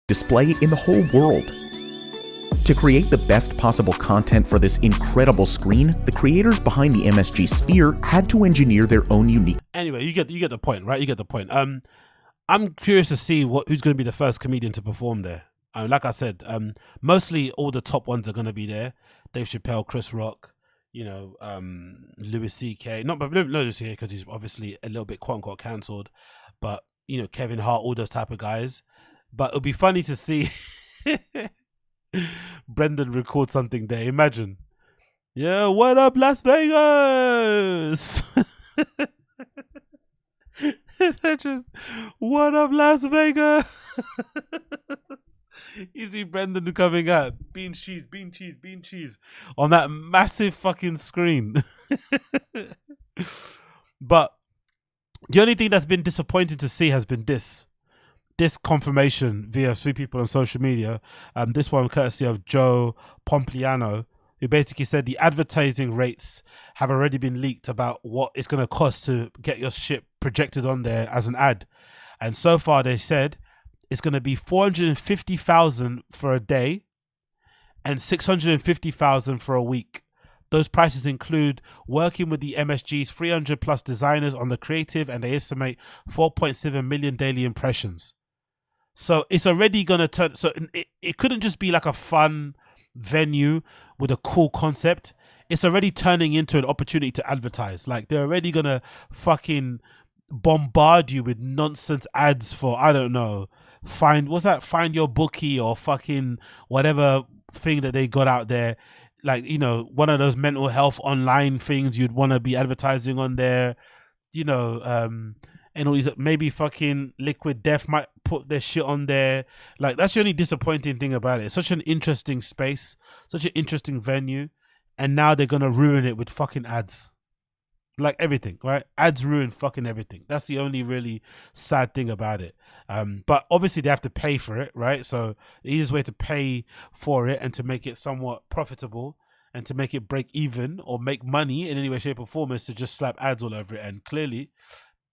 Speaker 20: display in the whole world. To create the best possible content for this incredible screen, the creators behind the MSG Sphere had to engineer their own unique.
Speaker 1: Anyway, you get the point, right? You get the point. I'm curious to see who's going to be the first comedian to perform there. Like I said, mostly all the top ones are going to be there. Dave Chappelle, Chris Rock, Louis C.K. Not Louis C.K. because he's obviously a little bit quote unquote cancelled, but Kevin Hart, all those type of guys. But it'll be funny to see Brendan record something there. Imagine. Yeah, what up, Las Vegas? Imagine. What up, Las Vegas? You see Brendan coming out. Bean cheese, bean cheese, bean cheese. On that massive fucking screen. But the only thing that's been disappointing to see has been this confirmation via 3 people on social media. This one courtesy of Joe Pompliano, who basically said the advertising rates have already been leaked about what it's going to cost to get your shit projected on there as an ad. And so far they said it's going to be $450,000 for a day and $650,000 for a week. Those prices include working with the MSG's 300 plus designers on the creative, and they estimate 4.7 million daily impressions. So it's already going to turn, so it couldn't just be like a fun venue with a cool concept. It's already turning into an opportunity to advertise. Like, they're already going to fucking bombard you with nonsense ads for, I don't know, find your bookie or fucking whatever thing that they got out there. Like, one of those mental health online things you'd want to be advertising on there. you know, and all these, maybe fucking Liquid Death might put their shit on there. Like, that's the only disappointing thing about it. It's such an interesting space, such an interesting venue, and now they're gonna ruin it with fucking ads. Like everything, right? Ads ruin fucking everything. That's the only really sad thing about it. But obviously they have to pay for it, right? So the easiest way to pay for it and to make it somewhat profitable and to make it break even or make money in any way, shape, or form is to just slap ads all over it. And clearly,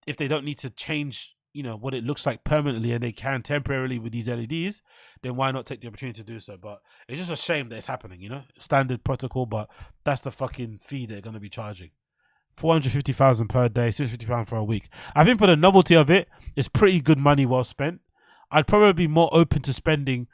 Speaker 1: if they don't need to change, you know, what it looks like permanently, and they can temporarily with these LEDs, then why not take the opportunity to do so? But it's just a shame that it's happening, you know? Standard protocol, but that's the fucking fee they're going to be charging. 450,000 per day, £650 for a week. I think for the novelty of it, it's pretty good money well spent. I'd probably be more open to spending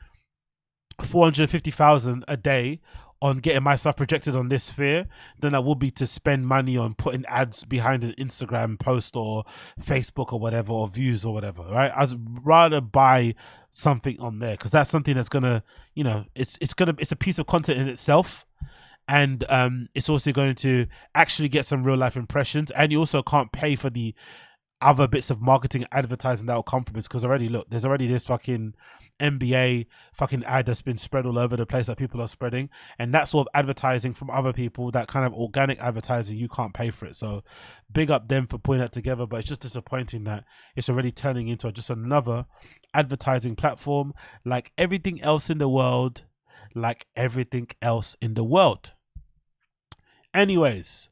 Speaker 1: 450,000 a day on getting myself projected on this sphere than I would be to spend money on putting ads behind an Instagram post or Facebook or whatever, or views or whatever, right? I'd rather buy something on there because that's something that's gonna, you know, it's a piece of content in itself. And it's also going to actually get some real life impressions, and you also can't pay for the other bits of marketing advertising that will come from it, because already, look, there's already this fucking NBA fucking ad that's been spread all over the place that people are spreading, and that sort of advertising from other people, that kind of organic advertising, you can't pay for it. So big up them for putting that together, but it's just disappointing that it's already turning into just another advertising platform like everything else in the world. Anyways,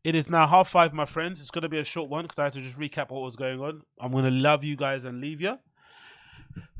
Speaker 1: it is now 5:30, my friends. It's going to be a short one because I had to just recap what was going on. I'm going to love you guys and leave you.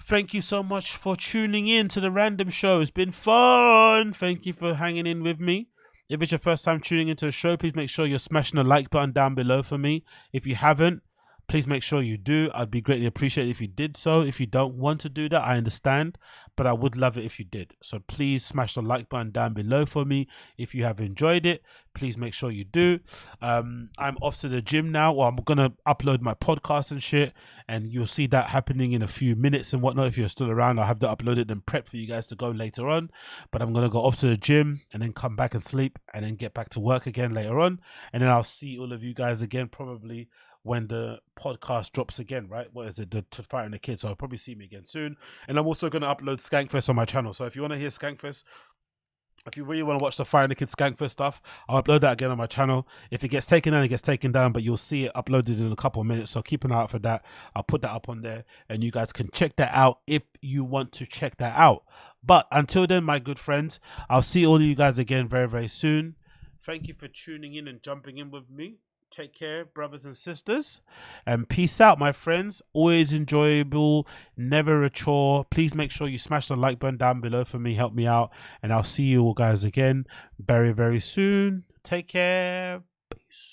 Speaker 1: Thank you so much for tuning in to the Random Show. It's been fun. Thank you for hanging in with me. If it's your first time tuning into the show, please make sure you're smashing the like button down below for me. If you haven't, please make sure you do. I'd be greatly appreciated if you did so. If you don't want to do that, I understand, but I would love it if you did. So please smash the like button down below for me. If you have enjoyed it, please make sure you do. I'm off to the gym now. Well, I'm going to upload my podcast and shit, and you'll see that happening in a few minutes and whatnot. If you're still around, I'll have that uploaded and prepped for you guys to go later on. But I'm going to go off to the gym and then come back and sleep and then get back to work again later on. And then I'll see all of you guys again probably when the podcast drops again, right? What is it? The Fighting the Kids. So I'll probably see me again soon. And I'm also going to upload SKANKFEST on my channel. So if you want to hear SKANKFEST, if you really want to watch the Fighting the Kids SKANKFEST stuff, I'll upload that again on my channel. If it gets taken down, it gets taken down, but you'll see it uploaded in a couple of minutes. So keep an eye out for that. I'll put that up on there and you guys can check that out if you want to check that out. But until then, my good friends, I'll see all of you guys again very, very soon. Thank you for tuning in and jumping in with me. Take care, brothers and sisters, and peace out, my friends. Always enjoyable, never a chore. Please make sure you smash the like button down below for me. Help me out, and I'll see you all guys again very, very soon. Take care. Peace.